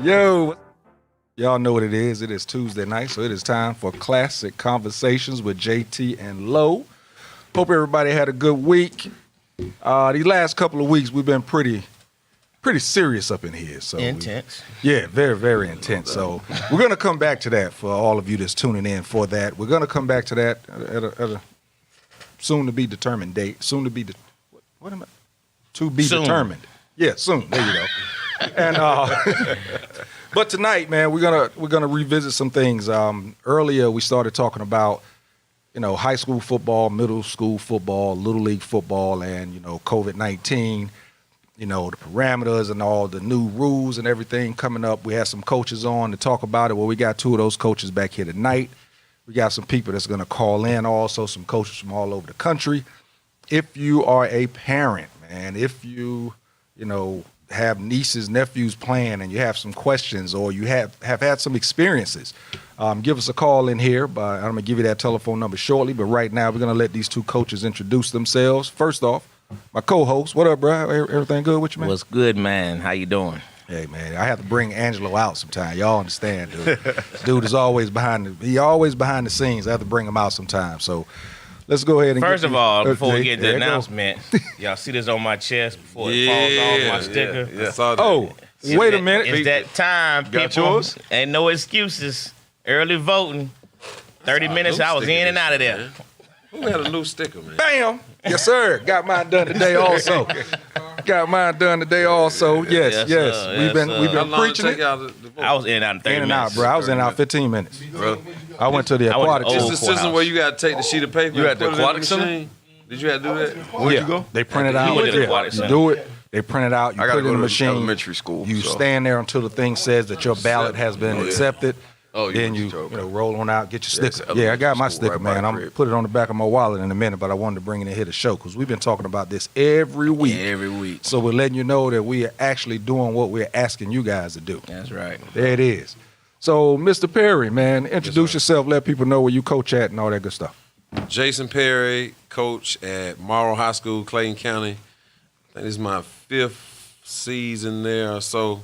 Yo, y'all know what it is. It is Tuesday night, so it is time for Classic Conversations with JT and Lo. Hope everybody had a good week. These last couple of weeks, we've been pretty serious up in here. So intense. Very, very intense. So we're going to come back to that for all of you that's tuning in for that. We're going to come back to that at a soon-to-be determined date. What am I? To be Soon. determined. Yeah, soon. There you go. And but tonight, man, we're gonna revisit some things. Earlier, we started talking about high school football, middle school football, little league football, and COVID-19. The parameters and all the new rules and everything coming up. We had some coaches on to talk about it. Well, we got two of those coaches back here tonight. We got some people that's gonna call in, also some coaches from all over the country. If you are a parent, man, if you have nieces, nephews playing, and you have some questions, or you have had some experiences, give us a call in here. But I'm going to give you that telephone number shortly. But right now, we're going to let these two coaches introduce themselves. First off, my co-host. What up, bro? Everything good with you, man? What's good, man? How you doing? Hey, man, I have to bring Angelo out sometime. Y'all understand, dude. This dude is always behind the scenes. I have to bring him out sometime. So let's go ahead and First of all, before we get to the there you go. announcement, y'all see this on my chest before it falls off my sticker? Yeah, I saw that. Oh, wait a minute. It's that time, Got people. yours? Ain't no excuses. Early voting. 30 minutes, I was in and out of there. Man. Who had a new sticker, man? Bam! Yes, sir. Got mine done today also. Yes. sir. We've been How long did preaching it take it. out the vote? I was in and out in 30 In and minutes. out, bro. I was in and out 15 minutes. Bro, I went to the I went aquatic. to it's old the system courthouse. where you got to take the sheet of paper You and at the put it in aquatic center? machine. Did you have to do that? Where'd you go? They print it out. went to the Yeah. aquatic You center. do it. They print it out. You I put gotta it in go the to machine. elementary school. You so. stand there until the thing says that your ballot has been accepted. Oh, Then you you joking. roll on out, get your Yeah, it's sticker. Yeah, I got my elementary school sticker, right by man. the I'm crib. put it on the back of my wallet in a minute, but I wanted to bring it in here to show because we've been talking about this every week. Every week. So we're letting you know that we are actually doing what we're asking you guys to do. That's right. There it is. So, Mr. Perry, man, introduce yourself, let people know where you coach at and all that good stuff. Jason Perry, coach at Morrow High School, Clayton County. I think this is my 5th season there or so.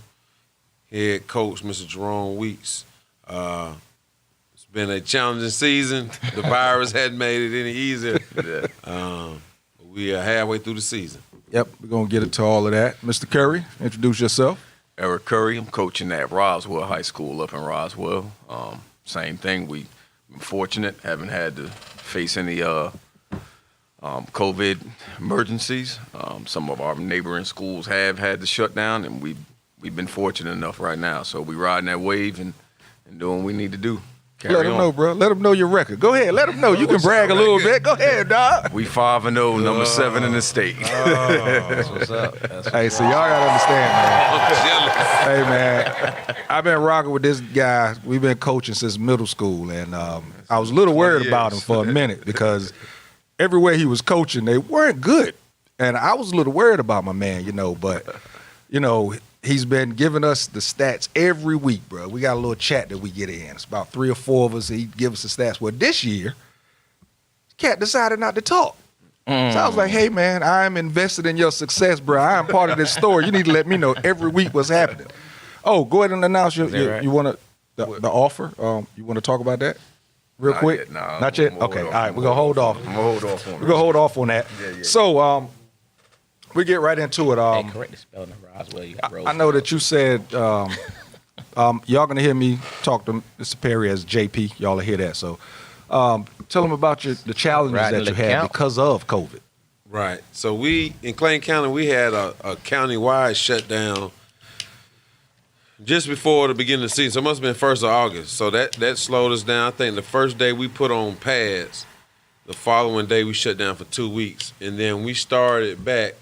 Head coach, Mr. Jerome Weeks. It's been a challenging season. The virus hadn't made it any easier. We are halfway through the season. Yep, we're going to get into all of that. Mr. Curry, introduce yourself. Eric Curry, I'm coaching at Roswell High School up in Roswell. Same thing. We've been fortunate, haven't had to face any COVID emergencies. Some of our neighboring schools have had to shut down, and we've been fortunate enough right now. So we riding that wave and doing what we need to do. Carry Let them on. know, bro. Let them know your record. Go ahead. Let them know. You can brag a little bit. Go ahead, dog. We 5-0, number 7 in the state. That's what's up. That's Hey, so y'all got to understand, man. Hey, man, I've been rocking with this guy. We've been coaching since middle school, and I was a little worried about him for a minute because everywhere he was coaching, they weren't good. And I was a little worried about my man, but, he's been giving us the stats every week, bro. We got a little chat that we get in. It's about 3 or 4 of us. He give us the stats. Well, this year, Cat decided not to talk. So I was like, hey, man, I'm invested in your success, bro. I'm part of this story. You need to let me know every week what's happening. Oh, go ahead and announce that right? you want to the offer. You want to talk about that real Not quick? yet, nah, Not yet? I'm gonna Okay, hold all off. right. We're going to hold off. I'm going to hold off on We're going to hold off on that. Yeah. So we get right into it. Hey, correct the spelling of Roswell. You got I know that you said y'all gonna hear me talk to Mr. Perry as JP. Y'all will hear that. So tell them about the challenges Riding that you the had count. because of COVID. Right. So we, in Clayton County, we had a county-wide shutdown just before the beginning of the season. So it must have been 1st of August. So that slowed us down. I think the first day we put on pads, the following day we shut down for 2 weeks. And then we started back,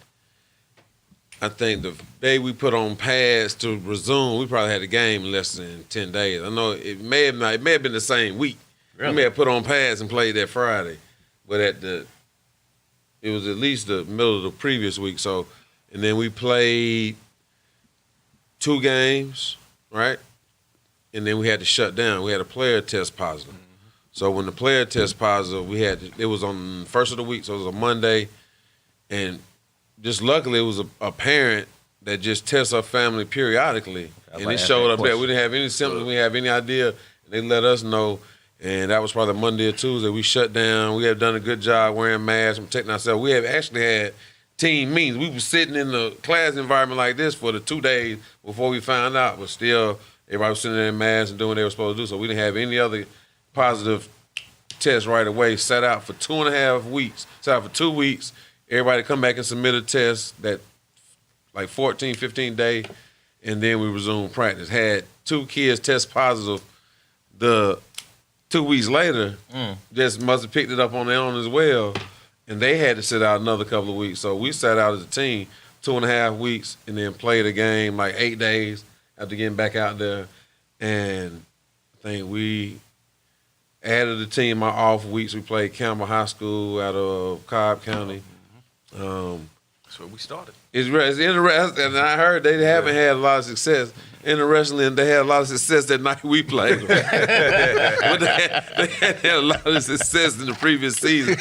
I think the day we put on pads to resume, we probably had a game in less than 10 days. I know it may have been the same week. Really? We may have put on pads and played that Friday. But it was at least the middle of the previous week. So, and then we played 2 games, right? And then we had to shut down. We had a player test positive. So when the player test positive, it was on the first of the week, so it was a Monday, and just luckily it was a parent that just tests our family periodically, and like it showed up there. question. We didn't have any symptoms. We didn't have any idea. And they let us know, and that was probably Monday or Tuesday. We shut down. We have done a good job wearing masks and protecting ourselves. We have actually had team meetings. We were sitting in the class environment like this for the 2 days before we found out, but still everybody was sitting there in masks and doing what they were supposed to do. So we didn't have any other positive tests right away. Sat out for 2.5 weeks. Sat out for 2 weeks. Everybody come back and submit a test that like 14, 15 day, and then we resumed practice. Had 2 kids test positive the 2 weeks later, just must have picked it up on their own as well. And they had to sit out another couple of weeks. So we sat out as a team 2.5 weeks and then played a game like 8 days after getting back out there. And I think we added the team our off weeks. We played Campbell High School out of Cobb County. That's where we started. It's interesting, and I heard they haven't had a lot of success. Interestingly, they had a lot of success that night we played. But they had a lot of success in the previous season.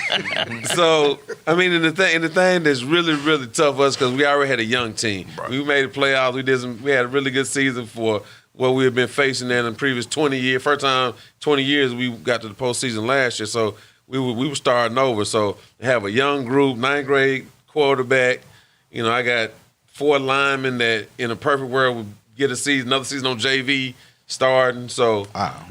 So, I mean, and the thing that's really, really tough for us, because we already had a young team. Right. We made the playoffs. We had a really good season for what we had been facing in the previous 20 years. First time 20 years we got to the postseason last year. So we were starting over. So to have a young group, 9th grade quarterback. You know, I got 4 linemen that in a perfect world would get another season on JV starting. So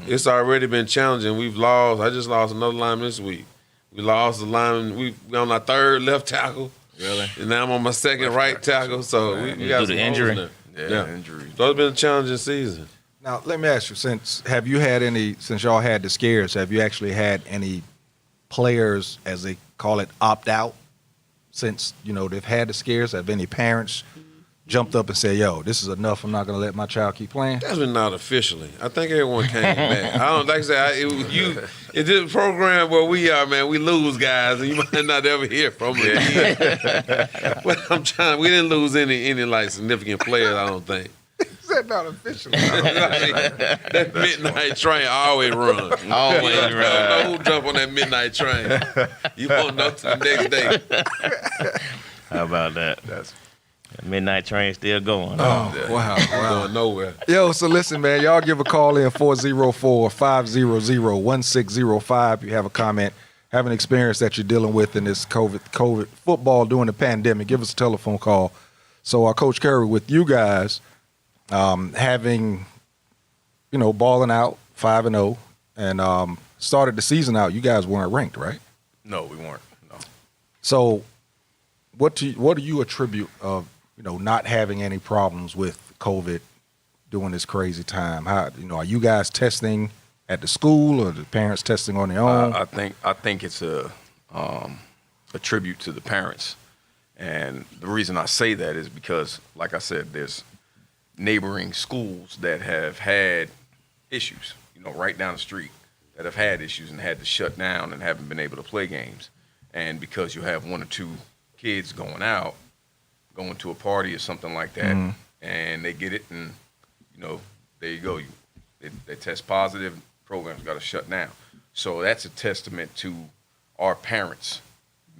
It's already been challenging. I just lost another lineman this week. We lost a lineman. We on our 3rd left tackle. Really? And now I'm on my 2nd right tackle. So we got some injury. holes in there. Yeah, injury. So it's been a challenging season. Now, let me ask you, since y'all had the scares, have you actually had any players, as they call it, opt out? Since, they've had the scares, have any parents jumped up and said, yo, this is enough, I'm not going to let my child keep playing? That's been not officially. I think everyone came back. I don't, like I said, it's this program where we are, man, we lose guys, and you might not ever hear from them again. But we didn't lose any like significant players, I don't think. Is that not officially? That midnight train always run. Always I don't know who jump on that midnight train. You won't know till the next day. How about that? Midnight train still going. Oh, wow. Going nowhere. Yo, so listen, man, y'all give a call in 404-500-1605. If you have a comment, have an experience that you're dealing with in this COVID football during the pandemic, give us a telephone call. So, Coach Curry, with you guys having, balling out 5-0 and started the season out, you guys weren't ranked, right? No, we weren't. No. So, what do you attribute of not having any problems with COVID during this crazy time? How are you guys testing at the school, or the parents testing on their own? I think it's a tribute to the parents, and the reason I say that is because, like I said, there's neighboring schools that have had issues, right down the street, that have had issues and had to shut down and haven't been able to play games, and because you have 1 or 2 kids going to a party or something like that, and they get it, and there you go. They test positive. Program's got to shut down. So that's a testament to our parents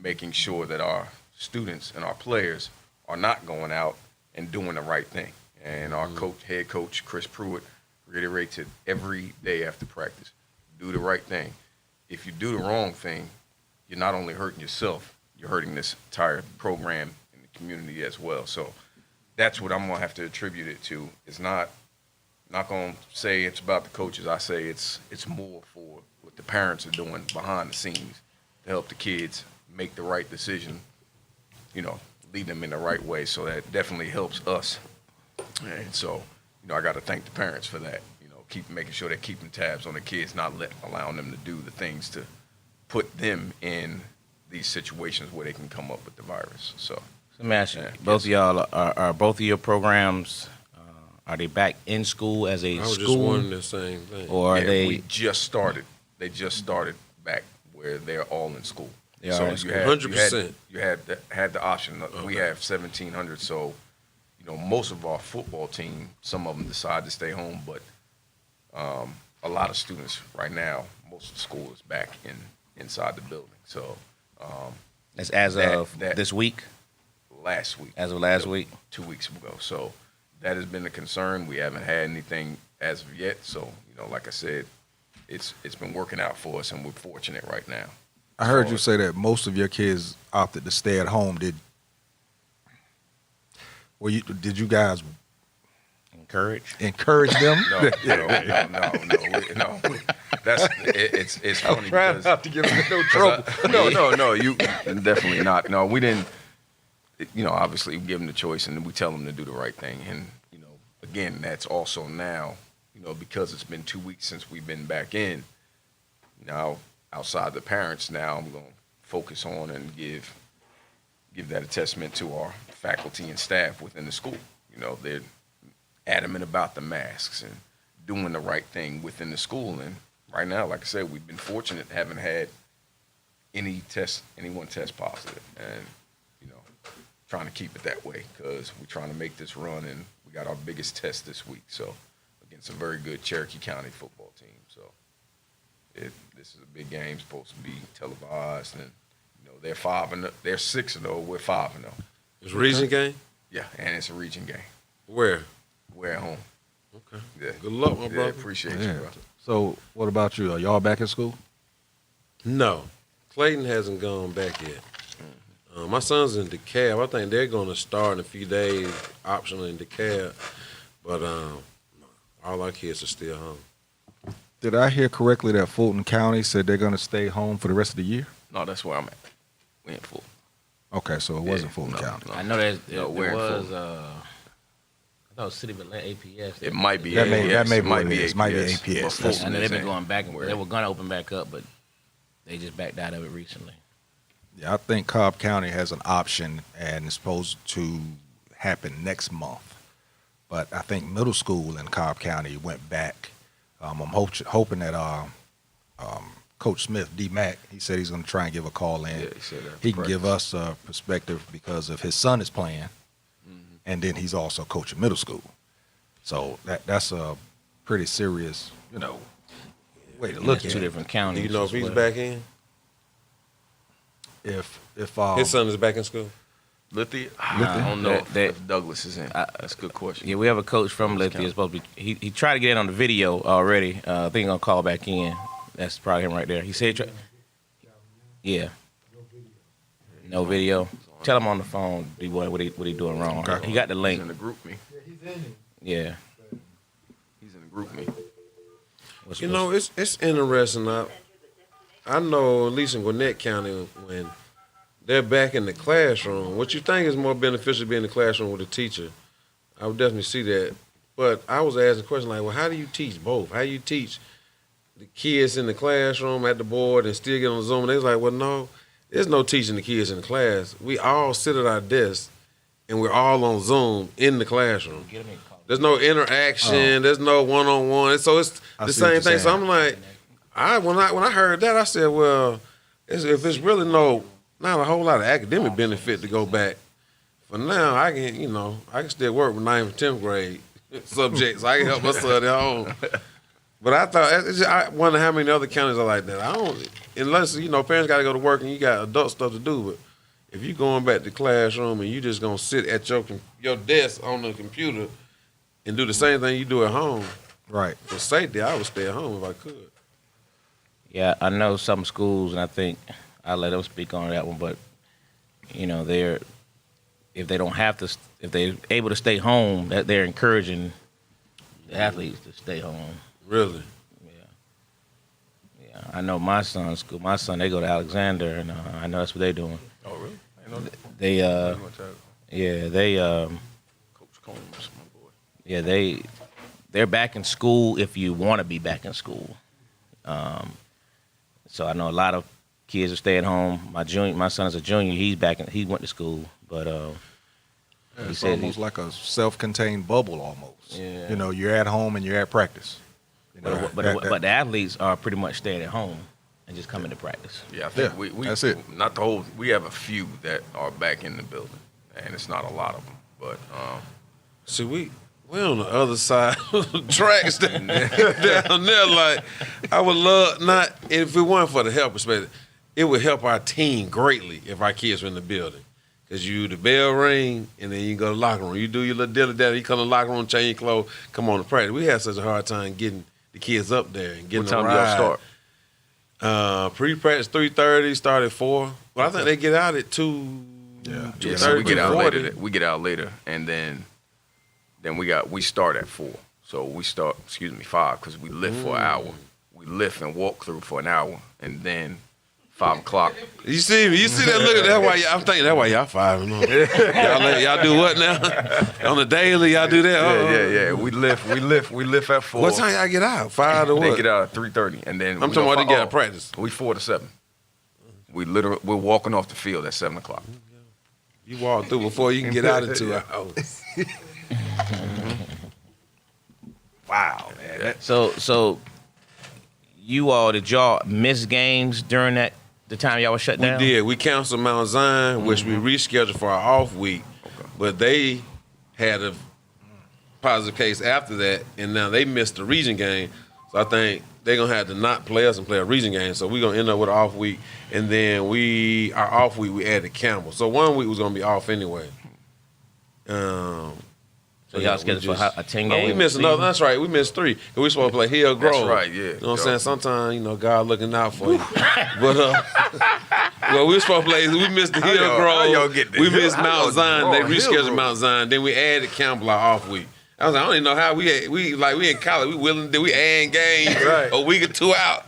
making sure that our students and our players are not going out and doing the right thing. And our head coach Chris Pruitt reiterates it every day after practice: do the right thing. If you do the wrong thing, you're not only hurting yourself, you're hurting this entire program and the community as well. So that's what I'm gonna have to attribute it to. It's not gonna say it's about the coaches. I say it's more for what the parents are doing behind the scenes to help the kids make the right decision, lead them in the right way. So that definitely helps us. And so, I got to thank the parents for that. Keep making sure they're keeping tabs on the kids, not allowing them to do the things to put them in these situations where they can come up with the virus. So Let me ask you, both of y'all, are both of your programs, are they back in school as a I was school? just wondering the same thing. Or are they? We just started. They just started back where they're all in school. They are so in school. 100%. You had the option. We have 1,700. So, most of our football team, some of them decide to stay home, but a lot of students right now, most of the school is back inside the building. So As of this week? last week. As of last week? 2 weeks ago. So that has been a concern. We haven't had anything as of yet. So, like I said, it's been working out for us, and we're fortunate right now. I heard you say that most of your kids opted to stay at home. Did you guys encourage them? No. It's funny because not to get them in no trouble. no, you definitely not. No, we didn't. Obviously, we give them the choice, and we tell them to do the right thing. And again, that's also now, because it's been 2 weeks since we've been back in. Now, outside the parents, now I'm going to focus on and give that a testament to our faculty and staff within the school. They're adamant about the masks and doing the right thing within the school. And right now, like I said, we've been fortunate, haven't had anyone test positive, and trying to keep it that way because we're trying to make this run, and we got our biggest test this week. So against a very good Cherokee County football team. So this is a big game, supposed to be televised, and they're 5-0, they're 6-0, we're 5-0. It's a region game? Yeah, and it's a region game. Where? We're at home. Okay. Yeah. Good luck, my brother. Appreciate you, bro. So what about you? Are y'all back in school? No. Clayton hasn't gone back yet. My son's in DeKalb. I think they're going to start in a few days, optional in DeKalb. But all our kids are still home. Did I hear correctly that Fulton County said they're going to stay home for the rest of the year? No, that's where I'm at. We ain't full. Okay, so it wasn't Fulton County. I know there we're was. I thought it was City of Atlanta APS. It might be That APS. may be what it be is. Might be APS. APS. But Fulton I know they've been isn't. going back and they were going to open back up, but they just backed out of it recently. Yeah, I think Cobb County has an option, and it's supposed to happen next month. But I think middle school in Cobb County went back. I'm hoping that Coach Smith, D-Mac, he said he's going to try and give a call in. Yeah, he said that. He can give us a perspective because of his son is playing, and then he's also coaching middle school. So that's a pretty serious, way to look at Two it. different Do counties. you know if as he's well. back in? If His son is back in school? Lithia? I don't know if Douglas is in. That's a good question. Yeah, we have a coach from Lithia. Supposed to be. He tried to get in on the video already. I think he's gonna call back in. That's probably him right there. He said, "Yeah, no video. Tell him on the phone what he doing wrong. Okay. He got the He's link. in the group me. Yeah. He's in the group me. It's interesting. I know, at least in Gwinnett County, when they're back in the classroom, what you think is more beneficial to be in the classroom with a teacher, I would definitely see that. But I was asking a question like, well, how do you teach both? How do you teach the kids in the classroom at the board and still get on Zoom? And they was like, well, no, there's no teaching the kids in the class. We all sit at our desks, and we're all on Zoom in the classroom. There's no interaction. There's no one-on-one. So it's the same thing. So I'm like, when I heard that, I said, well, if it's really not a whole lot of academic benefit to go back. For now, I can still work with 9th and 10th grade subjects. I can help my son at home. But I wonder how many other counties are like that. Unless, parents got to go to work and you got adult stuff to do. But if you going back to the classroom and you just going to sit at your desk on the computer and do the same thing you do at home, right. for safety, I would stay at home if I could. Yeah, I know some schools, and I think I'll let them speak on that one. But if they're able to stay home, that they're encouraging the athletes to stay home. Really? Yeah. I know my son's school. My son, they go to Alexander, and I know that's what they're doing. Oh, really? I know that. Coach Combs, my boy. Yeah, they're back in school if you want to be back in school. So I know a lot of kids are staying home. My son is a junior. He went to school, but It's almost like a self-contained bubble almost. Yeah. You're at home and you're at practice. but the athletes are pretty much staying at home and just coming to practice. Yeah, I think Yeah, we that's it. Not the whole. We have a few that are back in the building, and it's not a lot of them. But See, we're on the other side of the tracks down there. Like, I would love if it weren't for the health perspective, it would help our team greatly if our kids were in the building. is the bell ring, and then you go to the locker room. You do your little dilly-dally, you come to the locker room, change your clothes, come on to practice. We had such a hard time getting the kids up there and getting What time a do ride. y'all start? Pre-practice 3:30, start at 4. Well, I think they get out at 2. Yeah. Yeah, so we get out 2:40. later. We get out later, and then we start at 4. So we start 5 because we lift for an hour. We lift and walk through for an hour, and then 5 o'clock. You see me? You see that look? I'm thinking that's why y'all 5 and y'all do what now? On the daily, y'all do that? Yeah. We lift at 4. What time y'all get out? 5 to what? They get out at 3:30, and then I'm talking about they get out of practice. We 4 to 7. We're walking off the field at 7 o'clock. You walk through before you can get out in 2 hours. Wow, man. So did y'all miss games during the time y'all was shut We down? did. We canceled Mount Zion, which we rescheduled for our off week. But they had a positive case after that, and now they missed the region game. So I think they're going to have to not play us and play a region game. So we're going to end up with an off week. And then our off week, we added Campbell. So 1 week was going to be off anyway. So y'all scheduled for a 10 game? We missed another. That's right. We missed 3. We supposed to play Hill Grove. That's right, yeah. You know what I'm saying? Sometimes, God looking out for you. But, well, we were supposed to play. We missed the Hill how y'all Grove. get the We Hill- missed how Mount y'all Zion. They draw Hill rescheduled Grove? Mount Zion. Then we added Campbell our off week. I was like, I don't even know how we in college. We add games a week or 2 out.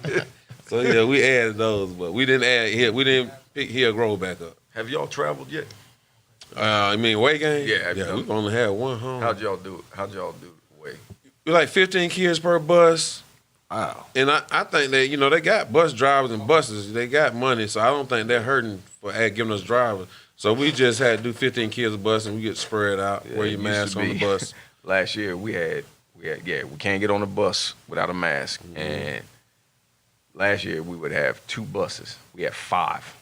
So yeah, we added those, but we didn't pick Hill Grove back up. Have y'all traveled yet? I mean, away game? Yeah, have you we've only had one home. How'd y'all do it away? We like 15 kids per bus. Wow. And I think that, they got bus drivers and buses. They got money, so I don't think they're hurting for giving us drivers. So we just had to do 15 kids a bus, and we get spread out, wear your it used mask to on the be. bus. Last year we can't get on the bus without a mask. Mm-hmm. And last year we would have 2 buses. We had 5.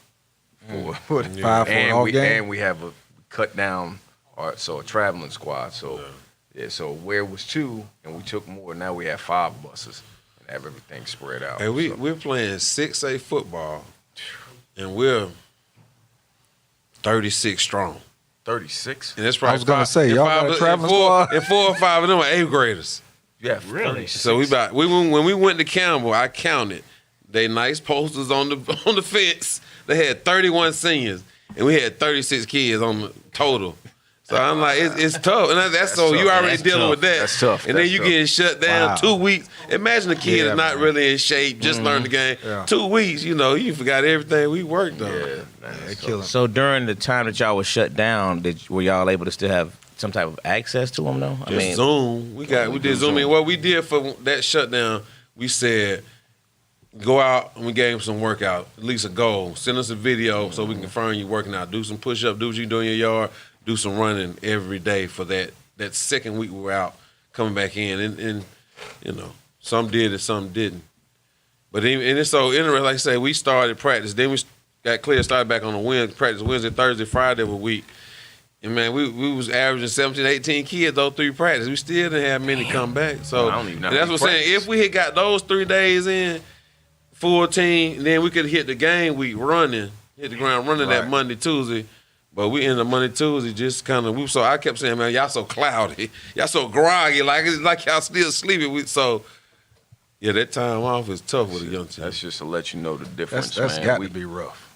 Five for an off game? And we have a cut down a traveling squad. So so where it was 2 and we took more, now we have 5 buses and have everything spread out. Hey, we're playing 6A football, and we're 36 strong. 36? And that's probably I was gonna say, y'all got a traveling squad? And 4 or 5 of them are 8th graders. Yeah, really? So when we went to Campbell, I counted. They nice posters on the fence. They had 31 seniors, and we had 36 kids on the total. So I'm like, it's tough, and that's so tough. you already That's dealing tough. with that. That's tough. And then That's you tough. getting shut down Wow. 2 weeks. Imagine a kid Yeah, is not man. really in shape, just learned the game. Yeah. 2 weeks, you forgot everything we worked on. Yeah, They killing. So during the time that y'all was shut down, were y'all able to still have some type of access to them though? Just Zoom. We did Zoom. What we did for that shutdown, we said, go out and we gave them some workout, at least a goal. Send us a video so we can confirm you working out. Do some push-up, do what you do in your yard, do some running every day for that second week we were out, coming back in. And some did it, some didn't. But and it's so interesting, like I say, we started practice, then we got clear, started back on the practice Wednesday, Thursday, Friday of a week. And man, we was averaging 17, 18 kids those 3 practices. We still didn't have many come back. So I don't even know and that's how what many I'm saying. practice. If we had got those 3 days in, full team, then we could hit the game week running, hit the ground running that Right. Monday, Tuesday. But we ended up Monday, Tuesday just kind of. So I kept saying, man, y'all so cloudy, y'all so groggy, it's like y'all still sleeping. So yeah, that time off is tough with a young team. That's just to let you know the difference, That's man. got to be rough.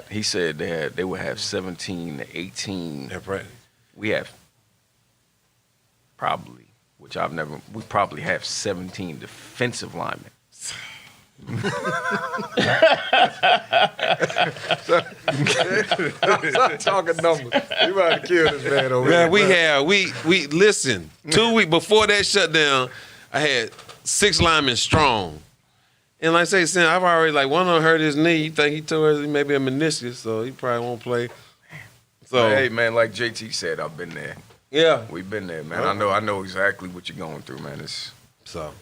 He said they would have 17 to 18. That practice. We have probably, we probably have 17 defensive linemen. Stop talking numbers. You about to kill this man over Yeah, here. we listen. 2 weeks before that shutdown, I had 6 linemen strong. And like I say, Sam, I've already one of them hurt his knee. You think he tore maybe a meniscus, so he probably won't play. So Hey man, like JT said, I've been there. yeah. We've been there, man. I know exactly what you're going through, man. It's So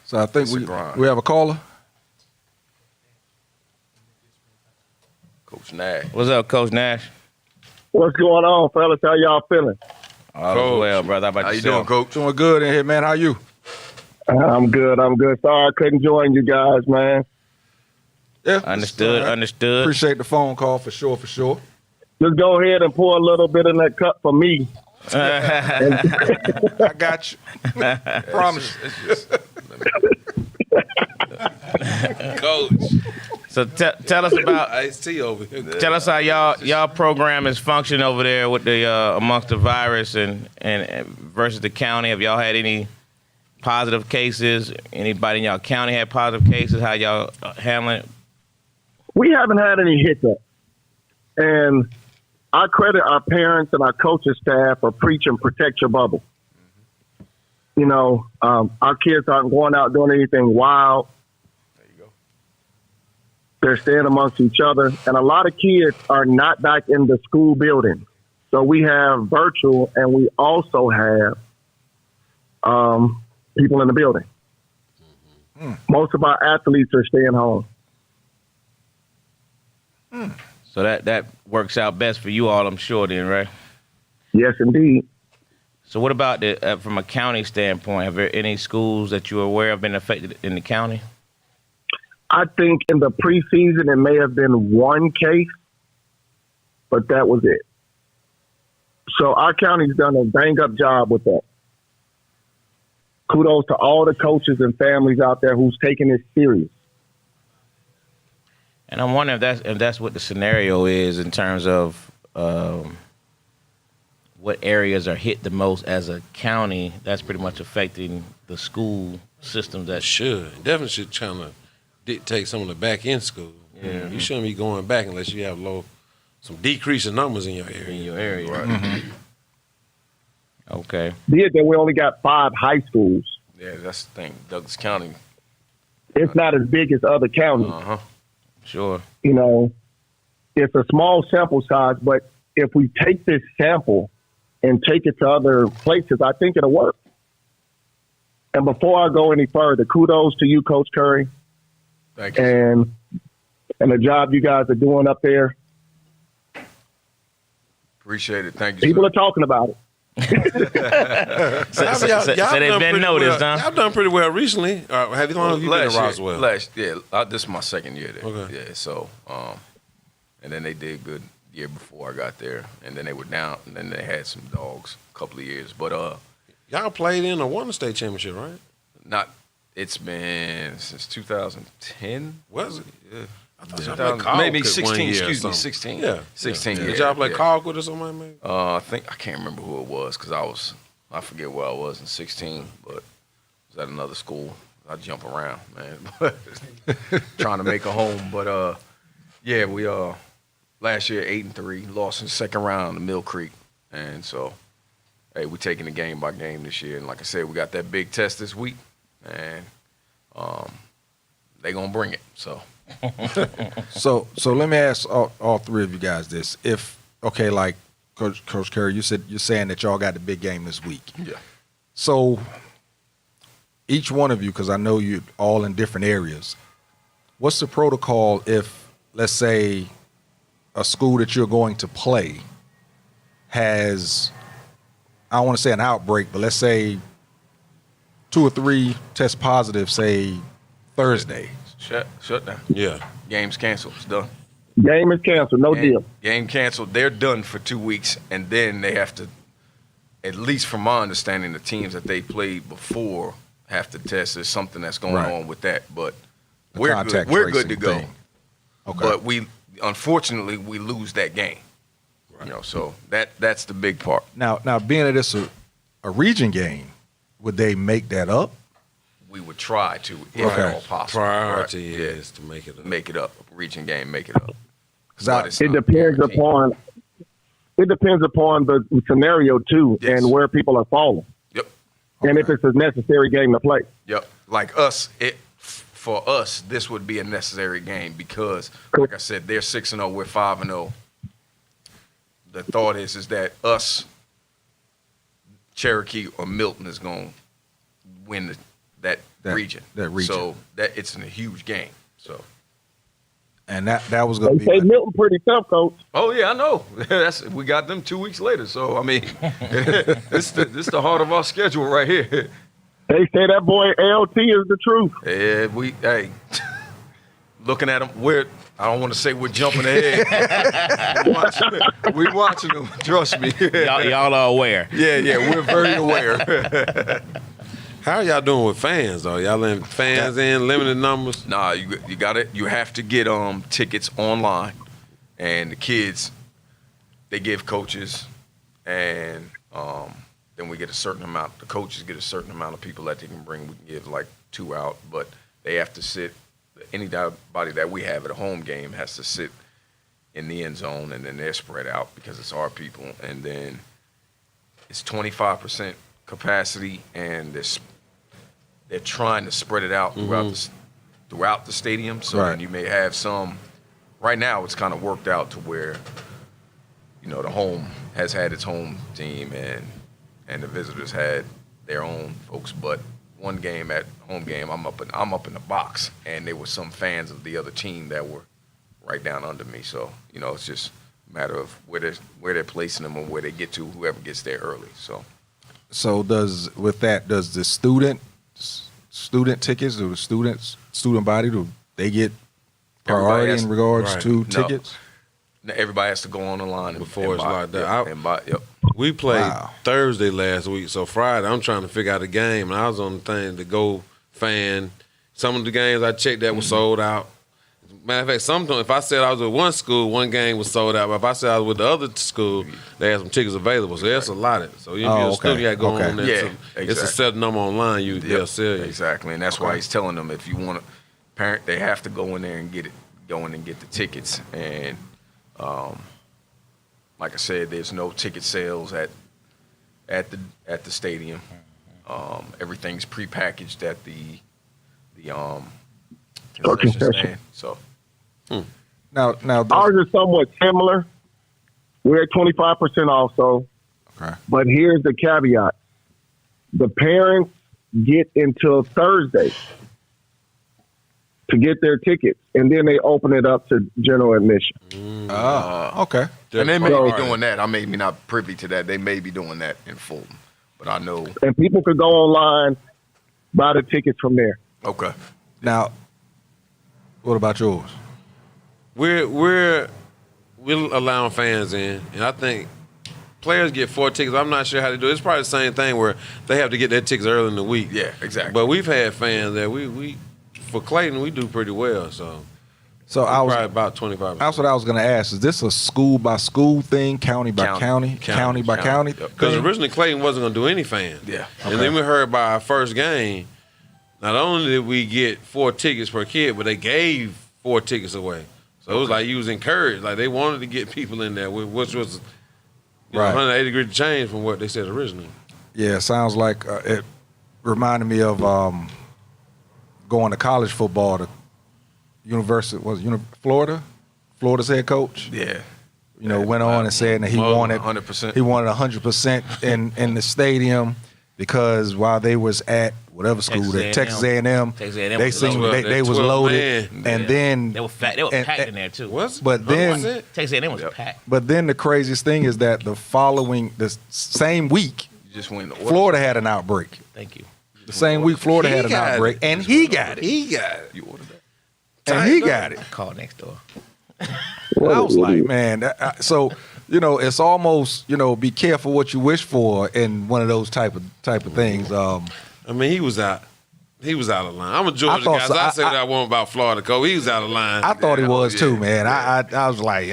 So I think It's a grind. we have a caller. Coach Nash. What's up, Coach Nash? What's going on, fellas? How y'all feeling? All Coach. is well, brother. How about How you yourself? doing, Coach? Doing good in here, man. How you? I'm good. Sorry I couldn't join you guys, man. Yeah. Understood. All right. Understood. Appreciate the phone call for sure. Just go ahead and pour a little bit in that cup for me. I got you. Promise. Coach. So tell us about Ice tea over here. tell us how y'all program is function over there with the amongst the virus and versus the county. Have y'all had any positive cases? Anybody in y'all county had positive cases? How y'all handling it? We haven't had any hiccups. And I credit our parents and our coaching staff for preaching protect your bubble. You know, our kids aren't going out doing anything wild. There you go. They're staying amongst each other. And a lot of kids are not back in the school building. So we have virtual, and we also have people in the building. Most of our athletes are staying home. So that works out best for you all, I'm sure, then, right? Yes, indeed. So what about from a county standpoint? Have there any schools that you're aware of been affected in the county? I think in the preseason it may have been one case, but that was it. So our county's done a bang-up job with that. Kudos to all the coaches and families out there who's taking this serious. And I'm wondering if that's what the scenario is in terms of what areas are hit the most as a county. That's pretty much affecting the school system. That Definitely should try to dictate some of the back end school. Yeah. You shouldn't be going back unless you have some decrease in numbers in your area. Right. Mm-hmm. Okay. Being that we only got 5 high schools, Yeah, that's the thing. Douglas County. it's not as big as other counties. Uh-huh. Sure. You know, it's a small sample size, but if we take this sample and take it to other places, I think it'll work. And before I go any further, kudos to you, Coach Curry, Thank you. and the job you guys are doing up there. Appreciate it. Thank you, People sir. are talking about it. So they've been noticed, huh? Y'all done pretty well recently. Have you long you been in Roswell? This is my second year there. Okay. Yeah, so and then they did good the year before I got there, and then they were down, and then they had some dogs a couple of years, but Y'all played in or won the state championship, right? not. It's been since 2010. Was it? Yeah. I thought y'all played Colquitt Maybe one 16. year or Excuse me, something. 16. Yeah, 16. Yeah. Yeah. Did y'all play yeah. Colquitt or something, maybe? I can't remember who it was because I forget where I was in 16, but it was at another school. I jump around, man, trying to make a home. But yeah, we last year 8-3, lost in the second round to Mill Creek, and so hey, we're taking it game by game this year. And like I said, we got that big test this week, and they gonna bring it. So So let me ask all three of you guys this. Like Coach Curry, you're saying that y'all got the big game this week. yeah. So each one of you, because I know you're all in different areas, what's the protocol if, let's say, a school that you're going to play has, I don't want to say an outbreak, but let's say 2 or 3 test positive, say Thursday. Shut down. Yeah. Game's canceled. It's done. Game is canceled. No deal. Game canceled. They're done for 2 weeks, and then they have to, at least from my understanding, the teams that they played before have to test. There's something that's going Right. on with that, but The we're contact good. We're good to tracing go. thing. Okay. But we, unfortunately, we lose that game. Right. You know, so that's the big part. Now being that it's a region game, would they make that up? We would try to, if Okay. at all possible. Priority Right. Yeah. is to make it. Make it up. Region game, make it up. 'Cause But it's It not depends guaranteed. upon the scenario too, Yes. and where people are falling, Yep. and if it's a necessary game to play. Yep. Like us, for us, this would be a necessary game because, Cool. like I said, they're 6-0, we're 5-0. The thought is that us, Cherokee or Milton is going to win that region. that region. So it's a huge game. So. And that was going They to be say Milton pretty tough, Coach. Oh yeah, I know. We got them 2 weeks later. So I mean, this the heart of our schedule right here. They say that boy LT is the truth. Hey, looking at them, I don't want to say we're jumping ahead. we watching them. Trust me. Y'all are aware. Yeah, we're very aware. How are y'all doing with fans though? Y'all letting fans in limited numbers? Nah, you got it. You have to get tickets online, and the kids, they give coaches, and then we get a certain amount. The coaches get a certain amount of people that they can bring. We can give like 2 out, but they have to sit. Anybody that we have at a home game has to sit in the end zone, and then they're spread out because it's our people. And then it's 25% capacity, and they're trying to spread it out throughout the stadium. So Right. then you may have some. Right now, it's kind of worked out to where, the home has had its home team, and the visitors had their own folks. But one game at home game, I'm up in the box, and there were some fans of the other team that were right down under me. So it's just a matter of where they're placing them and where they get to, whoever gets there early. So does the student tickets or the student body, do they get priority in regards right. to No. tickets? Now, everybody has to go on the line Before it's buy, like that. and buy. Yep. We played Wow. Thursday last week, so Friday I'm trying to figure out a game, and I was on the thing to go fan. Some of the games I checked that were sold out. Matter of fact, sometimes if I said I was with one school, one game was sold out. But if I said I was with the other school, they had some tickets available. So that's a lot of it. So if you're a student, you got to go on there. Yeah, So It's a exactly. set number online. They'll sell you. Exactly, and that's why he's telling them if you want to parent, they have to go in there and get the tickets. And like I said, there's no ticket sales at the stadium. Everything's prepackaged at the concession stand. So Now Ours is somewhat similar. We're at 25% also. Okay. But here's the caveat. The parents get until Thursday to get their tickets, and then they open it up to general admission. okay. and they may So- be doing that. I may be not privy to that. They may be doing that in Fulton, but I know. And people could go online, buy the tickets from there. Okay. Now, what about yours? We're allowing fans in, and I think players get 4 tickets. I'm not sure how to do it. It's probably the same thing where they have to get their tickets early in the week. Yeah, exactly. But we've had fans that we for Clayton we do pretty well. So So I was probably about 25%. that's what I was going to ask. Is this a school by school thing, county by county, county by county? Yep. Because thing? originally Clayton wasn't going to do any fans. Yeah. And then we heard by our first game, not only did we get 4 tickets per kid, but they gave 4 tickets away. So it was like you was encouraged. Like they wanted to get people in there, which was Right. 180 degree change from what they said originally. Yeah, it sounds like it reminded me of going to college football. The University Florida. Florida's head coach. Yeah. Went on and said that he More than wanted 100%. He wanted 100% in the stadium because while they was at whatever school, Texas A&M, Texas A&M they was seemed loaded. they was 12 loaded, man. and Yeah. then They were fat. They were and- packed in there too. But then- 100%? Texas A&M was packed. But then the craziest thing is that the same week, You just went in the order. Florida had an outbreak. Thank you. The same week Florida He had an got outbreak, it. and he got it. He got it. You ordered that. And he got it. Call next door. And I was like, man, so it's almost be careful what you wish for in one of those type of things. I mean, he was out. He was out of line. I'm a Georgia thought guy. so. So I I- said what I want about Florida, Cole. He was out of line. I thought he was yeah, too, man. yeah. I was like,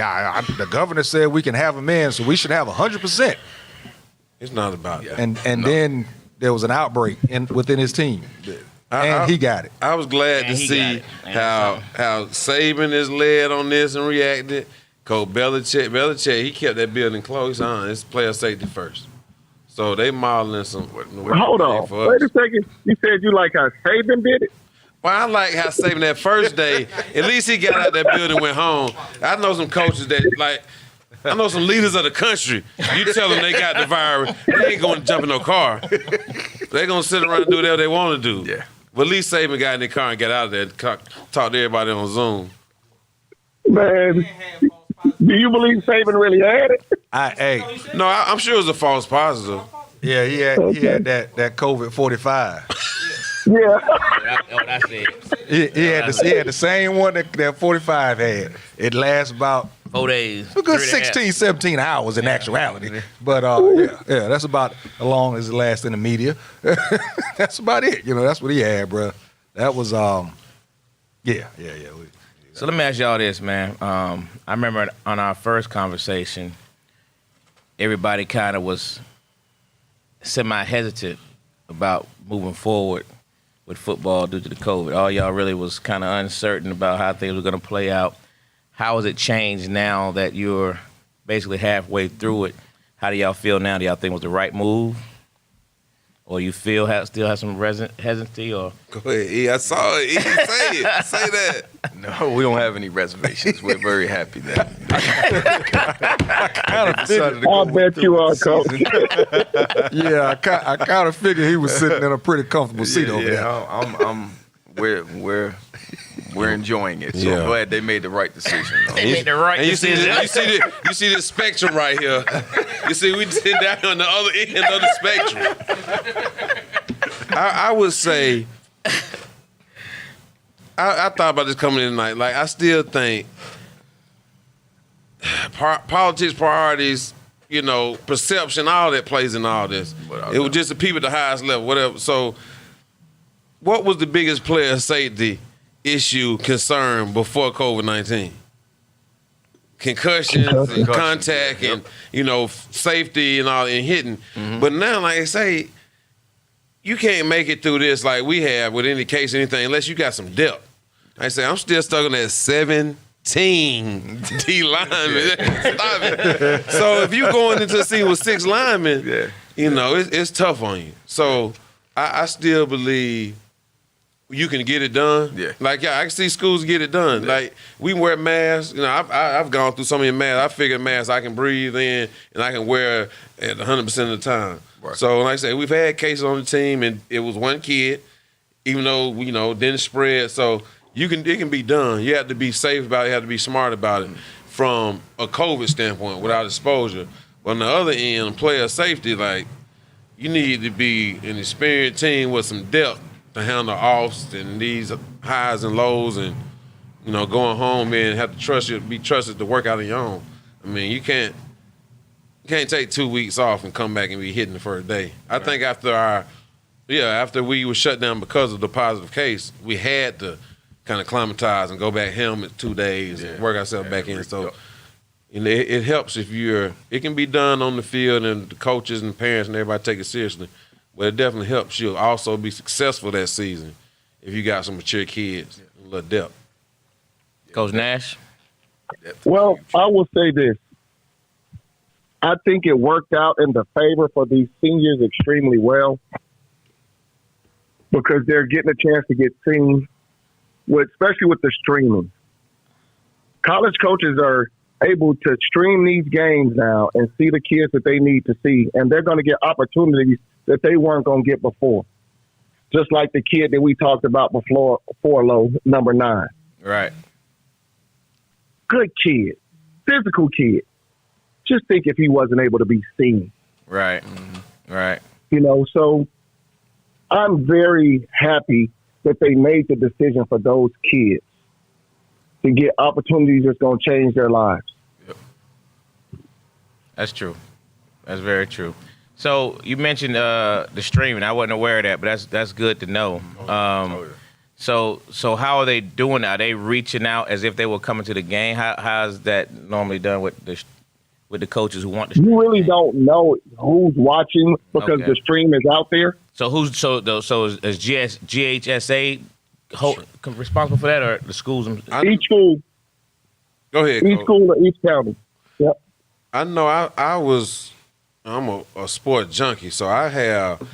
the governor said we can have him in, so we should have 100%. It's not about that. And then there was an outbreak within his team, and he got it. I was glad And to he see got it. And how Saban is led on this and reacted. Coach Belichick, he kept that building closed. It's player safety first. So they modeling some. Hold on. Wait a second. You said you like how Saban did it? Well, I like how Saban that first day, at least he got out that building, went home. I know some coaches that I know some leaders of the country. You tell them they got the virus, they ain't going to jump in no car. They're going to sit around and do whatever they want to do. Yeah. But at least Saban got in the car and got out of there, talk to everybody on Zoom. Man, do you believe Saban really had it? No, I'm sure it was a false positive. Yeah, he had that COVID 45. Yeah. That's it. He had the same one that 45 had. It lasts about 4 days. a good 3.5. 16, 17 hours in actuality. But yeah, that's about as long as it lasts in the media. That's about it. That's what he had, bro. That was yeah. So let me ask y'all this, man. I remember on our first conversation, everybody kind of was semi-hesitant about moving forward with football due to the COVID. All y'all really was kind of uncertain about how things were going to play out. How has it changed now that you're basically halfway through it? How do y'all feel now? Do y'all think it was the right move? Or you still have some hesitancy? Or Go ahead, E. I saw it. E, say it. Say that. No, we don't have any reservations. We're very happy that. I bet you are, Coach. Yeah, I kind of figured he was sitting in a pretty comfortable seat over there. We're enjoying it. So Yeah. I'm glad they made the right decision. they made the right And you decision. see this spectrum right here. You see, we sit down on the other end of the spectrum. I would say, I thought about this coming in tonight. Like, I still think politics, priorities, perception, all that plays in all this. It was just the people at the highest level, whatever. So, what was the biggest player safety issue, concern before COVID-19? Concussions and contact and, safety and all, and hitting. Mm-hmm. But now, like I say, you can't make it through this like we have with any case or anything unless you got some depth. Like I say, I'm still stuck on that 17 D linemen. Stop it. So if you going into the season with 6 linemen, it's tough on you. So I still believe you can get it done. Yeah. Like, I can see schools get it done. Yeah. Like, we wear masks. I've gone through so many masks. I figured masks I can breathe in and I can wear at 100% of the time. Right. So, like I said, we've had cases on the team, and it was one kid, even though, didn't spread. So, it can be done. You have to be safe about it. You have to be smart about it from a COVID standpoint without exposure. But on the other end, player safety, like, you need to be an experienced team with some depth to handle offs and these highs and lows, and going home and have to be trusted to work out on your own. I mean, you can't take 2 weeks off and come back and be hitting the first day. I think after we were shut down because of the positive case, we had to kind of climatize and go back helmet 2 days and work ourselves back in. So it helps if it can be done on the field, and the coaches and the parents and everybody take it seriously. But it definitely helps you also be successful that season if you got some mature kids, a little depth. Coach Nash? Well, I will say this. I think it worked out in the favor for these seniors extremely well because they're getting a chance to get seen, especially with the streaming. College coaches are able to stream these games now and see the kids that they need to see, and they're going to get opportunities that they weren't going to get before. Just like the kid that we talked about before, Forlow, number 9. Right. Good kid. Physical kid. Just think if he wasn't able to be seen. Right. Mm-hmm. Right. So I'm very happy that they made the decision for those kids to get opportunities that's going to change their lives. Yep. That's true. That's very true. So you mentioned the streaming. I wasn't aware of that, but that's good to know. So how are they doing now? Are they reaching out as if they were coming to the game? How is that normally done with the coaches who want to stream? You really don't know who's watching because the stream is out there. So is GHSA responsible for that, or the schools? Each school. Go ahead. Each school or each county. Yep. I know I'm a sport junkie, so I have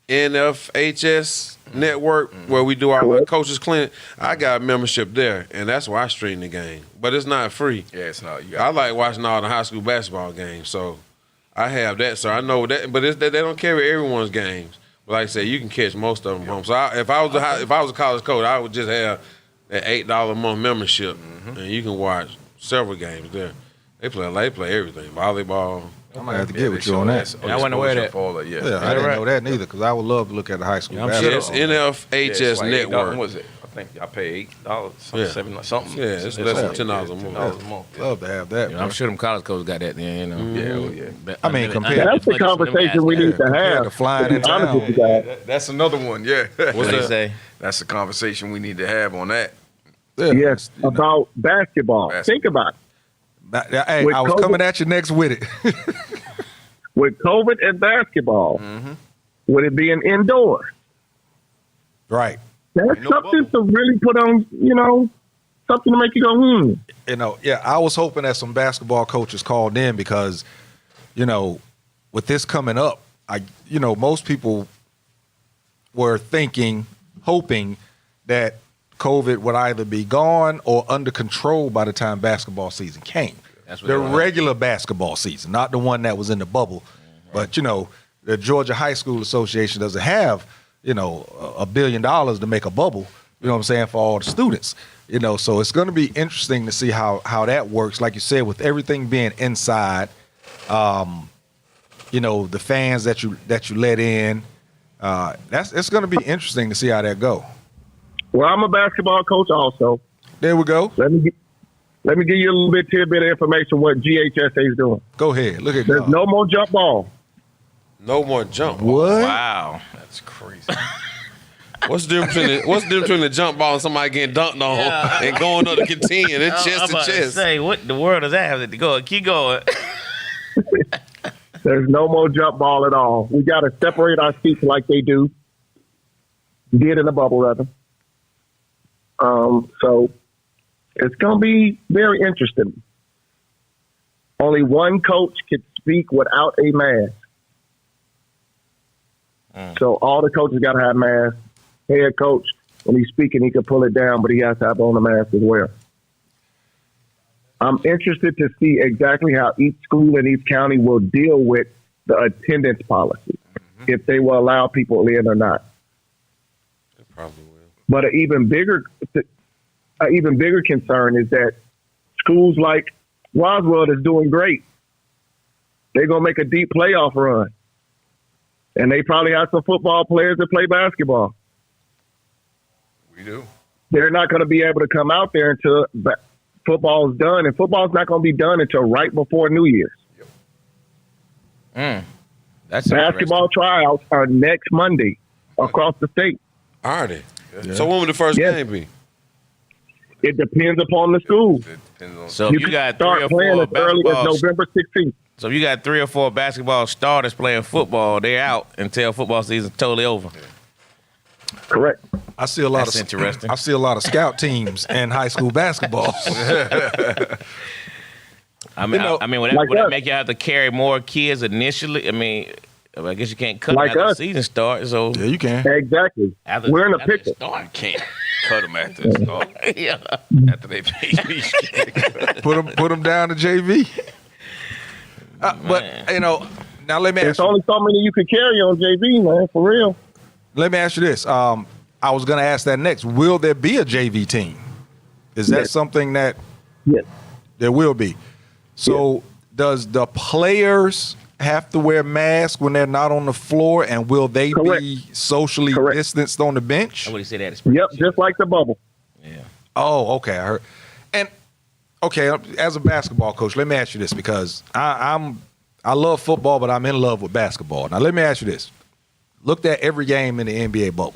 NFHS network where we do our coaches clinic. I got a membership there, and that's why I stream the game. But it's not free. Yeah, it's not. I like watching all the high school basketball games, so I have that. So I know that, but they don't carry everyone's games. But like I said, you can catch most of them home. So if I was a college coach, I would just have that $8 a month membership, and you can watch several games there. They play everything: volleyball, I might have to get with you on that. I wasn't aware of that. For all that. Yeah, I didn't know that neither because I would love to look at the high school Yeah, I'm basketball. It's NFHS it's like Network. What was it? I think y'all pay $8, Yeah. something. Yeah, it's less than $10 a month. $10 a month. Love to have that. You know, man. I'm sure them college coaches got that then, you know. Yeah, well, yeah. But I mean, unlimited- compared- That's the unlimited for them conversation we guys. need to compared have. to flying be in honest town. with you guys. That's another one. Yeah. What What's they that? say? That's the conversation we need to have on that. Yeah. Yes, about basketball. Basketball. Think about it. Hey, With I was COVID- coming at you next with it. With COVID and basketball, would it be an indoor? Right. That's Ain't no something to really put on, something to make you go, You know, yeah, I was hoping that some basketball coaches called in because, with this coming up, most people were hoping that COVID would either be gone or under control by the time basketball season came. That's what The they want. regular basketball season, not the one that was in the bubble. But, the Georgia High School Association doesn't have, $1 billion to make a bubble, you know what I'm saying, for all the students. So it's going to be interesting to see how that works. Like you said, with everything being inside, the fans that you let in, it's going to be interesting to see how that go. Well, I'm a basketball coach also. There we go. Let me give you a little tidbit of information what GHSA is doing. Go ahead. Look at There's God. no more jump ball. No more jump. What? Wow. That's crazy. What's the difference between the jump ball and somebody getting dunked on and going up to get 10 and I'm chest to about to chest? say, what the world does that have to go? Keep going. There's no more jump ball at all. We got to separate our seats like they did in the bubble, rather. So it's going to be very interesting. Only one coach could speak without a mask. So all the coaches got to have masks. Head coach, when he's speaking, he can pull it down, but he has to have on a mask as well. I'm interested to see exactly how each school in each county will deal with the attendance policy, if they will allow people in or not. They probably will. But an even bigger concern is that schools like Roswell is doing great. They're gonna make a deep playoff run, and they probably have some football players that play basketball. We do. They're not going to be able to come out there until football's done, and football's not going to be done until right before New Year's. That's Basketball tryouts are next Monday across the state. Are they? So when would the first Yes. game be? It depends upon the school. It depends on. So if you can got start 3 or playing 4 as early as basketball, November 16th. so if you got 3 or 4 basketball starters playing football, they're out until football season's totally over. Correct. I see a lot That's of interesting. I see a lot of scout teams in high school basketball. I mean, know, would that, like would that us. make you have to carry more kids initially? I mean, I guess you can't cut them Like after the us. season starts. So Yeah, you can. Exactly. after, We're in a after it pickle. starts. Can't cut them after the start. Yeah. After they pay me. Put them down to JV. But now let me ask It's you. only so many you can carry on JV, man, for real. Let me ask you this. I was going to ask that next. Will there be a JV team? Is that Yes. something that Yes. there will be? So does the players have to wear masks when they're not on the floor, and will they Correct. be socially Correct. distanced on the bench? I would say that. Yep, just like the bubble. Yeah. Oh, okay. I heard. And okay, as a basketball coach, let me ask you this because I love football, but I'm in love with basketball. Now, let me ask you this: looked at every game in the NBA bubble.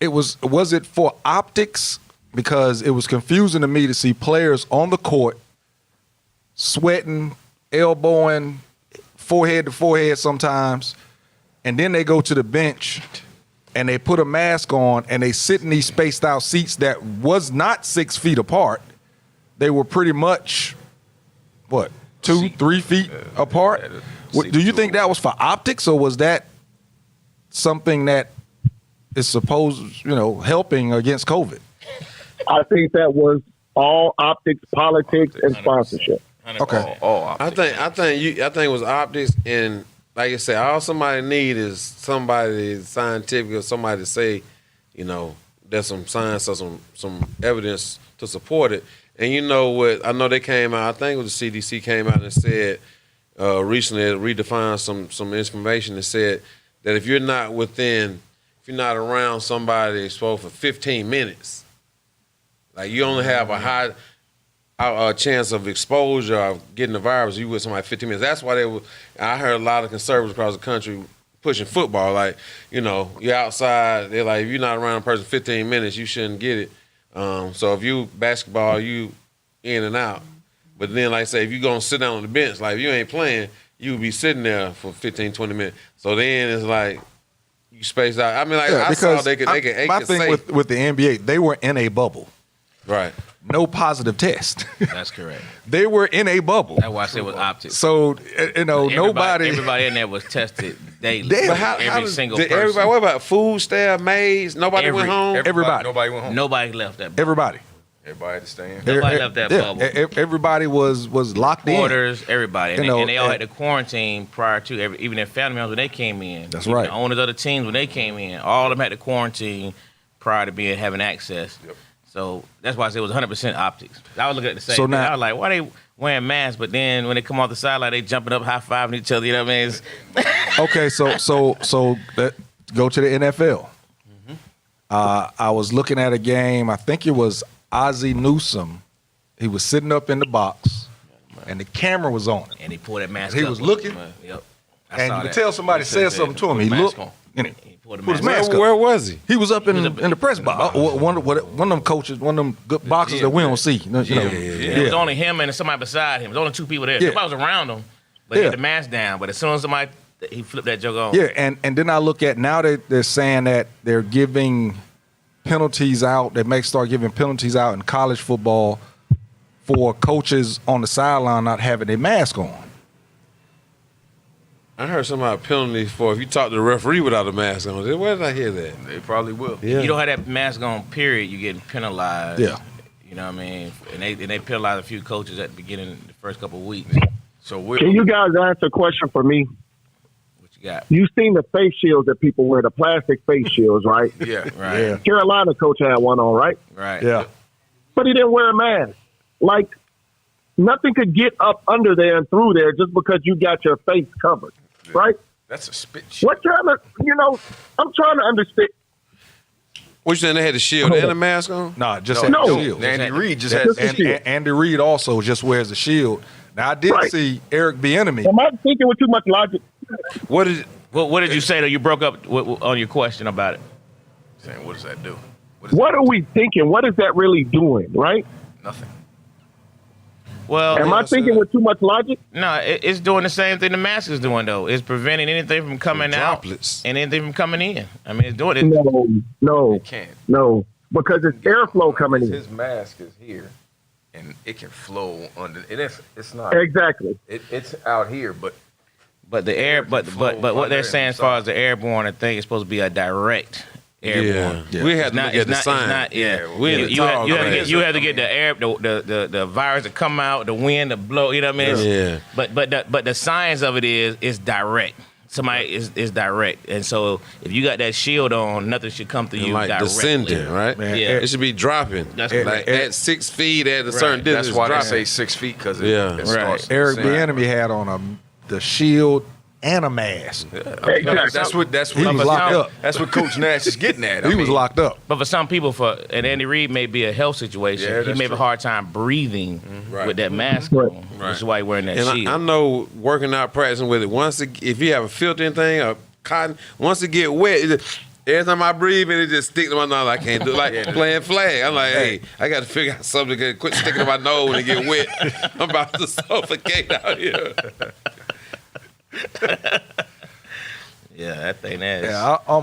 Was it for optics? Because it was confusing to me to see players on the court sweating, elbowing, forehead to forehead sometimes, and then they go to the bench and they put a mask on and they sit in these spaced out seats that was not 6 feet apart. They were pretty much, 2-3 feet apart? Do you think that was for optics, or was that something that is supposed, helping against COVID? I think that was all optics, politics, and sponsorship. Okay. I think it was optics, and like I said, all somebody need is somebody scientific or somebody to say, there's some science or some evidence to support it. And you know what? I know they came out. I think it was the CDC came out and said recently, it redefined some information that said that if you're not around somebody exposed for 15 minutes, like you only have a high chance of exposure of getting the virus. You with somebody 15 minutes. That's why I heard a lot of conservatives across the country pushing football. Like, you know, you're outside. They're like, if you're not around a person 15 minutes, you shouldn't get it. So if you basketball, you in and out. But then, like I say, if you going to sit down on the bench, like if you ain't playing, you would be sitting there for 15, 20 minutes. So then it's like you space out. I mean, like I saw they could my thing say, with the NBA, they were in a bubble. right. No positive test. That's correct. They were in a bubble. That's why I said it was optics. So, you know, Everybody in there was tested daily. But every single person. Everybody, what about food staff, maids? Nobody went home? Everybody. Nobody went home. Nobody left that bubble. Everybody. Everybody had to stay in. Nobody left that bubble. Everybody was locked in. Quarters, everybody. And, You know, and they all had to quarantine prior to even their family members when they came in. That's Even right. The owners of the teams when they came in, all of them had to quarantine prior to having access. Yep. So that's why I said it was 100% optics. I was looking at the same So thing. now- I was like, why they wearing masks? But then when they come off the sideline, they jumping up, high-fiving each other. You know what I mean? Okay, so go to the NFL. I was looking at a game. I think it was Ozzie Newsome. He was sitting up in the box, and the camera was on him. And he pulled that mask He up. was looking. Yep. I And saw you could that. tell somebody He said something to him. He put the looked, mask on. and he He pulled the put his mask mask on. up. Where was he? He was up in the press box. One of them coaches, one of them good boxes that we don't see. You know, It was only him and somebody beside him. There was only two people there. Yeah. Nobody was around him, but he Yeah. had the mask down. But as soon as he flipped that joke on. Yeah, and then I look at now they're saying that they're giving penalties out. They may start giving penalties out in college football for coaches on the sideline not having their mask on. I heard somebody penalty for if you talk to the referee without a mask on. Where did I hear that? They probably will. Yeah. If you don't have that mask on, period, you're getting penalized. Yeah. You know what I mean? And they penalized a few coaches at the beginning, the first couple of weeks. So Can you guys answer a question for me? What you got? You've seen the face shields that people wear, the plastic face shields, right? yeah, Right. Yeah. Carolina coach had one on, right? Right. Yeah. But he didn't wear a mask. Like, nothing could get up under there and through there just because you got your face covered, right? That's a spit shit. What kind of, I'm trying to understand. What you saying? They had the shield and a mask on? Nah, just No, had no. the shield. Andy Reid just Just had. the shield. And Andy Reid also just wears a shield. Now I did Right. see Eric Bieniemy. Am I thinking with too much logic? What is? What did you say though? You broke up on your question about it. Saying, what does that do? What are we thinking? What is that really doing, right? Nothing. Well, Am I thinking with too much logic? no, it's doing the same thing the mask is doing though. It's preventing anything from coming out droplets. and anything from coming in. I mean, it's doing it. No, Can't. no, because it's airflow coming in. His mask is here, and it can flow under. It's not. Exactly. It's out here, but But the air, but what they're saying as far as the airborne thing is supposed to be a direct airborne. Yeah. We had to look at the sign. It's not, yeah. We in the tall grass. You have to get the air, the virus to come out, the wind to blow. You know what I mean? Yeah. But the science of it is direct. Somebody is direct, and so if you got that shield on, nothing should come through And you like directly. descending, right? Man, Yeah. It should be dropping. That's like correct. at 6 feet at a certain distance. that's why they dropping. say 6 feet because Yeah. it Right. starts. Eric descending. Bieniemy had on the shield and a mask. Exactly. That's what He was locked up. That's what Coach Nash is getting at. He was locked up. But for some people, and Andy Reid may be a health situation. Yeah, He that's may have a true. hard time breathing Right. with that mask Right. on. That's why he's wearing that And shield. I know working out, practicing with it. If you have a filter thing or cotton, once it get wet, every time I breathe in, it just stick to my nose. I can't do it. Like playing flag. I'm like, hey, I got to figure out something to quit sticking to my nose when it get wet. I'm about to suffocate out here. Yeah, that thing is. Yeah, I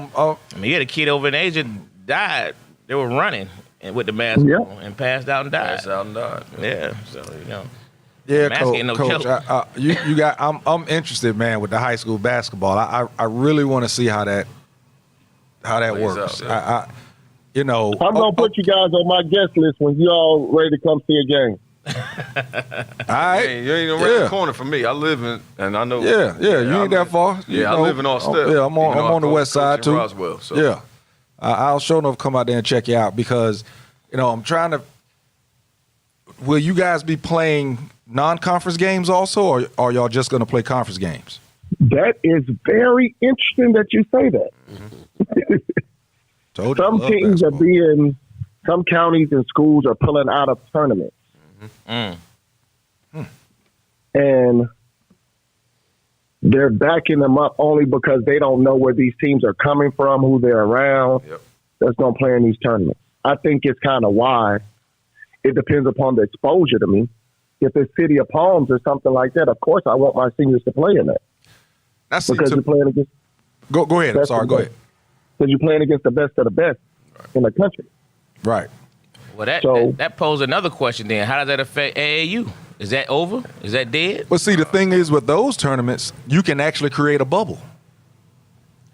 mean, you had a kid over in Asia died. They were running and with the mask Yeah. on and passed out and died. That's out and died. Yeah, so yeah, Mask coach. ain't no coach joke. you got. I'm interested, man, with the high school basketball. I really want to see how that Plays works. out, yeah. You know, I'm gonna put you guys on my guest list when you all ready to come see a game. All right. Hey, you ain't around the corner for me. I live in, and I know. Yeah, you I ain't that live- far. You Yeah, I know, live in Austell. Yeah, I'm on the west side in too. Roswell, so. Yeah, I'll sure enough come out there and check you out because, I'm trying to. will you guys be playing non-conference games also, or are y'all just going to play conference games? That is very interesting that you say that. Told you I Some love teams are basketball. some counties and schools are pulling out of tournaments. And they're backing them up only because they don't know where these teams are coming from, who they're around, that's going to play in these tournaments. I think it's kind of wide. It depends upon the exposure to me. If it's City of Palms or something like that, of course I want my seniors to play in that. That's Because you're playing against go ahead. I'm sorry. Go ahead. because you're playing against the best of the best in the country. Right. Well, that So- that poses another question. Then, how does that affect AAU? Is that over? Is that dead? But see, the thing is, with those tournaments, you can actually create a bubble.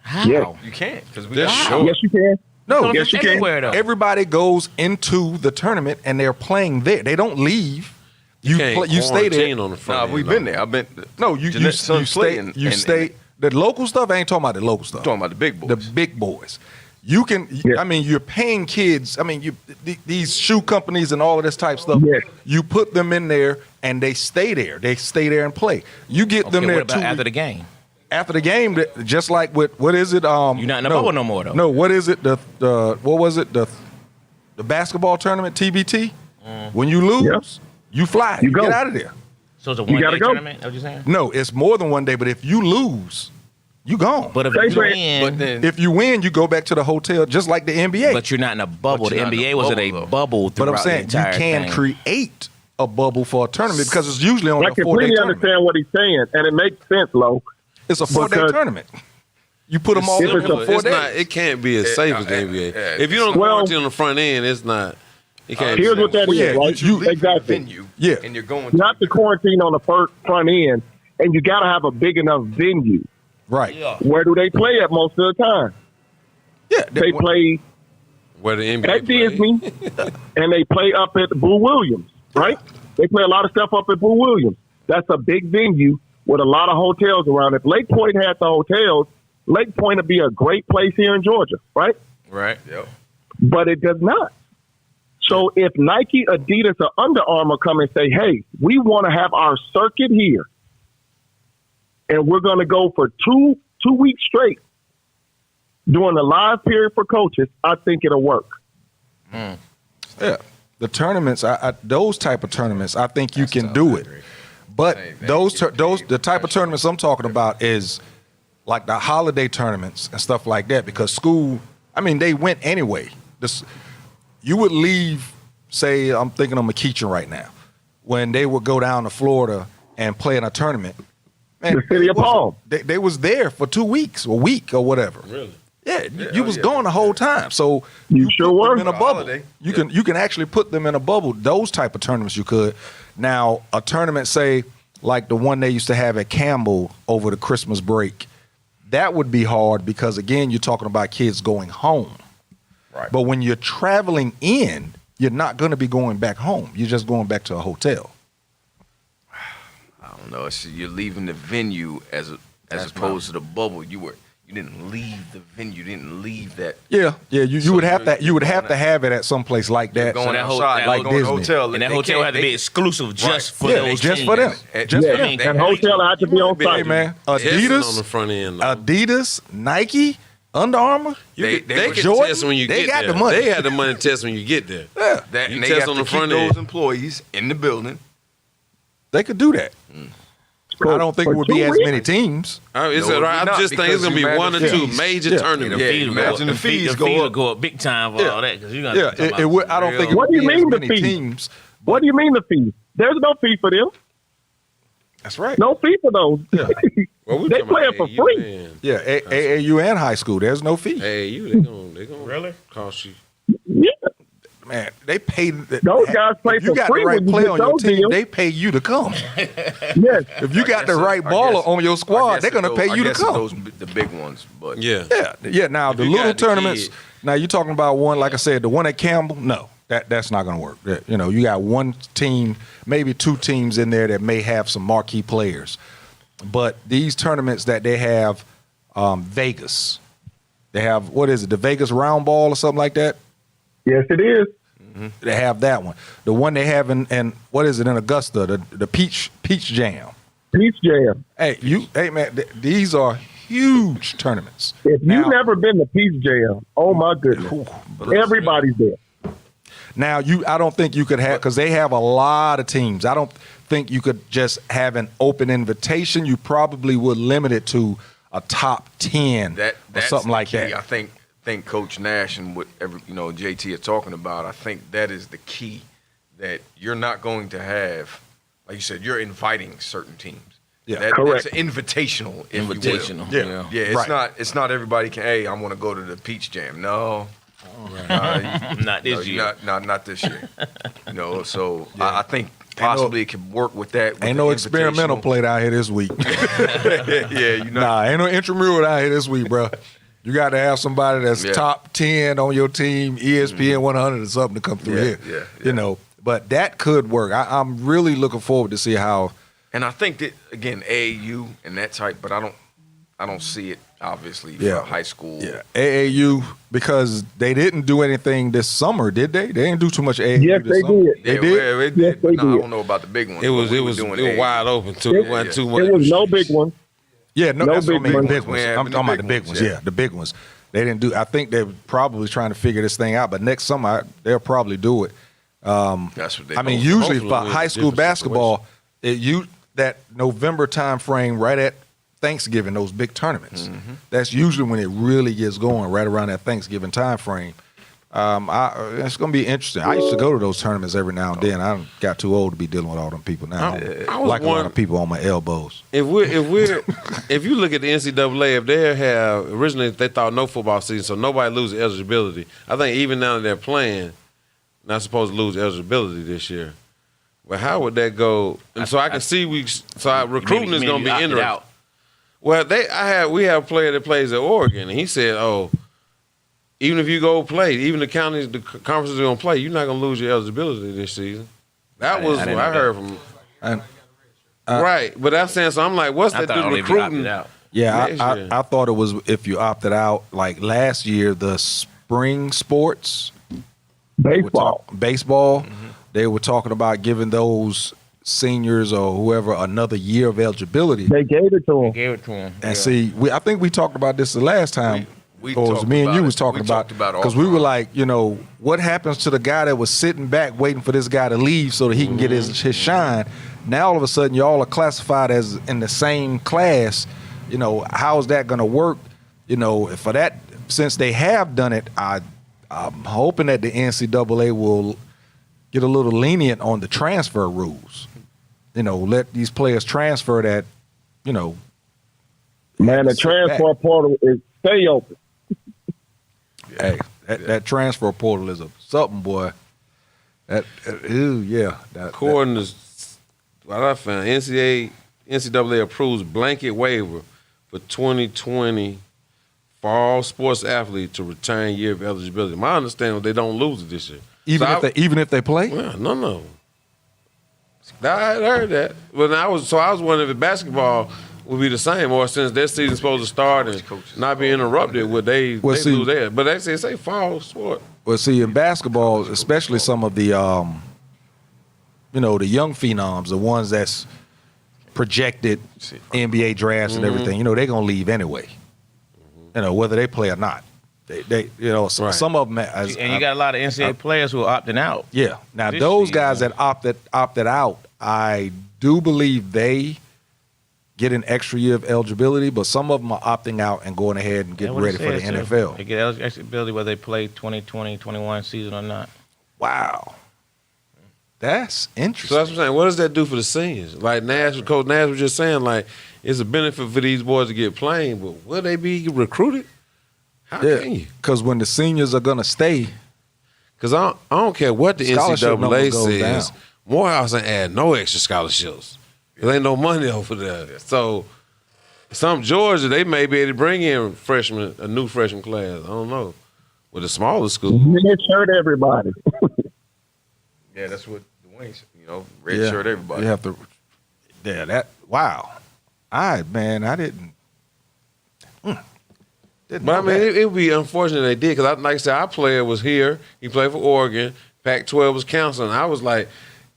How? Yeah. You can't because we That's got short. Yes, you can. No, Yes, you can. Everywhere, though. everybody goes into the tournament and they're playing there. They don't leave. You Can't you stay there. quarantine on the front Nah, end, we've though. been there. I've been. No, you Jeanette's son stay. play and- You and- stay. The local stuff. I ain't talking about the local stuff. Talking about the big boys. The big boys. You can. Yeah. I mean, you're paying kids. I mean, these shoe companies and all of this type stuff. Yeah. You put them in there and they stay there. They stay there and play. You get them Okay, there what about 2 after the game? after the game, just like with what is it? You're not in the bubble no more, though. No, what is it? The what was it? The basketball tournament TBT. When you lose, Yeah. you fly. You go. Get out of there. So it's a You one-day gotta go. tournament? Is that what you're saying? No, it's more than one day. But if you lose, you gone. But if Same you thing. win, But then if you win, you go back to the hotel, just like the NBA. but you're not in a bubble. But The you're not in NBA a was in bubble, a though. bubble But throughout I'm saying the you entire can thing. create a bubble for a tournament because it's usually only I a 4-day completely tournament. understand what he's saying, and it makes sense, Lo. It's a 4-day Because- tournament. You put them all If in it's for a 4 It's days. not. It can't be as safe as the NBA. If you don't Well- quarantine on the front end, it's not. It can't. Here's be what that safe. is, yeah, right? you leave exactly. the venue, Yeah. and you're going. You have to quarantine on the front end, and you got to have a big enough venue. Right. Yeah. Where do they play at most of the time? Yeah. They play Where the NBA at play. Disney, and they play up at Boo Williams, right? They play a lot of stuff up at Boo Williams. That's a big venue with a lot of hotels around. If Lake Point had the hotels, Lake Point would be a great place here in Georgia, right? Right. Yep. But it does not. So if Nike, Adidas, or Under Armour come and say, hey, we want to have our circuit here, and we're going to go for two weeks straight during the live period for coaches, I think it'll work. Yeah, the tournaments, those type of tournaments, I think you can do it. But Same thing. the type of tournaments I'm talking about is like the holiday tournaments and stuff like that. Because school, I mean, they went anyway. You would leave, say, I'm thinking of McEachin right now, when they would go down to Florida and play in a tournament. Man, The city of it wasn't- Palm. They was there for 2 weeks, a week or whatever. Really? Yeah, you was gone the whole time. So You sure put them were. in a bubble. Holiday. You can actually put them in a bubble. Those type of tournaments you could. Now a tournament, say like the one they used to have at Campbell over the Christmas break, that would be hard because again you're talking about kids going home. Right. But when you're traveling in, you're not going to be going back home. You're just going back to a hotel. I don't know. You're leaving the venue as opposed to the bubble. You didn't leave the venue. You didn't leave that. Yeah. You So would have you're- to you would you're have going to have it at some place like that. Going that whole- outside, that like whole- going to Disney. hotel, And that they hotel can't- had to be they- exclusive just for Yeah, those just teams. for them. Just Yeah, for them. I mean, and hotel had to be on Hey site. man, Testing on the Adidas, front end. though. Adidas, Nike, Under Armour. They can Jordan, test when you they get got there. the money. They had the money to test when you get there. Yeah, That, You and they test have on to the keep front those end. employees in the building. they could do that. For- I don't think for it would 2 be as weeks? many teams. It's No, it right. would I not, just think it's because gonna be you one or imagine two fees. major Yeah. tournaments. Yeah, Fees you go up. imagine the fees go will up. go up big time for Yeah. all that because you're Yeah, it would. I don't think it What would do you be as mean the many fee? teams. What do you mean the fee? There's no fee for them. That's right. No fee for those. Well, we They talking play about it for AAU free. and Yeah, AAU and high school. There's no fee. AAU, they gonna Really? cost you. Yeah. Man, they pay. Those guys play if you for got free the right when you player get on your those team, deals. they pay you to come. Yes. If you got the right I baller guess- on your I squad, guess they're gonna it's pay those- you to I guess come. it's those the big ones, but Yeah. Yeah. Now If the you little got the tournaments. kid. Now you're talking about one, like I said, the one at Campbell. No, that's not going to work. You got one team, maybe two teams in there that may have some marquee players, but these tournaments that they have, Vegas, they have what is it, the Vegas Round Ball or something like that? Yes, it is. They have that one. The one they have in what is it in Augusta? The Peach Jam. Peach Jam. Hey man, these are huge tournaments. If you've never been to Peach Jam, oh my goodness, everybody's there. Now I don't think you could have, because they have a lot of teams. I don't think you could just have an open invitation. You probably would limit it to a top 10 or something like that. I think Coach Nash and what JT is talking about, I think that is the key, that you're not going to have, like you said, you're inviting certain teams. Yeah, correct. That's invitational. Invitational. Yeah. It's not everybody can. Hey, I want to go to the Peach Jam. No. Not this year. Not this year. So I think possibly it could work with that. Ain't no experimental played out here this week. Nah, ain't no intramural out here this week, bro. You got to have somebody that's top 10 on your team, ESPN 100 or something to come through here. Yeah. But that could work. I'm really looking forward to see how. And I think that, again, AAU and that type, but I don't see it obviously for high school. Yeah, AAU, because they didn't do anything this summer, did they? They didn't do too much AAU Yes, this they summer. did. They did? Yes, they I did. don't know about the big ones. It was wide open too. It wasn't too much. It was no big one. Yeah, no No that's what I big mean, ones. big ones. I'm talking about the big ones. Yeah, the big ones. They didn't do. I think they're probably trying to figure this thing out. But next summer, they'll probably do it. That's what they. I mean, Hopefully usually it'll for be a high school different basketball, that November time frame, right at Thanksgiving, those big tournaments. That's usually when it really gets going, right around that Thanksgiving time frame. It's going to be interesting. I used to go to those tournaments every now and then. I got too old to be dealing with all them people now. I was like a lot of people on my elbows. If you look at the NCAA, if they have originally they thought no football season, so nobody loses eligibility. I think even now that they're playing, not supposed to lose eligibility this year. Well, how would that go? And so I can see recruiting is going to be interesting. Well, we have a player that plays at Oregon, and he said, "Oh, even if you go play, even the counties, the conferences are going to play, you're not going to lose your eligibility this season." That was what I heard from. Right, but that's saying so. I'm like, what's that do recruiting? Yeah, I thought it was if you opted out. Like last year, the spring sports, baseball. They were talking about giving those seniors or whoever another year of eligibility. They gave it to them. And see, I think we talked about this the last time. We or it was me and you was talking about because we were like, what happens to the guy that was sitting back waiting for this guy to leave so that he can get his shine? Now all of a sudden y'all are classified as in the same class. How is that going to work? For that, since they have done it, I'm hoping that the NCAA will get a little lenient on the transfer rules. Let these players transfer that. Man, the transfer portal is stay open. Hey, that transfer portal is something, boy. According to what I found, NCAA approves blanket waiver for 2020 for all sports athletes to return year of eligibility. My understanding is they don't lose it this year. Even if they play? Well, no. I had heard that. But I was wondering if basketball would be the same, or since their season's supposed to start and not be interrupted, would they lose theirs? But they say fall sport. Well, see, in basketball, especially some of the, the young phenoms, the ones that's projected NBA drafts and everything, they're going to leave anyway, whether they play or not. They some of them. And you got a lot of NCAA players who are opting out. Yeah. Now, those guys that opted out, I do believe they get an extra year of eligibility, but some of them are opting out and going ahead and getting ready for the NFL. They get eligibility whether they play 2020-21 season or not. Wow. That's interesting. So that's what I'm saying. What does that do for the seniors? Like Coach Nash was just saying, like, it's a benefit for these boys to get playing, but will they be recruited? How can you? Because when the seniors are going to stay. Because I don't care what the NCAA says. Down. Morehouse ain't add no extra scholarships. There ain't no money over there. So some Georgia, they may be able to bring in a new freshman class. I don't know. With the smaller schools. It hurt everybody. Yeah, that's what the Wings, red shirt everybody. You have to. Yeah, wow. I didn't. But I mean, it would be unfortunate they did because, like I said, our player was here. He played for Oregon, Pac-12 was canceling. I was like,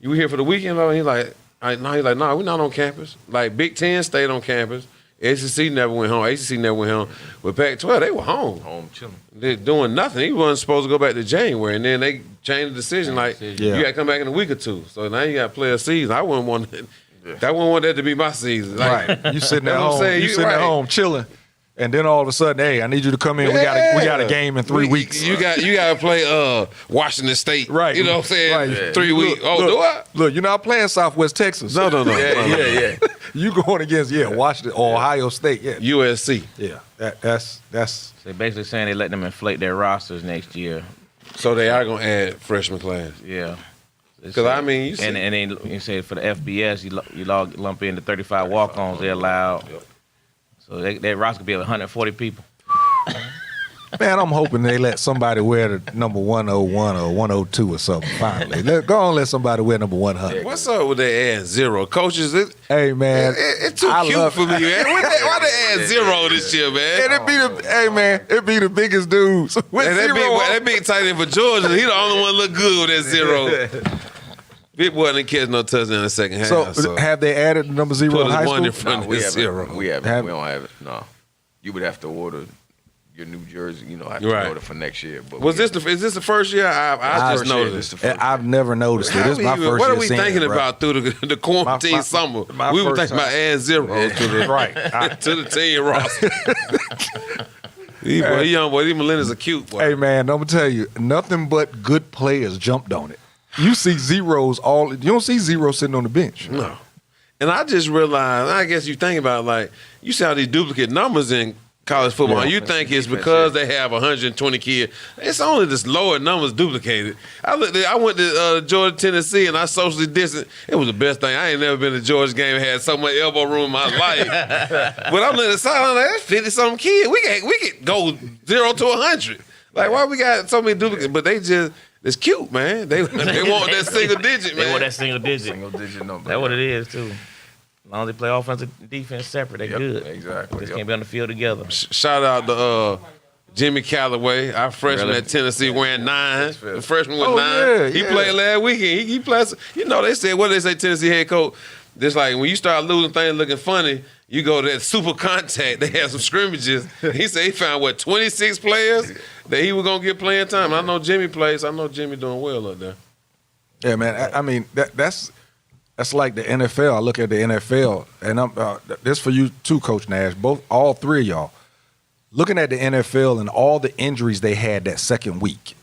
"You here for the weekend?" Though? He's like, "No, we're not on campus." Like Big Ten stayed on campus. ACC never went home. ACC never went home. But Pac-12, they were home. Home chilling. They're doing nothing. He wasn't supposed to go back to January, and then they changed the decision. Like, you got to come back in a week or two. So now you got to play a season. I wouldn't want that. I wouldn't want that to be my season. Like, Right. You sitting at You know what I'm home. saying? You You sitting at right. home chilling. And then all of a sudden, hey, I need you to come in. We got a game in 3 weeks. You got to play Washington State. Right. You know what I'm saying? Right. 3 weeks. Look, Do I? Look, you're not playing Southwest Texas. No. Yeah. You going against Washington or Ohio State. Yeah. USC. Yeah. That's They're basically saying they let them inflate their rosters next year. So they are going to add freshman class. Yeah. Because, I mean, you see. And then you say for the FBS, you lump in the 35 walk-ons they're allowed. So that roster could be 140 people. Man, I'm hoping they let somebody wear the number 101 or 102 or something finally. Go on, let somebody wear number 100. What's up with they add 0? Coaches, Hey, man. it's too I cute love- for me, man. Why they add 0 this year, man? And it be the biggest dudes. With And zero that big tight end for Georgia, he the only one look good with that 0. Big boy didn't catch no touchdown in the second half. So, have they added the number 0 put in high his one school? in front of we his haven't. 0. We haven't. Have- We don't have it. No. You would have to order your New Jersey. I have to Right. order for next year. But Is this the first year? I just noticed. I've never noticed it. This is my first What year are we seeing thinking it, bro. about through the quarantine My- summer? my We were first thinking about adding 0 to the Right. to the team roster. These young boy, these millennials are cute. Boy. Hey, man, I'm going to tell you, nothing but good players jumped on it. You see zeros you don't see zero sitting on the bench. No. And I just realized, I guess you think about like, you see all these duplicate numbers in college football, and you think it's because they have 120 kids. It's only this lower numbers duplicated. I went to Georgia, Tennessee, and I socially distanced. It was the best thing. I ain't never been to a Georgia game and had so much elbow room in my life. But I'm looking at the side, I'm like, that's 50-something kids. We could go 0 to 100. Like, why we got so many duplicates? But it's cute, man. They want that single digit, man. They want that single digit. Single digit number. That's what it is, too. As long as they play offense and defense separate, they good. Exactly. Just can't be on the field together. Shout out to Jimmy Callaway, our freshman Really? at Tennessee, wearing 9. The freshman with 9. yeah, He yeah. played last weekend. He played. They said, what did they say, Tennessee head coach? Just like when you start losing things looking funny, you go to that super contact. They had some scrimmages. He said he found, 26 players that he was going to get playing time. I know Jimmy plays. I know Jimmy doing well up there. Yeah, man. I mean, that's like the NFL. I look at the NFL, and I'm this for you too, Coach Nash. All three of y'all, looking at the NFL and all the injuries they had that second week.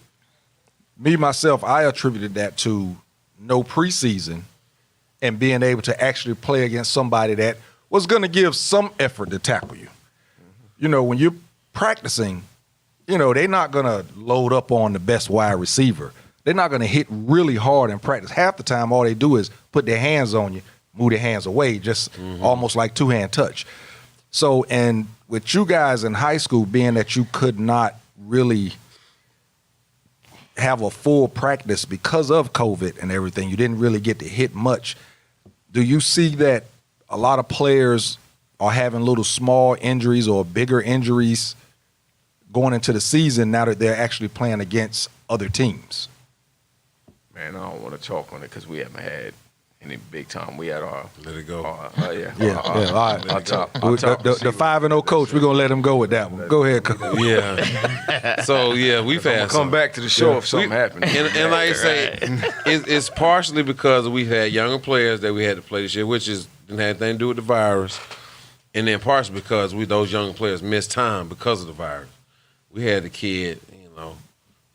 Me myself, I attributed that to no preseason and being able to actually play against somebody that was going to give some effort to tackle you. When you're practicing, they're not going to load up on the best wide receiver. They're not going to hit really hard in practice. Half the time, all they do is put their hands on you, move their hands away, just almost like two-hand touch. So, and with you guys in high school, being that you could not really have a full practice because of COVID and everything, you didn't really get to hit much. Do you see that a lot of players are having little small injuries or bigger injuries going into the season now that they're actually playing against other teams? Man, I don't want to talk on it because we haven't had any big time. We had our Let it go. Our All right. our top The 5-0 coach, we're gonna let him go with that one. Go ahead, Coach. Yeah. So, yeah, we've had come some. back to the show if something happened. And like I say, it's partially because we've had younger players that we had to play this year, which didn't have anything to do with the virus. And then partially because those younger players missed time because of the virus. We had the kid,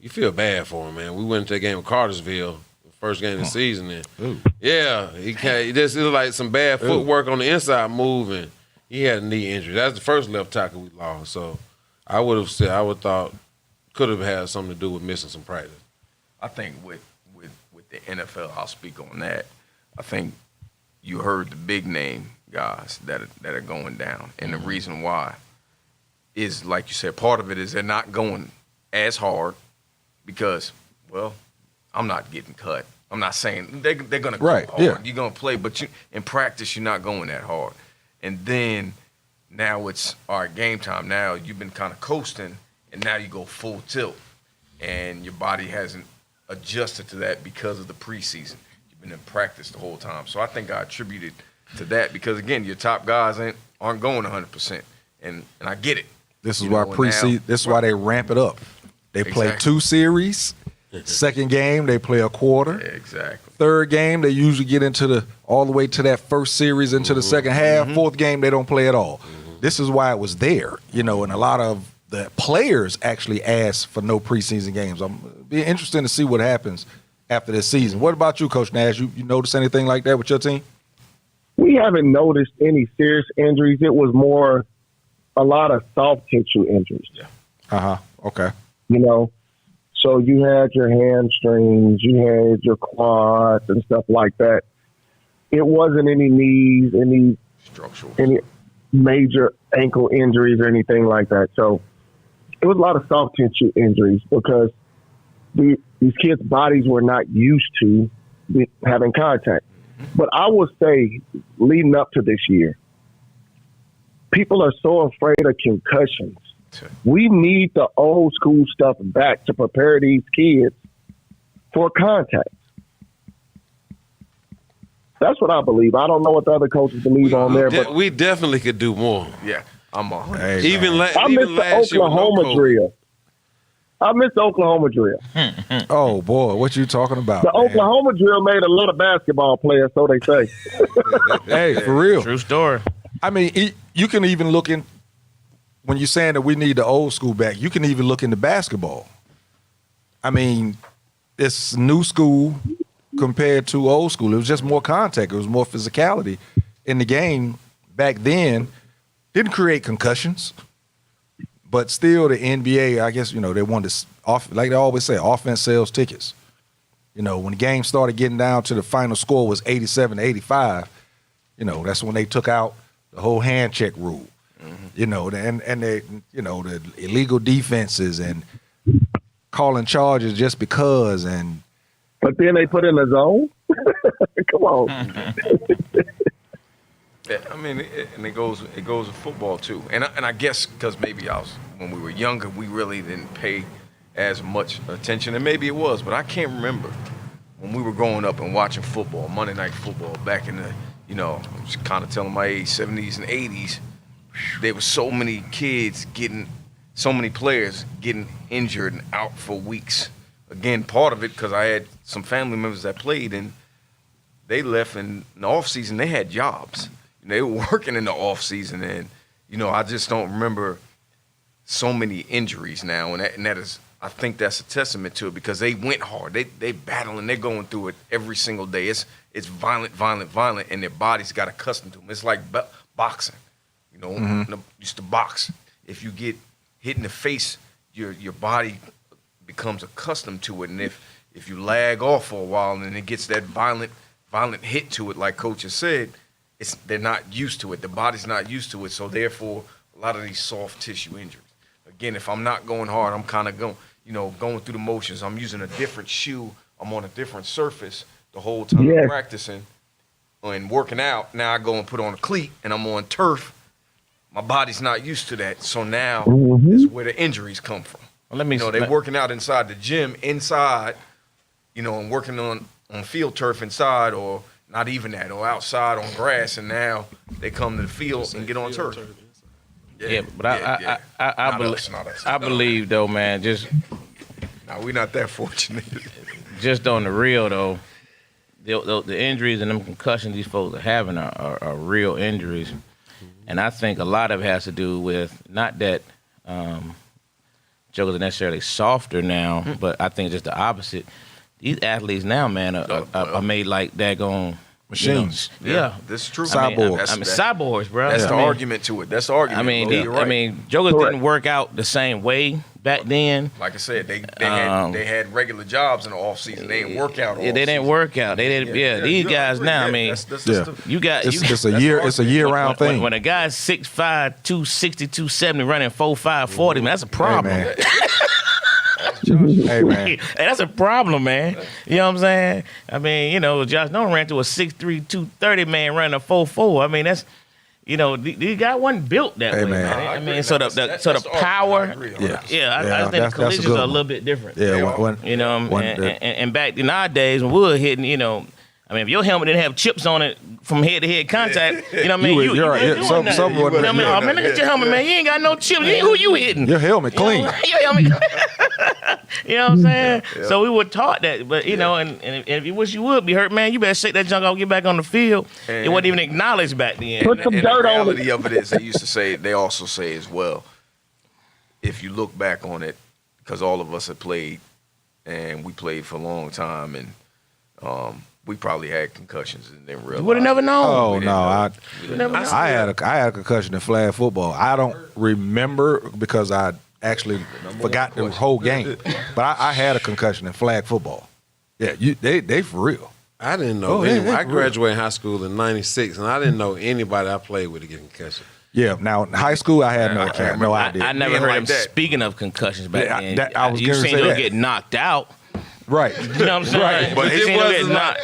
you feel bad for him, man. We went into that game with Cartersville, the first game of the season. And it was like some bad footwork on the inside move, and he had a knee injury. That's the first left tackle we lost. So I would have thought could have had something to do with missing some practice. I think with the NFL, I'll speak on that. I think you heard the big name guys that are going down, and the reason why is, like you said, part of it is they're not going as hard because, well, I'm not getting cut. I'm not saying they're going to go Right, hard. yeah. You're going to play, but in practice you're not going that hard. And then now it's all right, game time. Now you've been kind of coasting, and now you go full tilt, and your body hasn't adjusted to that because of the preseason. You've been in practice the whole time. So I think I attributed to that because, again, your top guys aren't going 100%. And I get it. This is why preseason. This is why they ramp it up. They play 2 series. Second game, they play a quarter. Yeah, exactly. Third game, they usually get into all the way to that first series into the second half. Fourth game, they don't play at all. This is why it was there, and a lot of the players actually asked for no preseason games. I'm be interesting to see what happens after this season. What about you, Coach Nash? You notice anything like that with your team? We haven't noticed any serious injuries. It was more a lot of soft tissue injuries. Yeah. Okay. So you had your hamstrings, you had your quads and stuff like that. It wasn't any knees, any structural, any major ankle injuries or anything like that. So it was a lot of soft tissue injuries because these kids' bodies were not used to having contact. But I would say, leading up to this year, people are so afraid of concussions. We need the old school stuff back to prepare these kids for contact. That's what I believe. I don't know what the other coaches believe on there, but we definitely could do more. Yeah, I'm all. Hey, even I missed the last year with no Oklahoma coach. drill. I missed the Oklahoma drill. Oh boy, what you talking about? The man? Oklahoma drill made a lot of basketball players, so they say. Hey, for real. True story. I mean, you can even look in when you're saying that we need the old school back. You can even look into basketball. I mean, it's new school compared to old school. It was just more contact. It was more physicality in the game back then. Didn't create concussions, but still the NBA, I guess, they wanted to, like they always say, offense sells tickets. When the game started getting down to the final score was 87-85, that's when they took out the whole hand check rule. And they, the illegal defenses and calling charges just because and. But then they put in a zone. Come on. I mean, and it goes with football too. And I guess because maybe when we were younger, we really didn't pay as much attention, and maybe it was, but I can't remember when we were growing up and watching football, Monday Night Football, back in the, I'm just kind of telling my age, 70s and 80s. There were so many so many players getting injured and out for weeks. Again, part of it because I had some family members that played and they left in the off season. They had jobs. They were working in the off season, and I just don't remember so many injuries now. And that is, I think that's a testament to it because they went hard. They battling. They're going through it every single day. It's violent, and their bodies got accustomed to them. It's like boxing. Used to box. If you get hit in the face, your body becomes accustomed to it, and if you lag off for a while and it gets that violent hit to it, like Coach has said, they're not used to it. The body's not used to it, so therefore a lot of these soft tissue injuries. Again, if I'm not going hard, I'm kind of going through the motions. I'm using a different shoe. I'm on a different surface the whole time I'm practicing and working out. Now I go and put on a cleat and I'm on turf. My body's not used to that, so now is where the injuries come from. Well, they're working out inside the gym, and working on field turf inside, or not even that, or outside on grass, and now they come to the field and get on turf. Yeah, but I believe though, man, just we're not that fortunate. just on the real though, the injuries and them concussions these folks are having are real injuries. And I think a lot of it has to do with not that jokers are necessarily softer now, but I think just the opposite. These athletes now, man, are made like daggone machines. Yeah, this is true. Cyborgs. Cyborgs, bro. That's the argument to it. That's the argument. I mean, jokers didn't work out the same way back then. Like I said, they had regular jobs in the off season. They didn't work out. They didn't work out. They didn't. Yeah, these guys now. I mean, it's a year round thing. When a guy's 6'5", 260, 270, running 4'5", 40, man, that's a problem. Hey, man. Hey, man. Hey, that's a problem, man. You know what I'm saying? I mean, Josh Norman ran to a 6'3", 230 man running a 4'4". I mean, you know, the guy wasn't built that way, man. I mean, so the power, I think the collisions are a little bit different. Yeah, you know, and back nowadays when we were hitting, you know, I mean, if your helmet didn't have chips on it from head to head contact, you know what I mean? You're right. You know, man, look at your helmet, man. You ain't got no chips. Who you hitting? Your helmet clean. Your helmet. You know what I'm saying? Yeah. So we were taught that, but you know, and if you wish you would be hurt, man, you better shake that junk off, get back on the field. It wasn't even acknowledged back then. Put some dirt on it. The reality of it is, they used to say, they also say as well, if you look back on it, because all of us have played, and we played for a long time, and we probably had concussions and didn't realize. You would have never known. Oh no, I had a concussion in flag football. I don't remember because I actually forgot the whole game. But I had a concussion in flag football. Yeah, they for real. I didn't know. I graduated high school in '96, and I didn't know anybody I played with to get a concussion. Yeah, now in high school I had no idea. I never heard him speaking of concussions back then. I was you going to seen say him that. get knocked out. Right. You know what I'm saying? Right. But it wasn't like,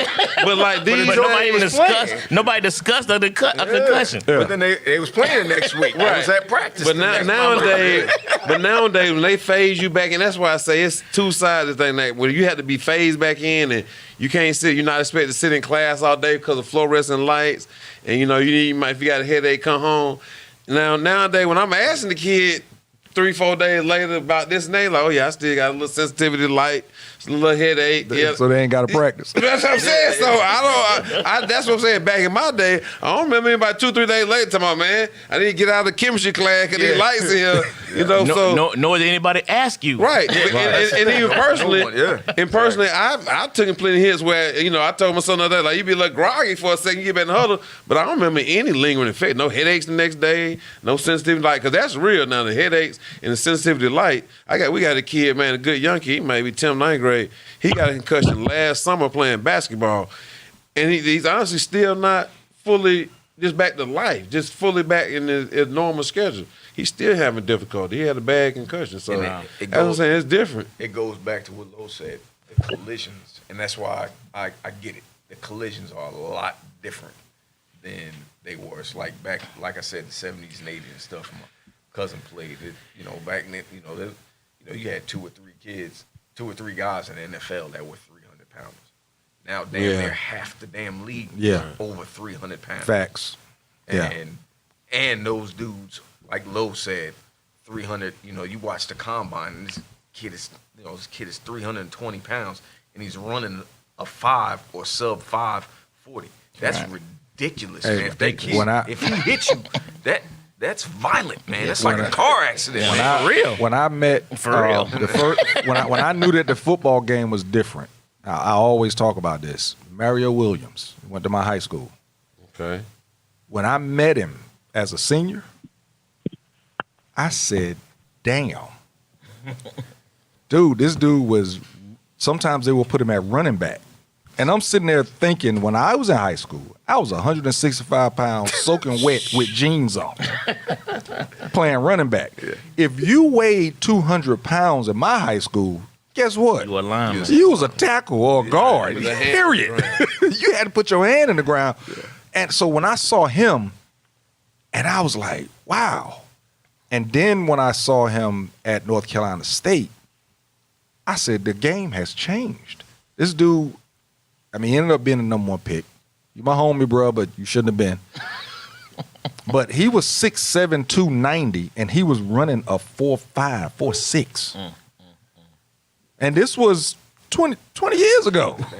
but like these but nobody discussed a concussion. Yeah. But then they was playing next week. Right. It was at practice. But nowadays when they phase you back in, that's why I say it's two sides of the thing. Like when you have to be phased back in, and you can't sit, you're not expected to sit in class all day because of fluorescent lights, and you know you might, if you got a headache, come home. Nowadays when I'm asking the kid 3-4 days later about this and they like, oh yeah, I still got a little sensitivity to light, a little headache. So they ain't got to practice. That's what I'm saying. So that's what I'm saying. Back in my day, I don't remember anybody 2-3 days later talking about, man, I need to get out of the chemistry class because these lights in here. You know, nor did anybody ask you. Right. And even personally, I took plenty of hits where, you know, I told my son the other day, like, you be a little groggy for a second, you get back in the huddle, but I don't remember any lingering effect. No headaches the next day, no sensitivity light, because that's real now, the headaches and the sensitivity light. We got a kid, man, a good young kid, he might be 10th, 9th grade. He got a concussion last summer playing basketball, and he's honestly still not fully just back to life, just fully back in his normal schedule. He's still having difficulty. He had a bad concussion, so that's what I'm saying. It's different. It goes back to what Lo said, the collisions, and that's why I get it. The collisions are a lot different than they were. It's like back, like I said, the 70s and 80s and stuff. My cousin played it. You know, back then, you had 2 or 3 guys in the NFL that were 300 pounds. Now, damn near half the damn league over 300 pounds. Facts. And those dudes, like Lo said, 300. You know, you watch the combine, and this kid is 320 pounds, and he's running a 5 or sub 540. That's ridiculous, man. If he hits you, that's violent, man. That's like a car accident, man. For real. When I met when I knew that the football game was different, I always talk about this. Mario Williams went to my high school. Okay. When I met him as a senior, I said, damn. Dude, this dude was, sometimes they will put him at running back. And I'm sitting there thinking, when I was in high school, I was 165 pounds, soaking wet with jeans on, playing running back. Yeah. If you weighed 200 pounds in my high school, guess what? You were a lineman. You was a tackle or a guard, period. Right. You had to put your hand in the ground. Yeah. And so when I saw him, and I was like, wow. And then when I saw him at North Carolina State, I said, the game has changed. This dude, he ended up being the number 1 pick. You my homie, bro, but you shouldn't have been. But he was 6'7", 290, and he was running a 4'5", 4'6". And this was 20 years ago. You know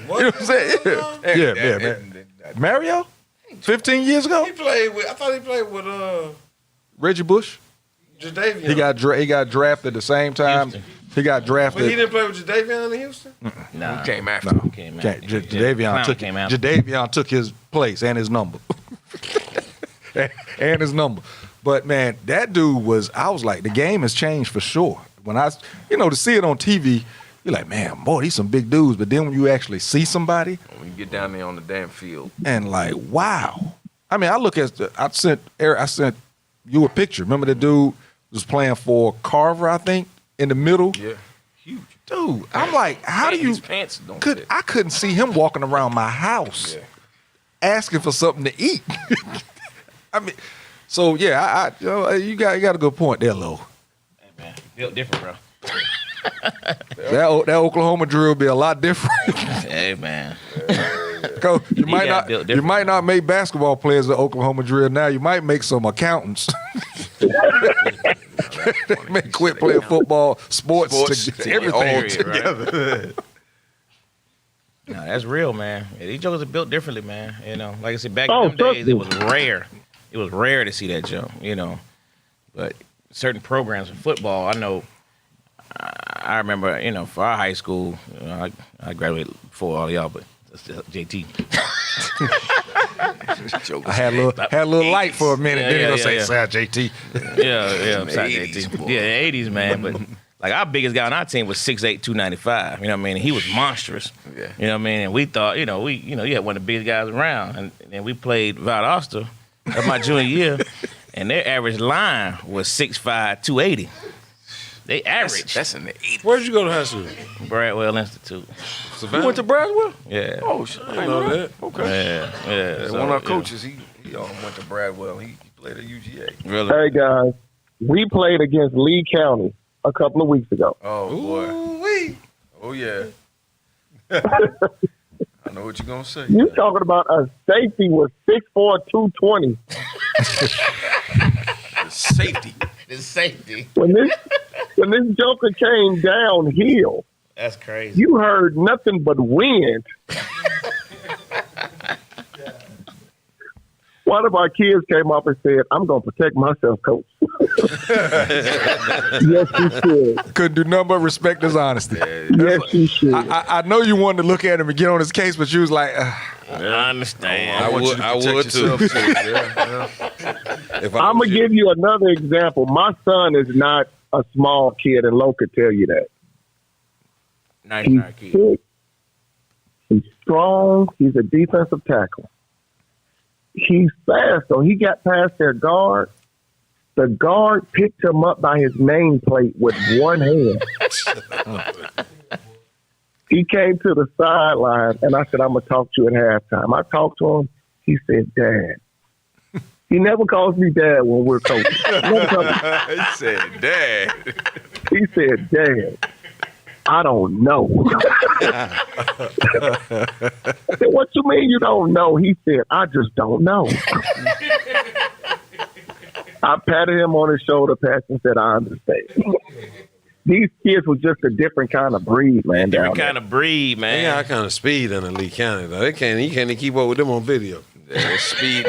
what I'm saying? Yeah, man. Mario? 15 years ago? I thought he played with Reggie Bush. Jadavion. He got drafted at the same time. Houston. He got drafted. But he didn't play with Jadavion in Houston? No. He came after. No. Jadavion took his place and his number. and his number. But, man, that dude I was like, the game has changed for sure. When to see it on TV, you're like, man, boy, these some big dudes. But then when you actually see somebody. When you get down there on the damn field. And like, wow. I sent you a picture. Remember the dude was playing for Carver, I think, in the middle? Yeah. Huge. Dude, I'm like, how do you his pants don't fit. I couldn't see him walking around my house asking for something to eat. I mean, so yeah, you got a good point there, Lo. Hey, man, built different, bro. That Oklahoma drill be a lot different. Hey, man. Cause you got built different. might not make basketball players at Oklahoma drill now. You might make some accountants. They may quit playing football, sports to everything Period, together. right? No, that's real, man. Yeah, these jokers are built differently, man. You know, like I said, back in them days, it was rare. It was rare to see that jump, you know. But certain programs in football, I know. I remember, you know, for our high school, you know, I graduated before all of y'all, but that's JT. I had a little light for a minute. Then you gonna say JT. Yeah, I'm sorry, JT. Yeah, the 80s, man. But like our biggest guy on our team was 6'8", 295. You know what I mean? He was monstrous. Yeah. You know what I mean? And we thought, you had one of the biggest guys around. And then we played Valdosta. That's my junior year. And their average line was 6'5", 280. They average. That's in the 80s. Where'd you go to high school? Bradwell Institute. Savannah? You went to Bradwell? Yeah. Oh, shit. I didn't know that. Okay. Yeah. One So, of our coaches, he went to Bradwell. He played at UGA. Really? Hey guys, we played against Lee County a couple of weeks ago. Oh, boy. Ooh-wee. Oh, yeah. I know what you're going to say. You talking about a safety with 6'4", 220. The safety. The safety. When this joker came downhill, That's crazy. you heard nothing but wind. One of our kids came up and said, "I'm going to protect myself, coach." Yes, he should. Couldn't do nothing but respect his honesty. Yes, he should. I know you wanted to look at him and get on his case, but you was like, I understand. I want you would- to I protect would yourself, too. too. Yeah. If I I'm was going to give you another example. My son is not a small kid, and Lo could tell you that. Nice, He's kid. big. He's strong. He's a defensive tackle. He's fast, so he got past their guard. The guard picked him up by his nameplate with one hand. He came to the sideline, and I said, "I'm going to talk to you at halftime." I talked to him. He said, "Dad." He never calls me Dad when we're coaching. Never calls me- He said, Dad. He said, "Dad, I don't know." I said, "What you mean you don't know?" He said, "I just don't know." I patted him on his shoulder, patted and said, "I understand." These kids was just a different kind of breed, man. Different down kind of breed, They man. got kind of speed in Lee County, though. You can't even keep up with them on video. Yeah, speed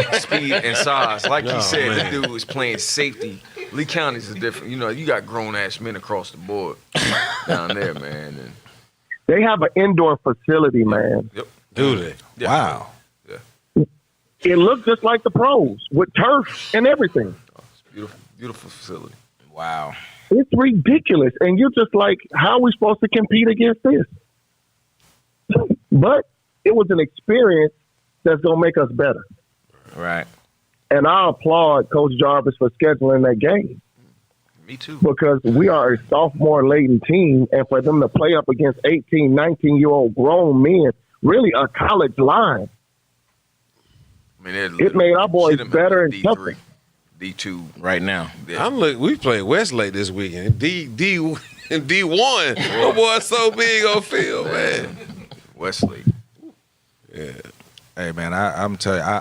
and size. Like Oh, he said, man. the dude was playing safety. Lee County's is different. You know, you got grown-ass men across the board down there, man. And, They have an indoor facility, man. yep. Do they? Yeah. wow. It looked just like the pros with turf and everything. It's a beautiful, beautiful facility. Wow. It's ridiculous. And you're just like, how are we supposed to compete against this? But it was an experience that's going to make us better. Right. And I applaud Coach Jarvis for scheduling that game Me too. because we are a sophomore-laden team, and for them to play up against 18, 19-year-old grown men, really a college line, I mean, it made our boys better and D3, tougher. D2. Right now. I'm look. We played Westlake this weekend. D1. My boy's so big on field, man. Wesley. Hey man, I'm telling you,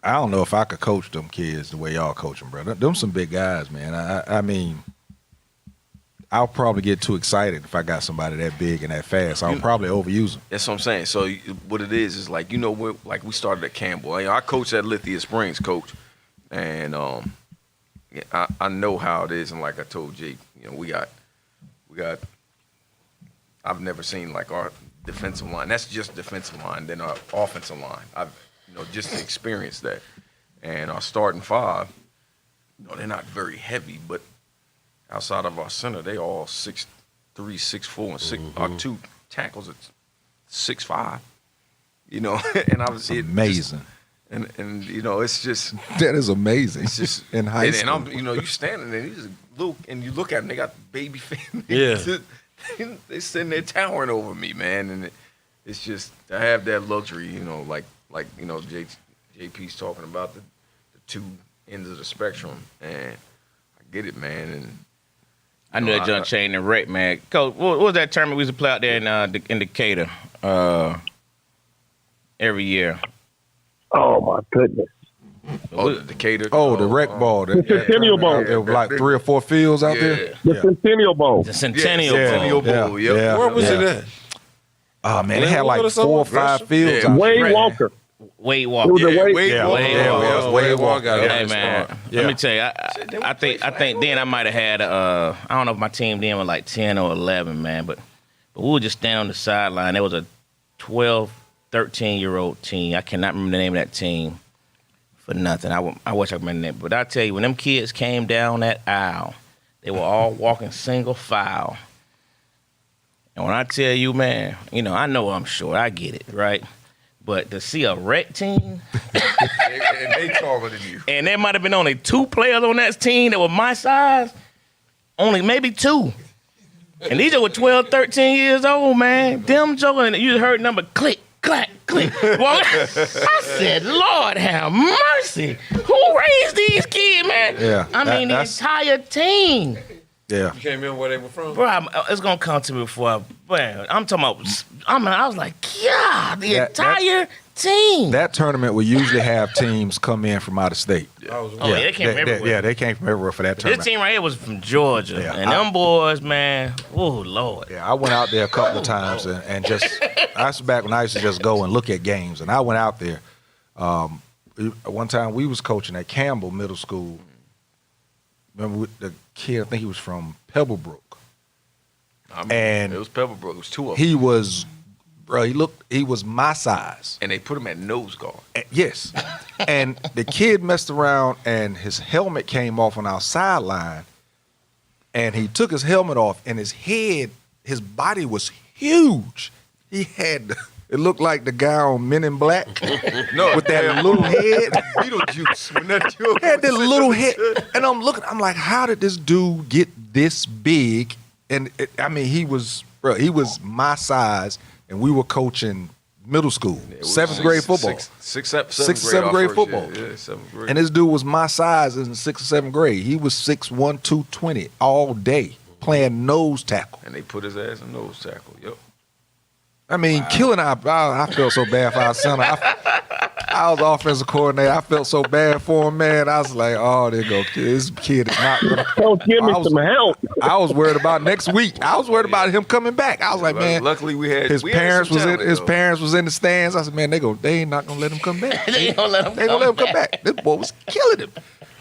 I don't know if I could coach them kids the way y'all coach them, bro. Them some big guys, man. I mean, I'll probably get too excited if I got somebody that big and that fast. I'll probably overuse them. That's what I'm saying. So what it is like, you know, like we started at Campbell. I coached at Lithia Springs, coach, and yeah, I know how it is. And like I told Jake, you know, we got. I've never seen like our defensive line. That's just defensive line. Then our offensive line. I've just experienced that. And our starting five, they're not very heavy, but outside of our center, they all 6'3", 6'4", and 6. Our two tackles at 6'5". And obviously Amazing. And it's just That is amazing. it's just in high and school. I'm you standing there, he's little, and you look at them, they got baby family. Yeah. They sitting there towering over me, man, and it's just to have that luxury, like JP's talking about two ends of the spectrum, and I get it, man. And I knew that junk chain and wreck, man. Coach, what was that tournament we used to play out there in Decatur every year? Oh my goodness. the Decatur. the rec ball. The Centennial Bowl. There were like 3 or 4 fields out there. The Centennial Bowl. The Centennial Centennial Bowl. Bowl. Yeah. Yep. Where was it at? Oh man, they had like Glenwood or 4 or something? 5 fields. Yeah. out Wade there. Walker. Wade It Walker. was a Wade. Wade Yeah, Walker. yeah, Wade Walker got Hey it. man, Yeah. let me tell you, I think then I might have had I don't know if my team then was like 10 or 11, man, but we would just stand on the sideline. There was a 12, 13-year-old team. I cannot remember the name of that team for nothing. I wish I remember that. But I tell you, when them kids came down that aisle, they were all walking single file. And when I tell you, man, I know I'm short. I get it, right? But to see a rec team, And they taller than you. and there might have been only 2 players on that team that were my size, only maybe 2. And these were 12, 13 years old, man. Them jokers, and you heard number click, clack, click. Well, I said, Lord have mercy. Who raised these kids, man? Yeah, I mean, the that's- entire team. Yeah. You can't remember where they were from? Bro, it's going to come to me before I'm talking about, I was like, yeah, the entire team. That tournament would usually have teams come in from out of state. Oh, yeah, they came from everywhere. they came from everywhere for that This tournament. team right here was from Georgia. Yeah, And them boys, man, oh, Lord. Yeah, I went out there a couple of times and just that's back when I used to just go and look at games. And I went out there. One time we was coaching at Campbell Middle School. Remember the kid? I think he was from Pebblebrook. And it was Pebblebrook. It was 2 of them. He was, bro. He was my size. And they put him at nose guard. Yes. And the kid messed around and his helmet came off on our sideline. And he took his helmet off and his body was huge. He had, it looked like the guy on Men in Black No, with that little head. Beetlejuice. When that joke Had that was little sitting head. on the- And I'm like, how did this dude get this big? And he was my size and we were coaching middle school, It was 7th grade football. Sixth, seventh seventh grade our first football. year. Yeah, 7th grade. And this dude was my size in 6th or 7th grade. He was 6'1", 220 all day playing nose tackle. And they put his ass in nose tackle. Yep. I mean, killing I felt so bad for our center. I was offensive coordinator. I felt so bad for him, man. I was like, oh, there go. This kid is not going to. Coach, give me some help. I was worried about next week. I was worried about him coming back. I was like, man. Luckily we had His we had parents some was talent, his though. parents was in the stands. I said, man, they ain't not gonna let him come back. They ain't gonna let him They gonna let him come back. This boy was killing him.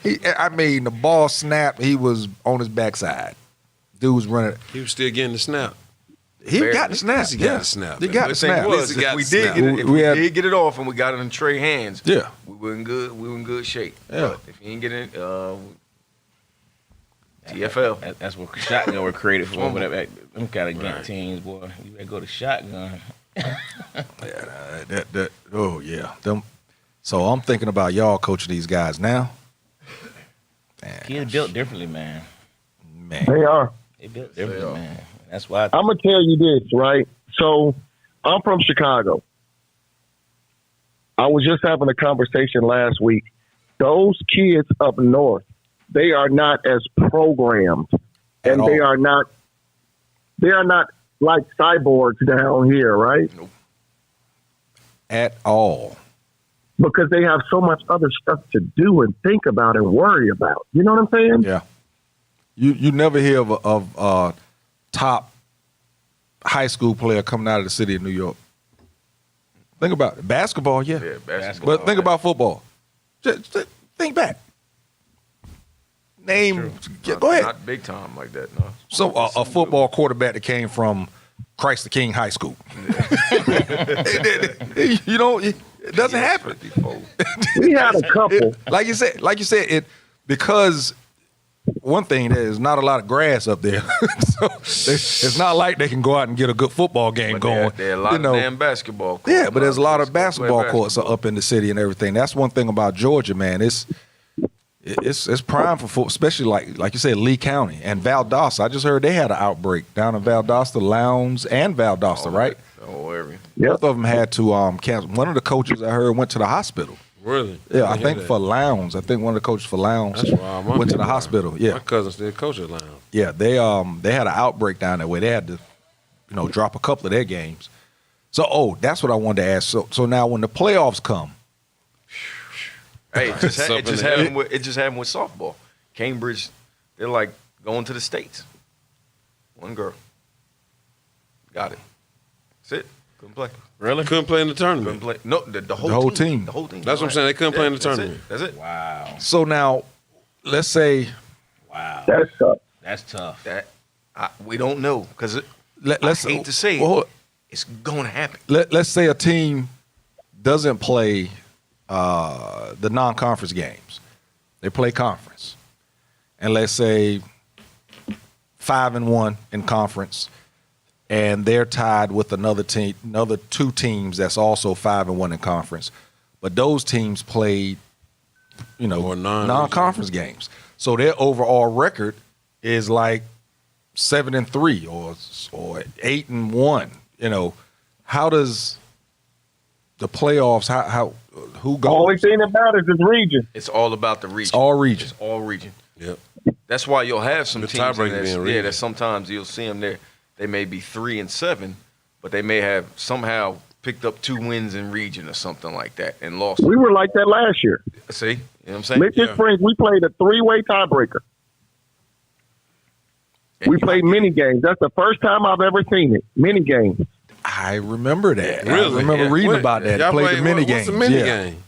The ball snapped. He was on his backside. Dude was running. He was still getting the snap. He got the snap. He got the snap. He got the The thing snap. was, He got if we the did snap. get it, if We we had- did get it off and we got it in Trey hands, Yeah. we were in good shape. Yeah. But if you ain't get it, TFL. That's what shotgun were created for. Whatever. Them kind of gang teams, boy. You better go to shotgun. Oh yeah. So I'm thinking about y'all coaching these guys now. Kids built differently, man. Man. They are. They built differently, man. That's why. I'm gonna tell you this, right? So I'm from Chicago. I was just having a conversation last week. Those kids up north, they are not as programmed, At and all. they are not like cyborgs down here, right? At all. Because they have so much other stuff to do and think about and worry about. You know what I'm saying? Yeah. You never hear of a top high school player coming out of the city of New York. Think about it. Basketball, yeah. Yeah, basketball. But think about football. Just think back. Name. Go ahead. Not big time like that, no. So a football quarterback that came from Christ the King High School. You know, it doesn't happen. We had a couple. Like you said, it because one thing there's not a lot of grass up there, so it's not like they can go out and get a good football game going. There are a lot of damn basketball courts. Yeah, but there's a lot of basketball play courts up in the city and everything. That's one thing about Georgia, man. It's prime for football, especially like you said, Lee County and Valdosta. I just heard they had an outbreak down in Valdosta, Lowndes and Valdosta, right? Oh, every. Yep. Both of them had to cancel. One of the coaches I heard went to the hospital. Really? Yeah, I didn't think hear for that. Lowndes. I think one of the coaches for Lowndes That's wild. My went to the people are- hospital. Yeah, My cousin still coach at Lounge. yeah. They had an outbreak down there where they had to, drop a couple of their games. So, that's what I wanted to ask. So now when the playoffs come, Hey, it just Something happened with softball. Cambridge, they're like going to the States. One girl. Got it. That's it. Couldn't play. Really? Couldn't play in the Couldn't tournament. play. No, the whole, whole team. team. The whole team. That's what I'm saying. They couldn't play in the That's tournament. it. That's it. Wow. so now let's say Wow. That's tough. That's tough. We don't know because let's I hate to say it. well, It's going to happen. let's say a team doesn't play the non-conference games. They play conference. And let's say 5-1 in conference, and they're tied with another two teams that's also 5-1 in conference. But those teams played, Or non-conference games. So their overall record is like 7-3 or 8-1. How does the playoffs? How who The only goes? thing that matters is region. It's all about the region. It's all region. It's all region. Yep. That's why you'll have some The teams. tiebreaker being region. That sometimes you'll see them there. They may be 3-7, but they may have somehow picked up 2 wins in region or something like that and lost. We were like that last year. See, you know what I'm saying? Mitchell Yeah. Springs, we played a 3-way tiebreaker. And We you played might mini games. That's the first time I've ever seen it. Mini games. I remember that. Really? I remember Yeah. reading What- about that. Y'all Played play- the mini what's games. the mini yeah. game?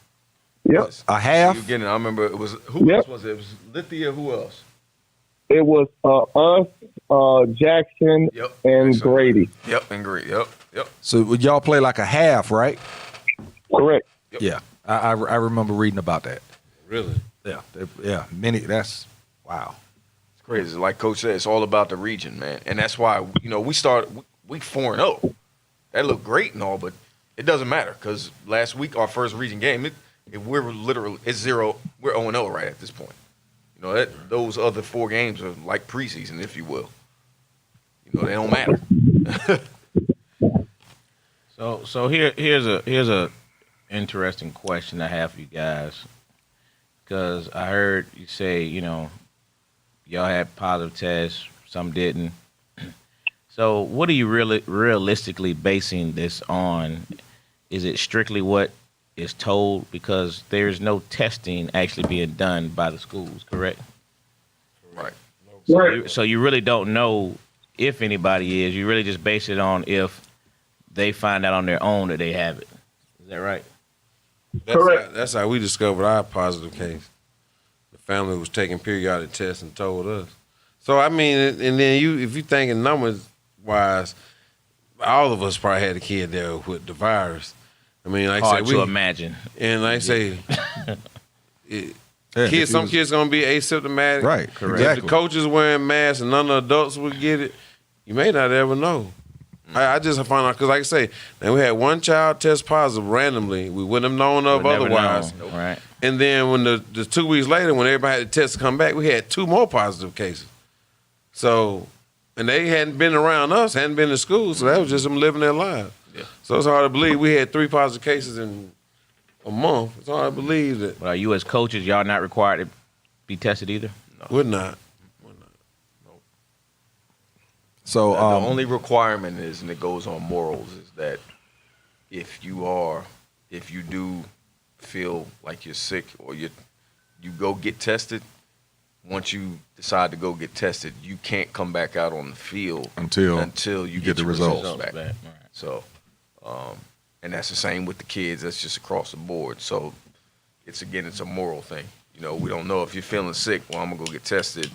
Yep. A half. You getting it. I remember it was who Yep. else was it? It was Lithia. Who else? It was us, Jackson, Yep. and So- Grady. Yep, and Grady. Yep. So would y'all play like a half, right? Correct. Yep. Yeah. I remember reading about that. Really? Yeah. Mini. That's wow. It's crazy. Like Coach said, it's all about the region, man. And that's why, we 4-0. That looked great and all, but it doesn't matter because last week, our first region game, it's 0. We're 0-0 right at this point. Those other 4 games are like preseason, if you will. They don't matter. So here's a interesting question I have for you guys, because I heard you say y'all had positive tests, some didn't. So what are you really realistically basing this on? Is it strictly what is told, because there's no testing actually being done by the schools, correct? Right. So you really don't know if anybody is. You really just base it on if they find out on their own that they have it. Is that right? Correct. That's how we discovered our positive case. The family was taking periodic tests and told us. So I mean, and then if you thinking numbers wise, all of us probably had a kid there with the virus. I mean, like I Hard say, to imagine. and like I say, Yeah, if some you was- kids gonna be asymptomatic. Right, If exactly. the coaches wearing masks and none of the adults would get it, you may not ever know. I just found out because, like I say, then we had one child test positive randomly. We wouldn't have known of Would never otherwise. know, right? And then when the 2 weeks later, when everybody had the test come back, we had 2 more positive cases. So, and they hadn't been around us, hadn't been to school, so that was just them living their lives. Yeah. So it's hard to believe we had 3 positive cases in a month. It's hard to believe that But are you as coaches, y'all not required to be tested either? we're not. So The um, only requirement is, and it goes on morals, is that if you do feel like you're sick or you go get tested, once you decide to go get tested, you can't come back out on the field until you get the your results. back. Right. So, and that's the same with the kids. That's just across the board. So, it's a moral thing. We don't know if you're feeling sick. Well, I'm gonna go get tested.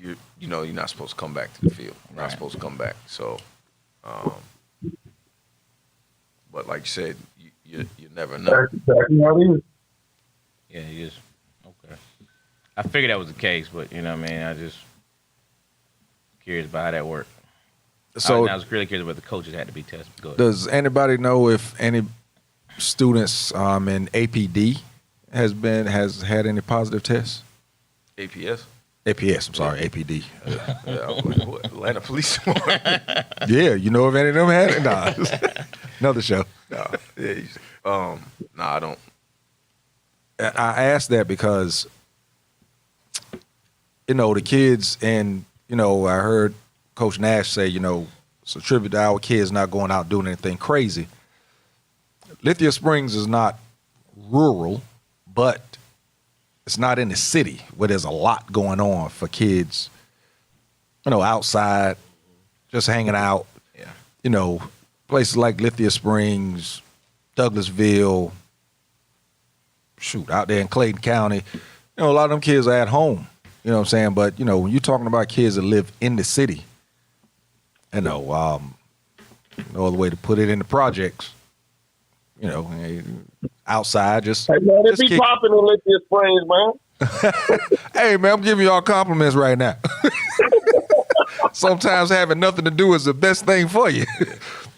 You're not supposed to come back to the field. You're not Right. supposed to come back. So, but like you said, you never know. That's exactly how it is. Yeah, he is. Okay. I figured that was the case, but I just curious about how that worked. so I was really curious about the coaches had to be tested. Go ahead. does anybody know if any students in APD has had any positive tests? APS. APS, I'm sorry, APD. Yeah, I was like, what? Atlanta Police. Yeah, you know if any of them had it? Nah. Another show. No, I don't. I asked that because, the kids, and, I heard Coach Nash say, it's a tribute to our kids not going out doing anything crazy. Lithia Springs is not rural, but it's not in the city where there's a lot going on for kids, outside, just hanging out. Yeah. Places like Lithia Springs, Douglasville, out there in Clayton County, a lot of them kids are at home. You know what I'm saying? But, when you're talking about kids that live in the city, no other way to put it, in the projects, outside, just. Hey, man, it just be popping in Lithia Springs, man. Hey, man, I'm giving y'all compliments right now. Sometimes having nothing to do is the best thing for you.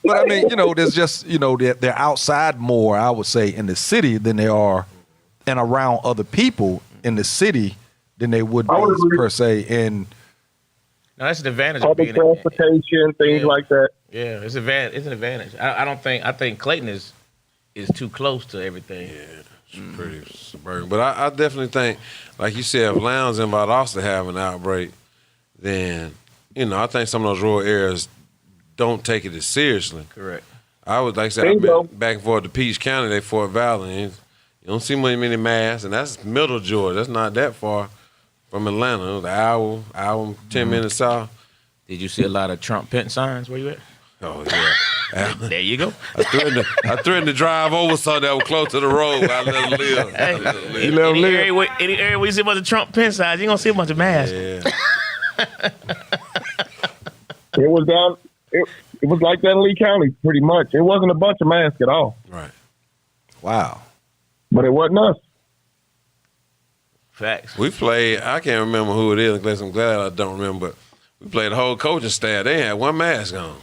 But I mean, there's just, they're outside more, I would say, in the city than they are and around other people in the city than they would be, per se, in. No, that's an advantage of Public being transportation, things like that. Yeah, it's an advantage. I think Clayton is too close to everything. Yeah, it's pretty suburban. But I definitely think, like you said, if Lowndes and Valdosta have an outbreak, then, I think some of those rural areas don't take it as seriously. Correct. I would, like I said, I've been back and forth to Peach County, they Fort Valley, and you don't see many masks, and that's middle Georgia. That's not that far from Atlanta. It was an hour, 10 minutes south. Did you see a lot of Trump Pence signs where you at? Oh, yeah. There you go. I threatened to drive over something that was close to the road. I let him live. Hey, You let him live. any area where you see a bunch of Trump Pence signs, you're going to see a bunch of masks. Yeah. It was down. It was like that in Lee County, pretty much. It wasn't a bunch of masks at all, Right. Wow. but it wasn't us. Facts. We played, I can't remember who it is, unless I'm glad I don't remember, but we played the whole coaching staff. They had one mask on.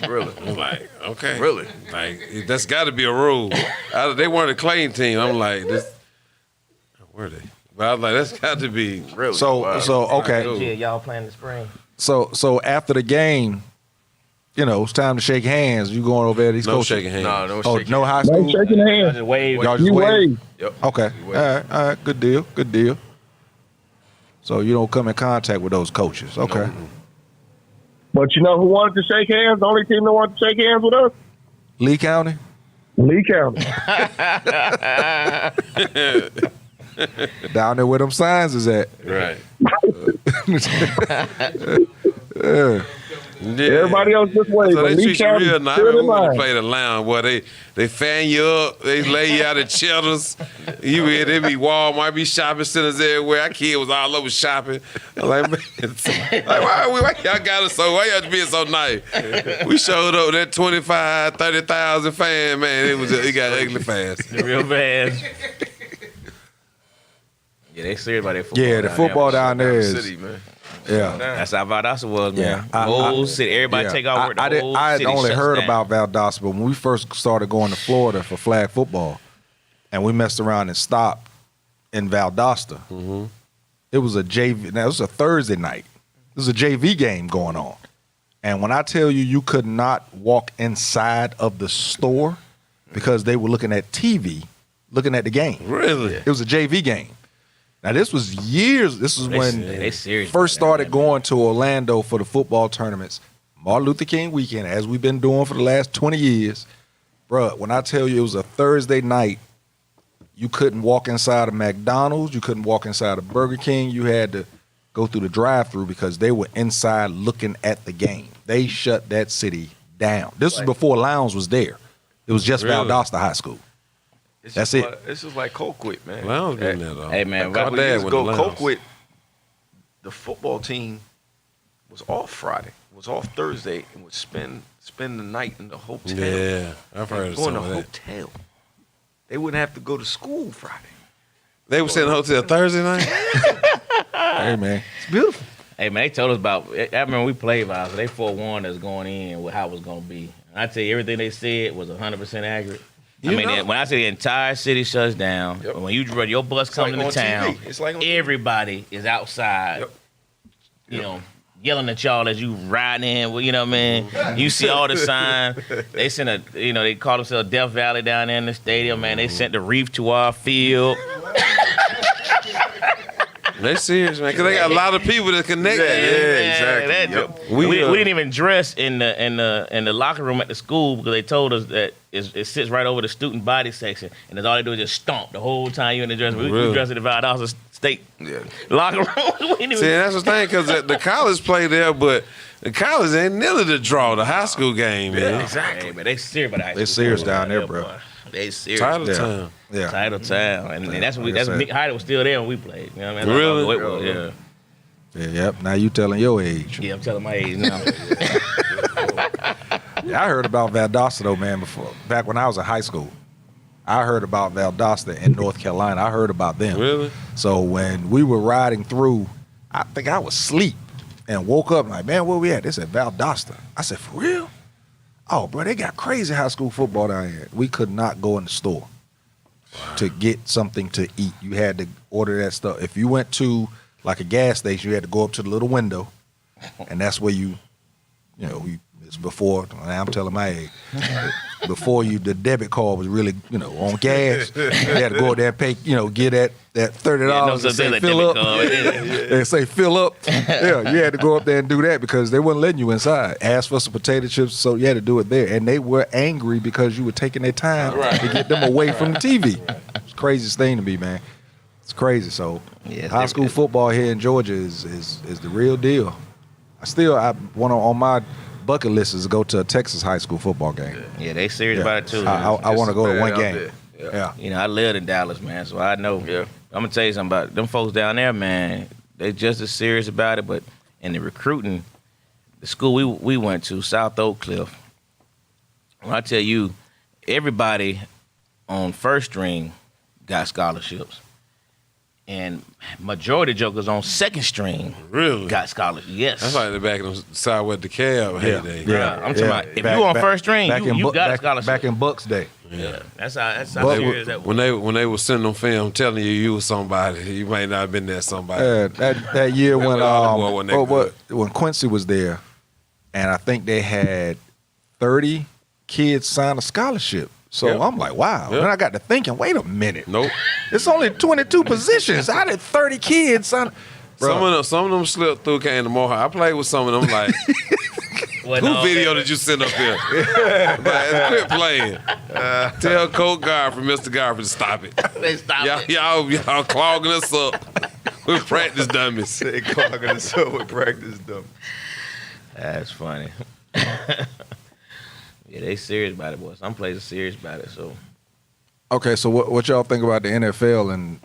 Really? I'm like, okay. Really? Like, that's got to be a rule. They weren't a Clayton team. I'm like, where are they? But I was like, that's got to be. Really? So okay. Yeah, y'all playing in the spring. So after the game, it's time to shake hands. You going over there? These No coaches? shaking hands. No Oh, shaking no high No school. shaking hands. Just wave. Y'all just You wave. wave. Yep. Okay. You wave. All right. Good deal. So you don't come in contact with those coaches. Okay. No. But you know who wanted to shake hands? The only team that wanted to shake hands with us? Lee County. Lee County. Down there where them signs is at. Right. Yeah. Yeah. Everybody else just waved. So but they Lee treat you County real nice. I stood in remember when line. they played the lounge, boy, they fan you up, they lay you out at Cheddars. They be Walmart, be shopping centers everywhere. Our kid was all over shopping. I'm like, man, why y'all got us so? Why y'all being so nice? We showed up that 25, 30,000 fan, man. It got ugly fast. Real bad. Yeah, they serious about that football. Yeah, the football down there is. City, man. Yeah. That's how Valdosta was, man. Yeah. The whole city. Everybody take out work. The whole I had city only shuts heard down. about Valdosta, but when we first started going to Florida for flag football, and we messed around and stopped in Valdosta, it was a JV. Now, it was a Thursday night. It was a JV game going on. And when I tell you, you could not walk inside of the store because they were looking at TV, looking at the game. Really? It was a JV game. Now, this was years. This was when They serious first about started that, going to Orlando for the football tournaments. Martin Luther King weekend, as we've been doing for the last 20 years. Bruh, when I tell you it was a Thursday night, you couldn't walk inside of McDonald's. You couldn't walk inside of Burger King. You had to go through the drive-thru because they were inside looking at the game. They shut that city down. This was before Lowndes was there. It was just Really? Valdosta High School. It's That's just it. Like, it's just like Colquitt, man. Lounge been there, though. Hey, man, A couple My dad years went to ago, Lounge. Colquitt, the football team was off Friday, was off Thursday, and would spend the night in the hotel. Yeah, I've heard of Go in some the of that. hotel. They wouldn't have to go to school Friday. They were staying in the hotel Thursday night? Hey, man. It's beautiful. Hey, man, they told us about. I remember we played Valdosta. They forewarned us going in with how it was going to be. And I tell you, everything they said was 100% accurate. You know. When I say the entire city shuts down, Yep. when you run your bus like comes into on town, TV. It's like on TV. everybody is outside, Yep. you know, yelling at y'all as you riding in. Well, you know what I mean? You see all the signs. They sent they call themselves Death Valley down there in the stadium, man. They sent the reef to our field. They serious, man, because they got a lot of people that connect. Exactly. We didn't even dress in the locker room at the school because they told us that it sits right over the student body section, and that's all they do is just stomp the whole time you in the dressing room. We dress in the Valdosta State locker room. See, that's the thing, because the college play there, but the college ain't nearly the draw, the high school game, man. Exactly. Hey, but they serious about the high school. They serious down there, bro. Boy. They serious. Title time. Yeah. Title time. And that's when Mick Hyder was still there when we played. You know what I mean? Really? Yep. Now you telling your age. Yeah, I'm telling my age now. Yeah, I heard about Valdosta though, man. Back when I was in high school, I heard about Valdosta in North Carolina. I heard about them. Really? So when we were riding through, I think I was asleep and woke up like, man, where we at? They said Valdosta. I said, for real? Oh, bro, they got crazy high school football down here. We could not go in the store to get something to eat. You had to order that stuff. If you went to like a gas station, you had to go up to the little window, and that's where it's before, I'm telling my age, before the debit card was really, on gas. You had to go there and pay, get that $30 and say fill up. And say fill up. Yeah, you had to go up there and do that because they wouldn't letting you inside. Ask for some potato chips, so you had to do it there. And they were angry because you were taking their time to get them away from the TV. It's the craziest thing to me, man. It's crazy. So high school football here in Georgia is the real deal. I want on my bucket list is to go to a Texas high school football game. Yeah, they serious about it too. I want to go to one game. Yeah. I lived in Dallas, man, so I know. Yeah. I'm gonna tell you something about it. Them folks down there, man. They just as serious about it, but in the recruiting, the school we went to, South Oak Cliff. When I tell you, everybody on first string got scholarships. And majority of jokers on second string got scholarships. Yes. That's like the back in the Southwest DeKalb heyday. Yeah. I'm talking about if you on first string, you got a scholarship. Back in Bucks Day. Yeah. That's how serious that was. When they were sending them film, I'm telling you was somebody. You might not have been that somebody. That year when Quincy was there, and I think they had 30 kids sign a scholarship. So I'm like, wow. Then I got to thinking, wait a minute. Nope. It's only 22 positions. How did 30 kids sign? Some of them slipped through, came to Mohawk. I played with some of them like, who video did you send up here? Quit playing. Tell Coach Garford, Mr. Garford, to stop it. They stopped it. Y'all clogging us up with practice dummies. They clogging us up with practice dummies. That's funny. Yeah, they serious about it, boy. Some places serious about it. So, okay, so what y'all think about the NFL and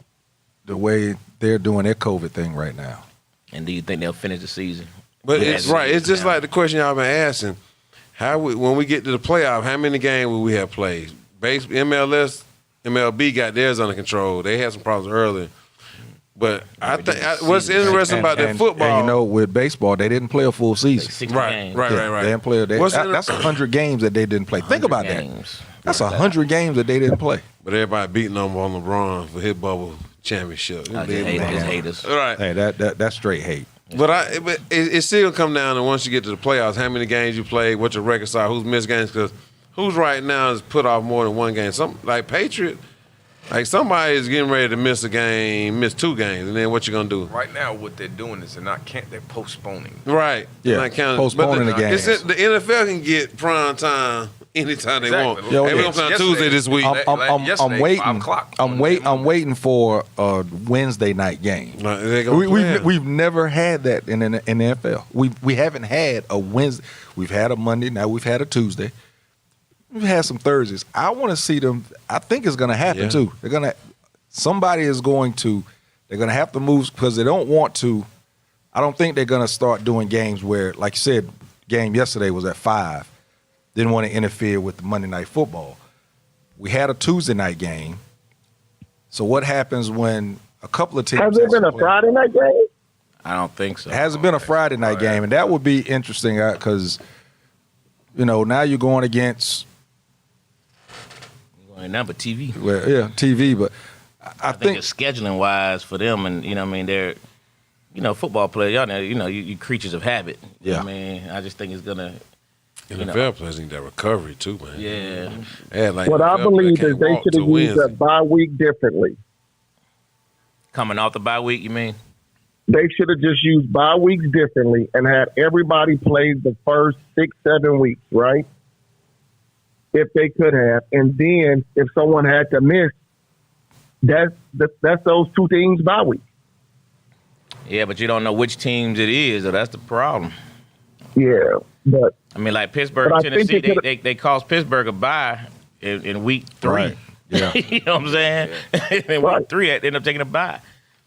the way they're doing their COVID thing right now? And do you think they'll finish the season? But it's right. It's just like the question y'all been asking. When we get to the playoff, how many games will we have played? MLS, MLB got theirs under control. They had some problems earlier. But I think what's interesting about that football, and with baseball, they didn't play a full season. Right. They didn't play. That's 100 games that they didn't play. Think about that. That's 100 games that they didn't play. But everybody beating them on LeBron for his bubble championship. Haters. Right. Hey, that's straight hate. But it still come down to once you get to the playoffs, how many games you played, what your records are, who's missed games, because who's right now is put off more than one game. Some like Patriot. Like somebody is getting ready to miss a game, miss 2 games, and then what you gonna do? Right now, what they're doing is they're postponing. Right. Yeah. Postponing the game. The NFL can get prime time anytime they want. Yeah, we're gonna play on Tuesday this week. I'm waiting. 5 o'clock. I'm waiting for a Wednesday night game. We've never had that in the NFL. We haven't had a Wednesday. We've had a Monday. Now we've had a Tuesday. We've had some Thursdays. I want to see them. I think it's going to happen too. They're going to have to move because they don't want to. I don't think they're going to start doing games where, like you said, game yesterday was at 5. Didn't want to interfere with the Monday Night Football. We had a Tuesday night game. So what happens when a couple of teams has there been a Friday night game? I don't think so. It hasn't been a Friday night game, and that would be interesting because now you're going against. Number TV. Well, yeah, TV, but I think it's scheduling wise for them, and they're football players, y'all know, you creatures of habit. You know Yeah. what I mean, I just think it's gonna. NFL players need that recovery too, man. Yeah. Yeah, like What I NFL believe can't is they walk should have till used Wednesday. that bye week differently. Coming off the bye week, you mean? They should have just used bye weeks differently and had everybody play the first 6-7 weeks, right? If they could have, and then if someone had to miss, that's those 2 teams bye week. Yeah, but you don't know which teams it is, so that's the problem. Yeah, but I mean, like Pittsburgh, But I think Tennessee, it could've- they cost Pittsburgh a bye in week 3. Right. Yeah. You know what I'm saying? In Right. week 3, they end up taking a bye.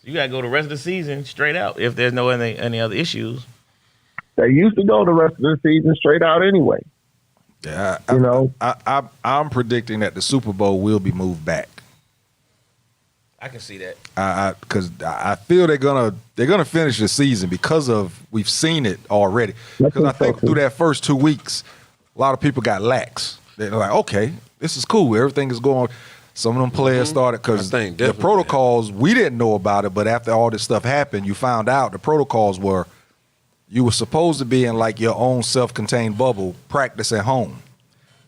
So you got to go the rest of the season straight out if there's no any other issues. they used to go the rest of the season straight out anyway. Yeah, You know? I'm predicting that the Super Bowl will be moved back. I can see that. Because I feel they're gonna finish the season because of we've seen it already. Because I think through that first 2 weeks, a lot of people got lax. They're like, okay, this is cool. Everything is going. Some of them players started because I think the definitely, protocols we didn't know about it, but after all this stuff happened, you found out the protocols were you were supposed to be in like your own self-contained bubble, practice at home.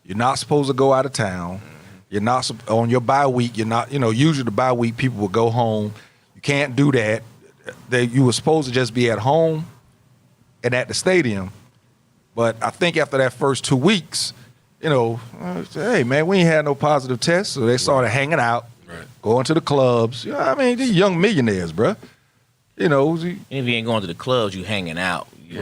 You're not supposed to go out of town. You're not on your bye week. You're not, usually the bye week people will go home. You can't do that. You were supposed to just be at home and at the stadium. But I think after that first 2 weeks, hey man, we ain't had no positive tests, so they started hanging out, going to the clubs. I mean, these young millionaires, bruh. If you ain't going to the clubs, you hanging out. You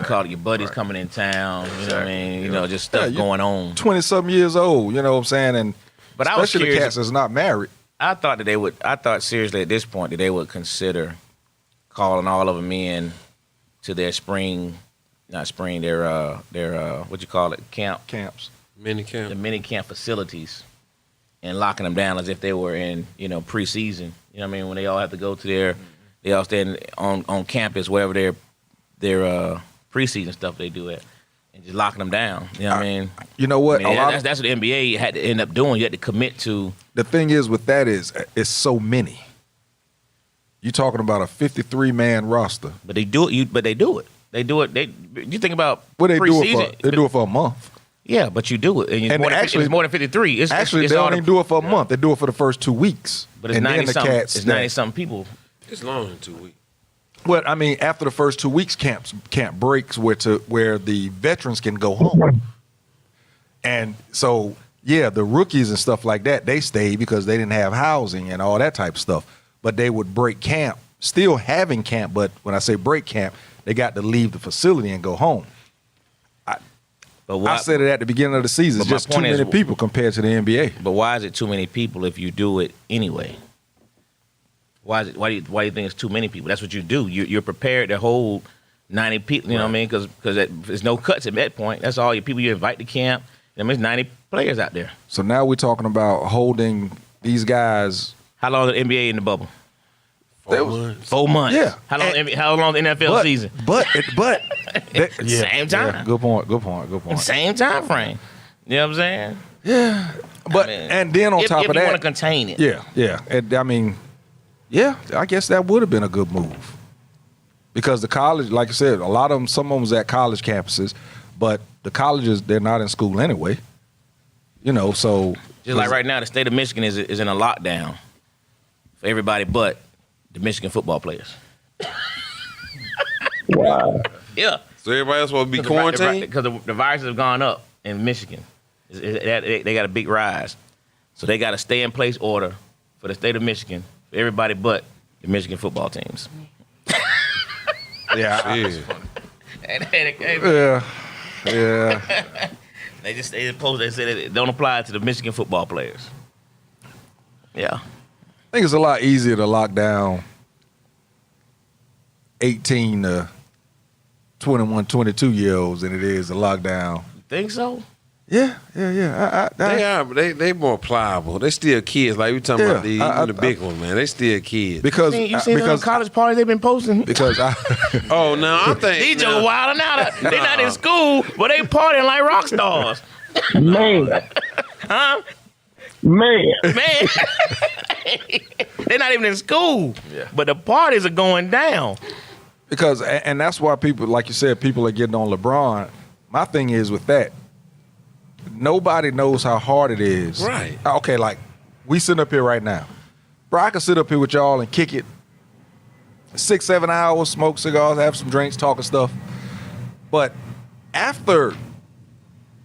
call it your buddies coming in town. You know what I mean? Just stuff going on. 20-something years old, you know what I'm saying? And But I was especially the curious. cats that's not married. I thought seriously at this point that they would consider calling all of them in to their their what you call it, Camps. Mini camp. the mini camp facilities, and locking them down as if they were in preseason. You know what I mean? When they all have to go to they all stand on campus wherever their preseason stuff they do at, and just locking them down. You know what I mean? You know what? I mean, that's what the NBA had to end up doing. You had to commit to. The thing is with that is it's so many. You're talking about a 53-man roster. But they do it. They do it. You think about What they do it preseason. for? They do it for a month. Yeah, but you do it, and it's more than 53. It's Actually, it's they all don't even do it for a month. They do it for the first 2 weeks. But it's and 90 then the something. cats. It's 90 something people. It's longer than 2 weeks. Well, I mean, after the first 2 weeks, camp breaks where the veterans can go home, and so yeah, the rookies and stuff like that they stayed because they didn't have housing and all that type of stuff. But they would break camp, still having camp. But when I say break camp, they got to leave the facility and go home. But I said it at the beginning of the season. It's But my just too point is- many people compared to the NBA. But why is it too many people if you do it anyway? Why do you think it's too many people? That's what you do. You're prepared to hold 90 people. You know what I mean? Because there's no cuts at that point. That's all your people you invite to camp. I mean, there's 90 players out there. So now we're talking about holding these guys. How long is the NBA in the bubble? 4 months. 4 months. Yeah. How long the NFL season? But Same time. Yeah, good point. Same time frame. You know what I'm saying? But I mean, and then on top if of you want to that, contain it. yeah. And I mean, yeah, I guess that would have been a good move because the college, like I said, a lot of them, some of them was at college campuses, but the colleges they're not in school anyway. So Just like right now, the state of Michigan is in a lockdown for everybody but the Michigan football players. Wow. Yeah. So everybody else supposed to be quarantined? Because the viruses have gone up in Michigan. They got a big rise. So they got a stay-in-place order for the state of Michigan for everybody but the Michigan football teams. yeah, Yeah. yeah. They said it don't apply to the Michigan football players. Yeah. I think it's a lot easier to lock down 18 to 21, 22-year-olds than it is to lock down. Think so? Yeah. They more pliable. They still kids. Like we talking about the big one, man. They still kids. Because You seen the college parties they've been posting? because I Oh no, I'm thinking These jokers wilding out. They're not in school, but they partying like rock stars. Man. Huh? Man. Man. They're not even in school. Yeah. But the parties are going down. Because and that's why people, like you said, people are getting on LeBron. My thing is with that, nobody knows how hard it is. Right. Okay, like we sitting up here right now. Bro, I can sit up here with y'all and kick it 6-7 hours, smoke cigars, have some drinks, talking stuff. But after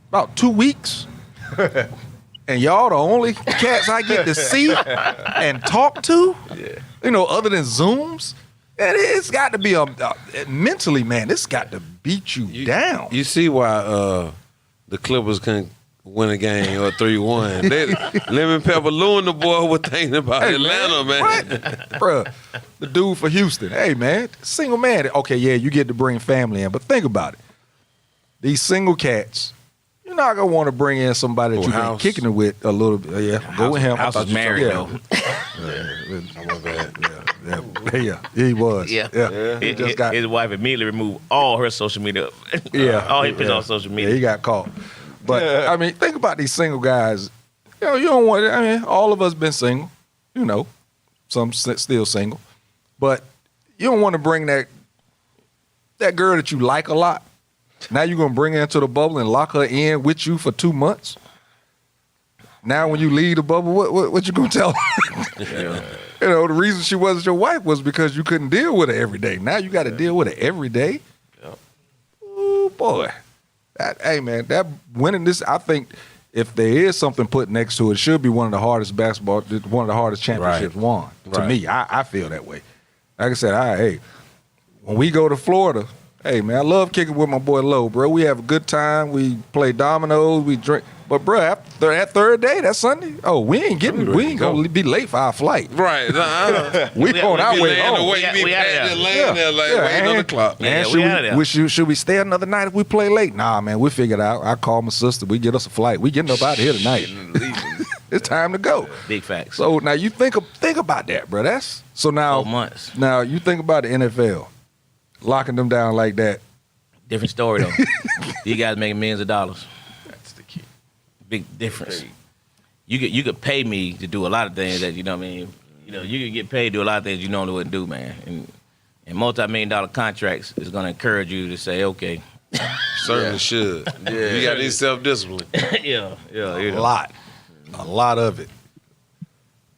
about 2 weeks, and y'all the only cats I get to see and talk to, other than Zooms, and it's got to be mentally, man, it's got to beat you down. You see why the Clippers couldn't win a game or 3-1. Lemon Pepper Lou and the boy were thinking about Atlanta, man. What? Bruh, the dude for Houston. Hey, man, single man. Okay, yeah, you get to bring family in, but think about it. These single cats, you're not going to want to bring in somebody that you've been kicking it with a little bit. Yeah, go with him. House was married, though. Yeah, he was. Yeah. He just got his wife immediately removed all her social media. All he puts on social media. Yeah, he got caught. But, I mean, think about these single guys. You don't want, all of us been single, some still single. But you don't want to bring that girl that you like a lot. Now you're going to bring her into the bubble and lock her in with you for 2 months. Now when you leave the bubble, what you going to tell her? The reason she wasn't your wife was because you couldn't deal with her every day. Now you got to deal with her every day. Yep. Ooh, boy. Hey, man, that winning this, I think if there is something put next to it, it should be one of the hardest one of the hardest championships won. To me, I feel that way. Like I said, when we go to Florida, hey, man, I love kicking with my boy Lowe, bro. We have a good time. We play dominoes. We drink. But, bro, after that third day, that Sunday, we ain't going to be late for our flight. Right. We on our way home. We out of there. Laying there like waiting on the clock. Man, should we stay another night if we play late? Nah, man, we figured out. I call my sister. We get us a flight. We getting up out of here tonight. It's time to go. Big facts. So now you think about that, bro. So now 4 months. Now you think about the NFL locking them down like that. Different story though. You guys making millions of dollars. That's the key. Big difference. You could pay me to do a lot of things that you could get paid to do a lot of things you normally wouldn't do, man. And multi-million-dollar contracts is going to encourage you to say, okay. Certainly should. Yeah. You got any self-discipline. Yeah. A lot of it.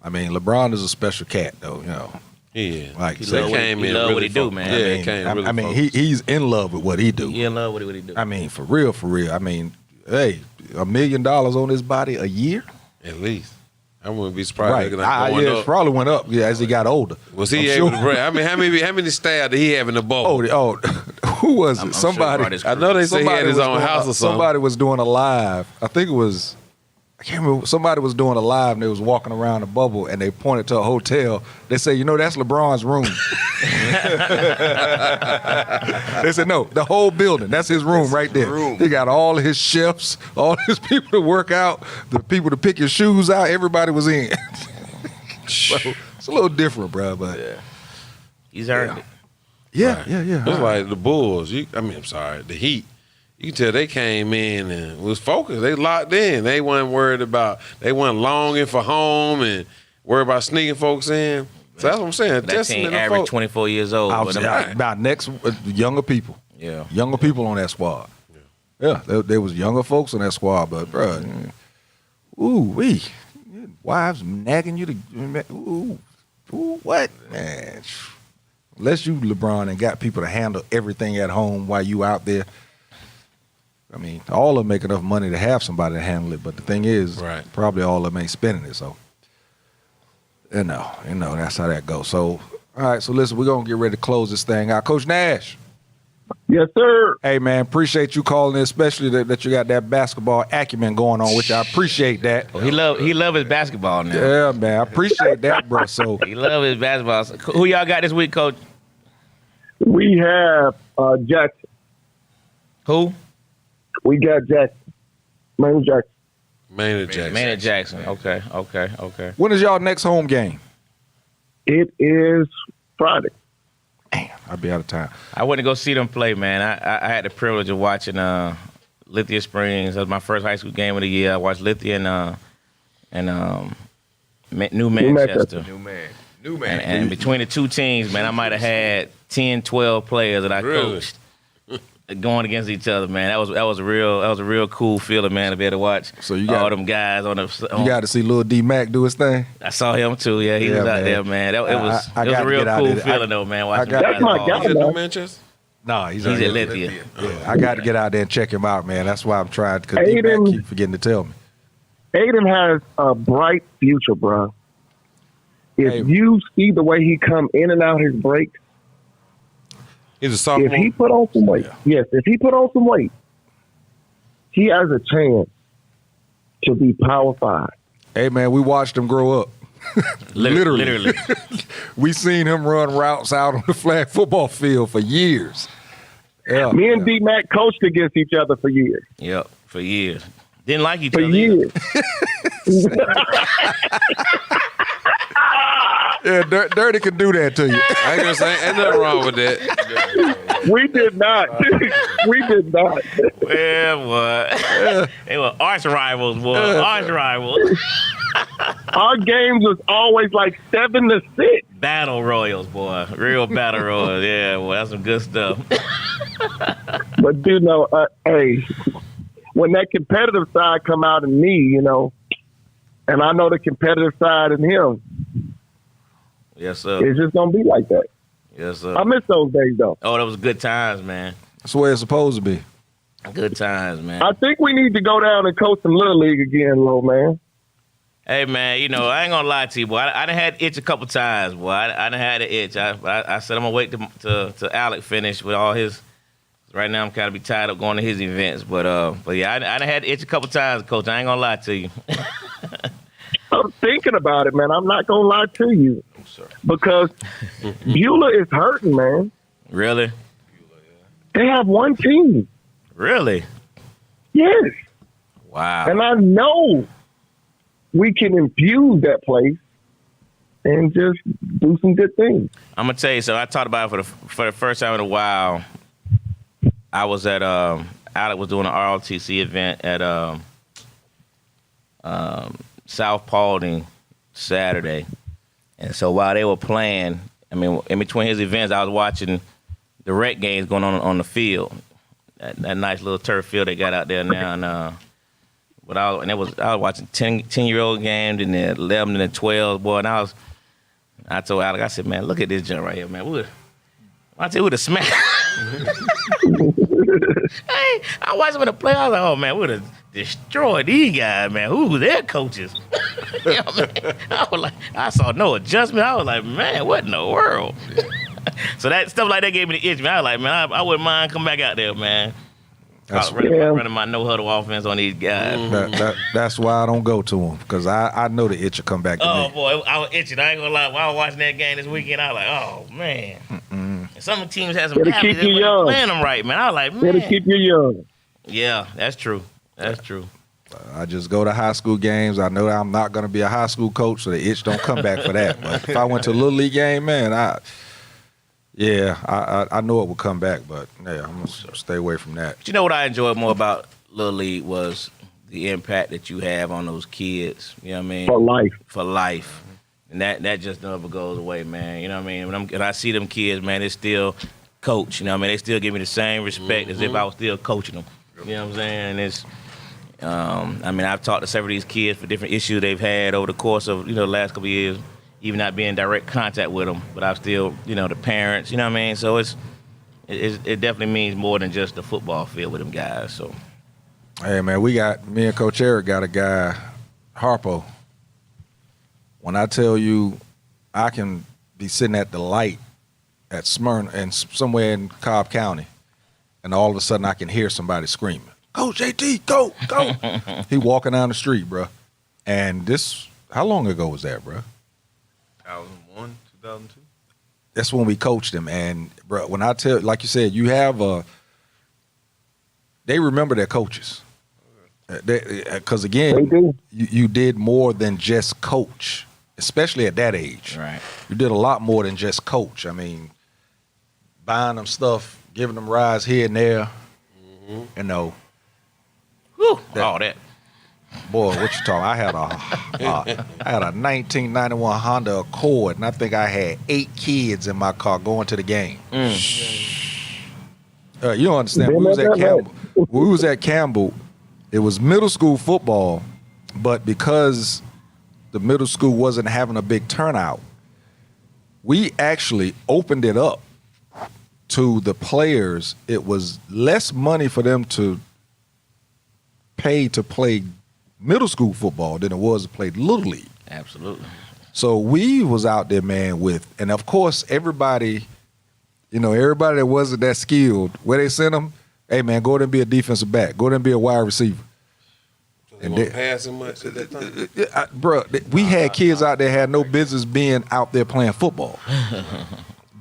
I mean, LeBron is a special cat, though. Yeah, like he love what he do, man. Yeah, he's in love with what he do. He in love with what he do. I mean, for real. I mean, hey, $1 million on his body a year, at least. I wouldn't be surprised. Right? It probably went up as he got older. Was he able to break? I mean, how many stab did he have in the bubble? Oh, who was it? Somebody. I know they said he had his own house or something. Somebody was doing a live. I think it was. I can't remember. Somebody was doing a live and they was walking around the bubble and they pointed to a hotel. They say, that's LeBron's room. They said, no, the whole building. That's his room right there. He got all his chefs, all his people to work out, the people to pick your shoes out. Everybody was in. So it's a little different, bro. But he's earned it. Yeah. It's like the Bulls. The Heat. You can tell they came in and was focused. They locked in. They weren't worried about. They weren't longing for home and worried about sneaking folks in. So that's what I'm saying. That team average 24 years old. About next younger people. Yeah, younger people on that squad. Yeah, there was younger folks on that squad, but bro, wives nagging you to what, man? Unless you LeBron and got people to handle everything at home while you out there. I mean, all of them make enough money to have somebody to handle it, but the thing is, probably all of them ain't spending it. So, that's how that goes. So, all right, so listen, we're going to get ready to close this thing out. Coach Nash. Yes, sir. Hey, man, appreciate you calling in, especially that you got that basketball acumen going on, which I appreciate that. Well, he love his basketball now. Yeah, man, I appreciate that, bro. So he love his basketball. Who y'all got this week, Coach? We have Jackson. Who? We got Jackson. Maynard Jackson. Maynard Jackson. Okay. When is y'all next home game? It is Friday. Damn, I'll be out of town. I went to go see them play, man. I had the privilege of watching Lithia Springs. That was my first high school game of the year. I watched Lithia and New Manchester. New man. And between the two teams, man, I might have had 10, 12 players that I Really? coached going against each other, man. That was a real cool feeling, man, to be able to watch So you all got- them guys on the. You got to see Lil D Mac do his thing. I saw him too. Yeah, he Yeah, was out man. there, man. It was I it was gotta a real get out cool there. feeling, though, man. Watching got- guys That's my ball. guy. He's at New Manchester? No, he's He's at at Lithia. Yeah, I got to get out there and check him out, man. That's why I'm trying, because D Mac Aiden- keep forgetting to tell me. Aiden has a bright future, bro. If Hey. you see the way he come in and out his breaks, He's a if sophomore. he put on some weight, yes, if he put on some weight, he has a chance to be Power 5. Hey, man, we watched him grow up. Literally. We seen him run routes out on the flag football field for years. Yeah, Me and D Mac coached against each other for years. Yep, for years. Didn't like each For other. either. years. yeah, Dirty can do that to you. I ain't gonna say ain't nothing wrong with that. We did not. We did not. Yeah, boy. They were arch rivals, boy. Arch rivals. Our games was always like 7-6. Battle royals, boy. Real battle royals. Yeah, boy. That's some good stuff. But you know, hey, when that competitive side come out in me, you know, and I know the competitive side in him, Yes, sir. it's just gonna be like that. Yes, sir. I miss those days though. Oh, that was good times, man. That's the way it's supposed to be. Good times, man. I think we need to go down and coach some little league again, little man. Hey, man, you know, I ain't gonna lie to you, boy. I done had the itch a couple times, boy. I done had the itch. I said I'm gonna wait to Alec finish with all his. Right now, I'm kind of be tired of going to his events, but yeah, I done had the itch a couple times, Coach. I ain't gonna lie to you. I'm thinking about it, man. I'm not gonna lie to you because Beulah is hurting, man. Really? They have one team. Really? Yes, Wow. and I know we can infuse that place and just do some good things. I'm gonna tell you, so I talked about it for the first time in a while. I was at Alec was doing an ROTC event at South Paulding Saturday, and so while they were playing, I mean, in between his events, I was watching the rec games going on the field, that nice little turf field they got out there now, and but I was watching 10-year-old games and the 11 and the 12, boy, and I told Alec, I said, man, look at this jump right here, man. I tell you, we would have smacked. Hey, I watched them in the playoffs. I was like, oh man, we would have destroyed these guys, man. Who their coaches? You know, man, I was like, I saw no adjustment. I was like, man, what in the world? So that stuff like that gave me the itch, man. I was like, man, I wouldn't mind coming back out there, man. That's, Running my no huddle offense on these guys. that's why I don't go to them, because I know the itch will come back to Oh me. boy, I was itching. I ain't gonna lie. While I was watching that game this weekend, I was like, oh man. And some of the teams had some It'll habits keep that you wasn't young. playing them right, man. I was like, It'll man. keep you young. Yeah, that's true. That's true. I just go to high school games. I know I'm not going to be a high school coach, so the itch don't come back for that. But if I went to a little league game, man, I know it will come back. But yeah, I'm going to stay away from that. But you know what I enjoyed more about Little League was the impact that you have on those kids. You know what I mean? For life. For life. And that just never goes away, man. You know what I mean? When I see them kids, man, they still coach. You know what I mean? They still give me the same respect as if I was still coaching them. You know what I'm saying? And it's, I mean, I've talked to several of these kids for different issues they've had over the course of, the last couple of years, even not being in direct contact with them, but I've still, the parents, you know what I mean? So it definitely means more than just the football field with them guys, so. Hey, man, me and Coach Eric got a guy, Harpo. When I tell you I can be sitting at the light at Smyrna and somewhere in Cobb County, and all of a sudden I can hear somebody screaming, Coach JT, go, go. He walking down the street, bro. And how long ago was that, bro? 2001, 2002. That's when we coached him. And, bro, when I tell, like you said, they remember their coaches. Because, again, They do. you did more than just coach, especially at that age. Right. You did a lot more than just coach. I mean, buying them stuff, giving them rides here and there, Whew, all that. Boy, what you talking? I had a 1991 Honda Accord, and I think I had 8 kids in my car going to the game. You don't understand. We was at Campbell. We was at Campbell. It was middle school football, but because the middle school wasn't having a big turnout, we actually opened it up to the players. It was less money for them to pay to play middle school football than it was to play Little League. Absolutely. So we was out there, man, and of course everybody that wasn't that skilled, where they sent them, hey man, go there and be a defensive back, go there and be a wide receiver. And they passing much at that time. Bro, we had kids out there had no business being out there playing football.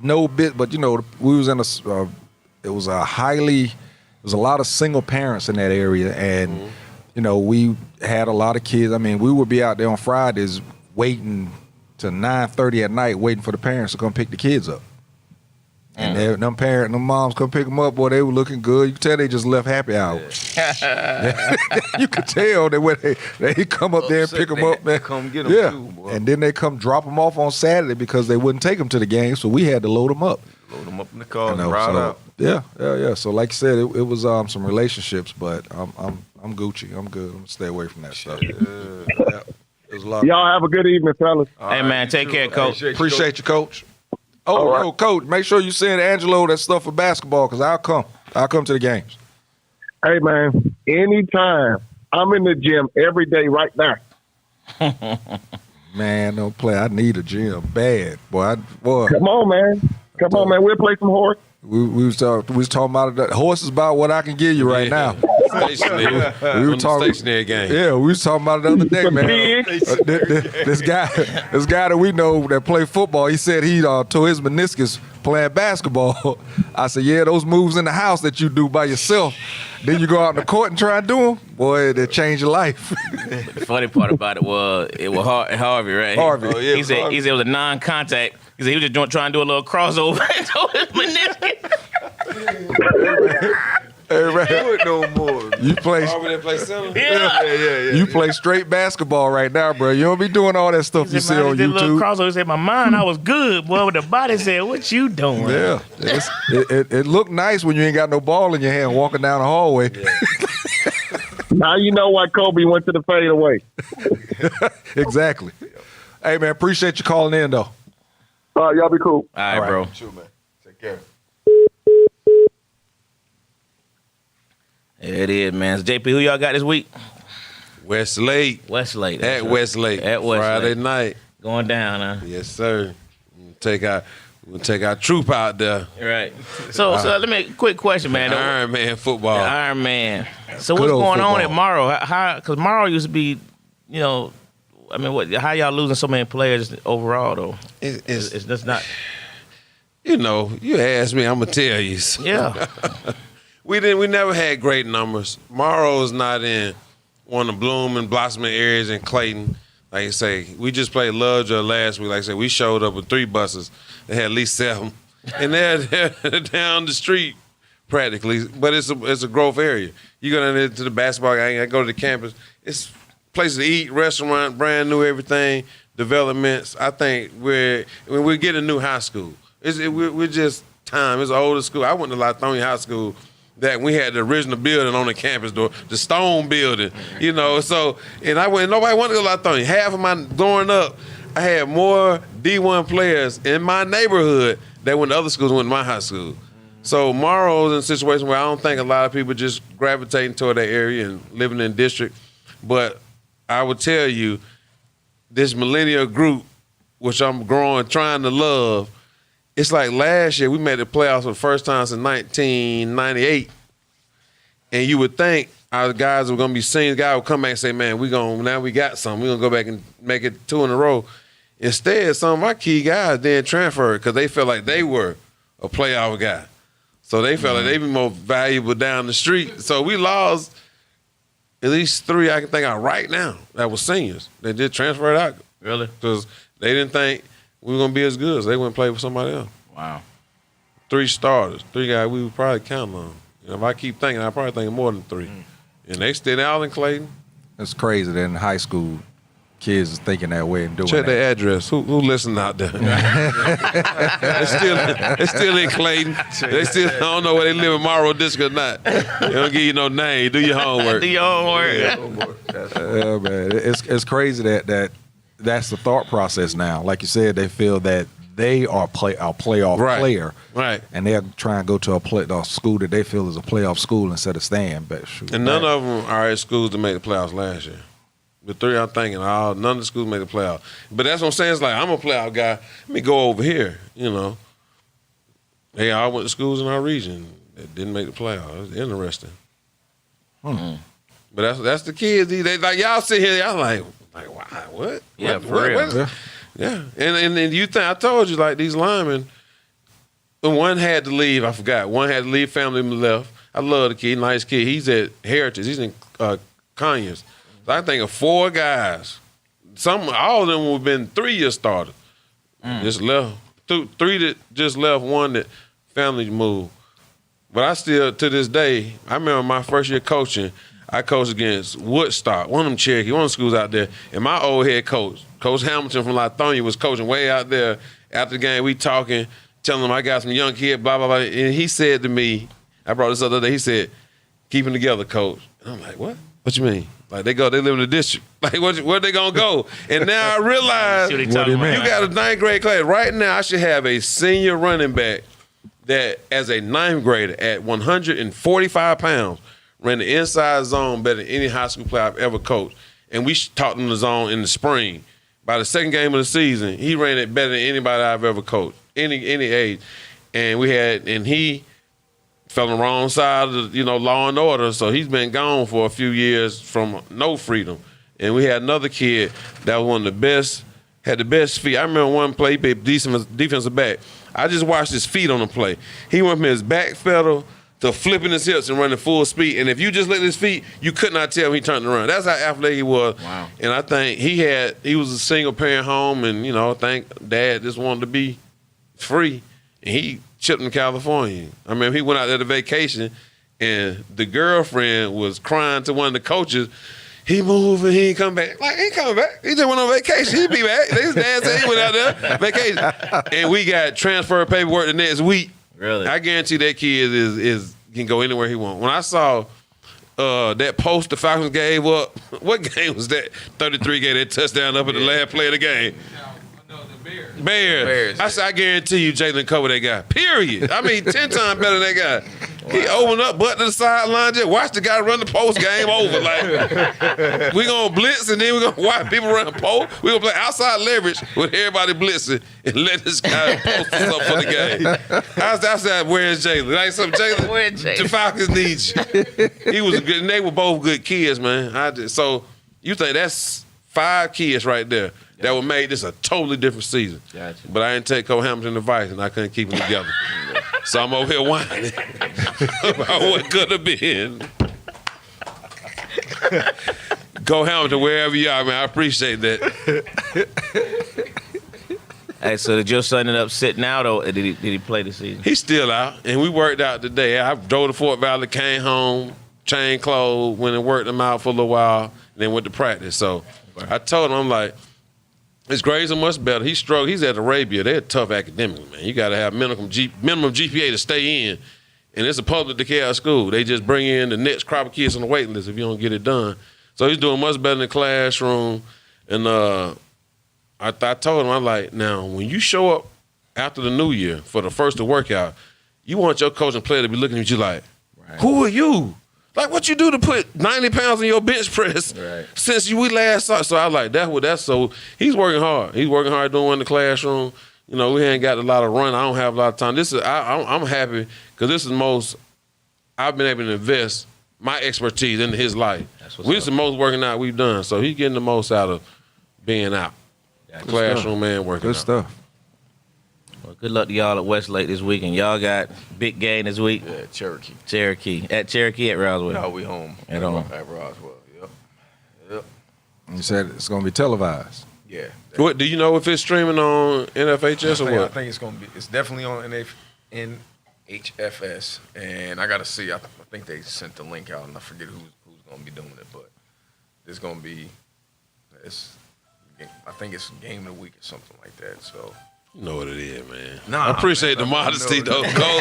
No bit, but we was in it was a lot of single parents in that area, and we had a lot of kids. I mean, we would be out there on Fridays waiting till 9:30 at night, waiting for the parents to come pick the kids up. And them moms come pick them up, boy, they were looking good. You could tell they just left happy hour. You could tell that when they come up there and pick them up, man. Come get them too, boy. And then they come drop them off on Saturday because they wouldn't take them to the game, so we had to load them up. Load them up in the car and ride out. Yeah. So like you said, it was some relationships, but I'm Gucci. I'm good. I'm gonna stay away from that stuff. Yeah. It was a lot. Y'all have a good evening, fellas. Hey, man, take care, Coach. Appreciate you, Coach. Oh, Coach, make sure you send Angelo that stuff for basketball, because I'll come to the games. Hey, man, anytime. I'm in the gym every day right now. Man, don't play. I need a gym bad, boy. Come on, man. We'll play some horse. We was talking about it. Horses about what I can give you right now. Stationary. We were talking stationary game. Yeah, we was talking about it the other day, man. This guy that we know that play football, he said he tore his meniscus playing basketball. I said, yeah, those moves in the house that you do by yourself, then you go out in the court and try and do them, boy, they change your life. The funny part about it was Harvey, right? Harvey. Oh, yeah, he said it was a non-contact. He said he was just trying to do a little crossover and tore his meniscus. Hey, man. Do it no more. You play. Harvey play center? Yeah. You play straight basketball right now, bro. You don't be doing all that stuff you see Man, I on did a little YouTube. crossover. He said, my mind, I was good, boy. But the body said, what you doing? Yeah, it looked nice when you ain't got no ball in your hand walking down the hallway. Yeah. Now you know why Kobe went to the fadeaway. Exactly. Hey, man, appreciate you calling in, though. Y'all be cool. All right, bro. True, man. Take care. There it is, man. So JP, who y'all got this week? Westlake. Westlake. At Westlake. At Westlake. Friday night. Going down, huh? Yes, sir. We'll take our troop out there. Right. So let me quick question, man. Iron Man football. Iron Man. So Good what's old going on football. at Morrow? How? Because Morrow used to be, how y'all losing so many players overall though? It's It's just not. you asked me, I'm gonna tell you. Yeah. We never had great numbers. Morrow's not in one of the bloom and blossoming areas in Clayton. Like I say, we just played Lovejoy last week. Like I said, we showed up with 3 buses. They had at least 7. And they're down the street practically. But it's a growth area. You go down there to the basketball game, I go to the campus. It's places to eat, restaurant, brand new everything, developments. I think we're getting a new high school. We're just time. It's an older school. I went to Lithonia High School. That we had the original building on the campus door, the stone building, So, and nobody wanted to go to Lithonia. Half of my growing up, I had more D1 players in my neighborhood than when the other schools went to my high school. So Morrow's in a situation where I don't think a lot of people just gravitating toward that area and living in the district. But I would tell you, this millennial group, which I'm trying to love, it's like last year we made the playoffs for the first time since 1998. And you would think our guys were going to be seniors. Guy would come back and say, man, now we got something. We're going to go back and make it 2 in a row. Instead, some of my key guys didn't transfer because they felt like they were a playoff guy. So they felt like they be more valuable down the street. So we lost at least 3 I can think of right now that were seniors. They did transfer it out. Really? Because they didn't think we were going to be as good, so they went and played with somebody else. Wow. 3 starters, 3 guys we would probably count on. If I keep thinking, I probably think more than 3. And they still out in Clayton. It's crazy that in high school, kids is thinking that way and doing Check that. their address. Who listening out there? they still in Clayton. They still I don't know where they live in Morrow District or not. They don't give you no name. Do your homework. Do your homework. Yeah, man. It's crazy that's the thought process now. Like you said, they feel that they are a playoff player, Right. and they're trying to go to a school that they feel is a playoff school instead of staying. But shoot, And none of them are at schools that made the playoffs last year. The three I'm thinking, none of the schools made the playoffs. But that's what I'm saying. It's like, I'm a playoff guy. Let me go over here, you know. They all went to schools in our region that didn't make the playoffs. It's interesting. But that's the kids. They like, y'all sit here, y'all like wow, what? Yeah, What? for real. Yeah. And you think, I told you, like, these linemen, one had to leave, I forgot. One had to leave, family left. I love the kid, nice kid. He's at Heritage. He's in Conyers. So I think of 4 guys. All of them would have been 3-year starters. Just left. 3 that just left, 1 that family moved. But I still, to this day, I remember my first year coaching, I coached against Woodstock, one of them Cherokee, one of the schools out there. And my old head coach, Coach Hamilton from Lithonia, was coaching way out there. After the game, we talking, telling him I got some young kid, blah, blah, blah. And he said to me, I brought this up the other day, he said, keep them together, coach. And I'm like, what? What you mean? Like, they live in the district. Like, where they going to go? And now I realize See what he you talking about. got a 9th grade class. Right now, I should have a senior running back that, as a 9th grader at 145 pounds, ran the inside zone better than any high school player I've ever coached. And we taught him the zone in the spring. By the second game of the season, he ran it better than anybody I've ever coached, any age. And he fell on the wrong side of the, law and order, so he's been gone for a few years from no freedom. And we had another kid that was one of the best, had the best feet. I remember one play, he played defensive back. I just watched his feet on the play. He went from his back pedal to flipping his hips and running full speed. And if you just look at his feet, you could not tell when he turned around. That's how athletic he was. Wow. And I think he was a single parent home, and I think dad just wanted to be free. And he shipped him to California. I remember he went out there to vacation, and the girlfriend was crying to one of the coaches. He moved and he ain't come back. Like, he ain't coming back. He just went on vacation. He'll be back. His dad said he went out there vacation. And we got transfer paperwork the next week. Really? I guarantee that kid is can go anywhere he wants. When I saw that post the Falcons gave up, what game was that? 33 gave that touchdown up at the last play of the game. Bears. I said, I guarantee you Jalen covered that guy. Period. I mean, 10 times better than that guy. Wow. He opened up, butt to the sideline, just watch the guy run the post, game over. Like, we going to blitz, and then we going to watch people run the post. We going to play outside leverage with everybody blitzing and let this guy post us up for the game. I said, where's Jalen? Like, Jalen, Where's Jalen? The Falcons need you. He was good, and they were both good kids, man. So you think that's 5 kids right there that would make this a totally different season. Gotcha. But I didn't take Cole Hamilton's advice, and I couldn't keep them together. So I'm over here whining about what could have been. Cole Hamilton, wherever you are, man, I appreciate that. Hey, so did your son end up sitting out, or did he play the season? He's still out, and we worked out today. I drove to Fort Valley, came home, changed clothes, went and worked him out for a little while, and then went to practice. So I told him, I'm like, his grades are much better. He struggled. He's at Arabia. They're tough academically, man. You got to have minimum GPA to stay in, and it's a public DeKalb school. They just bring in the next crop of kids on the waiting list if you don't get it done. So he's doing much better in the classroom. And I told him, I'm like, now, when you show up after the new year for the first of workout, you want your coach and player to be looking at you like, who are you? Like, what you do to put 90 pounds on your bench press since we last saw? So I was like, that's so he's working hard. He's working hard doing in the classroom. We ain't got a lot of run. I don't have a lot of time. I'm happy because this is the most I've been able to invest my expertise into his life. This is the most working out we've done. So he's getting the most out of being out. Classroom man working Good out. stuff. Well, good luck to y'all at Westlake this weekend. Y'all got big game this week. Yeah, Cherokee. At Cherokee at Roswell. No, we home. At home. At Roswell. Yep. You said it's going to be televised. Yeah. What do you know if it's streaming on NFHS or I what? think it's definitely on NHFS, and I got to see. I think they sent the link out, and I forget who's going to be doing it, but it's gonna be. I think it's game of the week or something like that. So. You know what it is, man. Nah, I appreciate the modesty, though, Cole.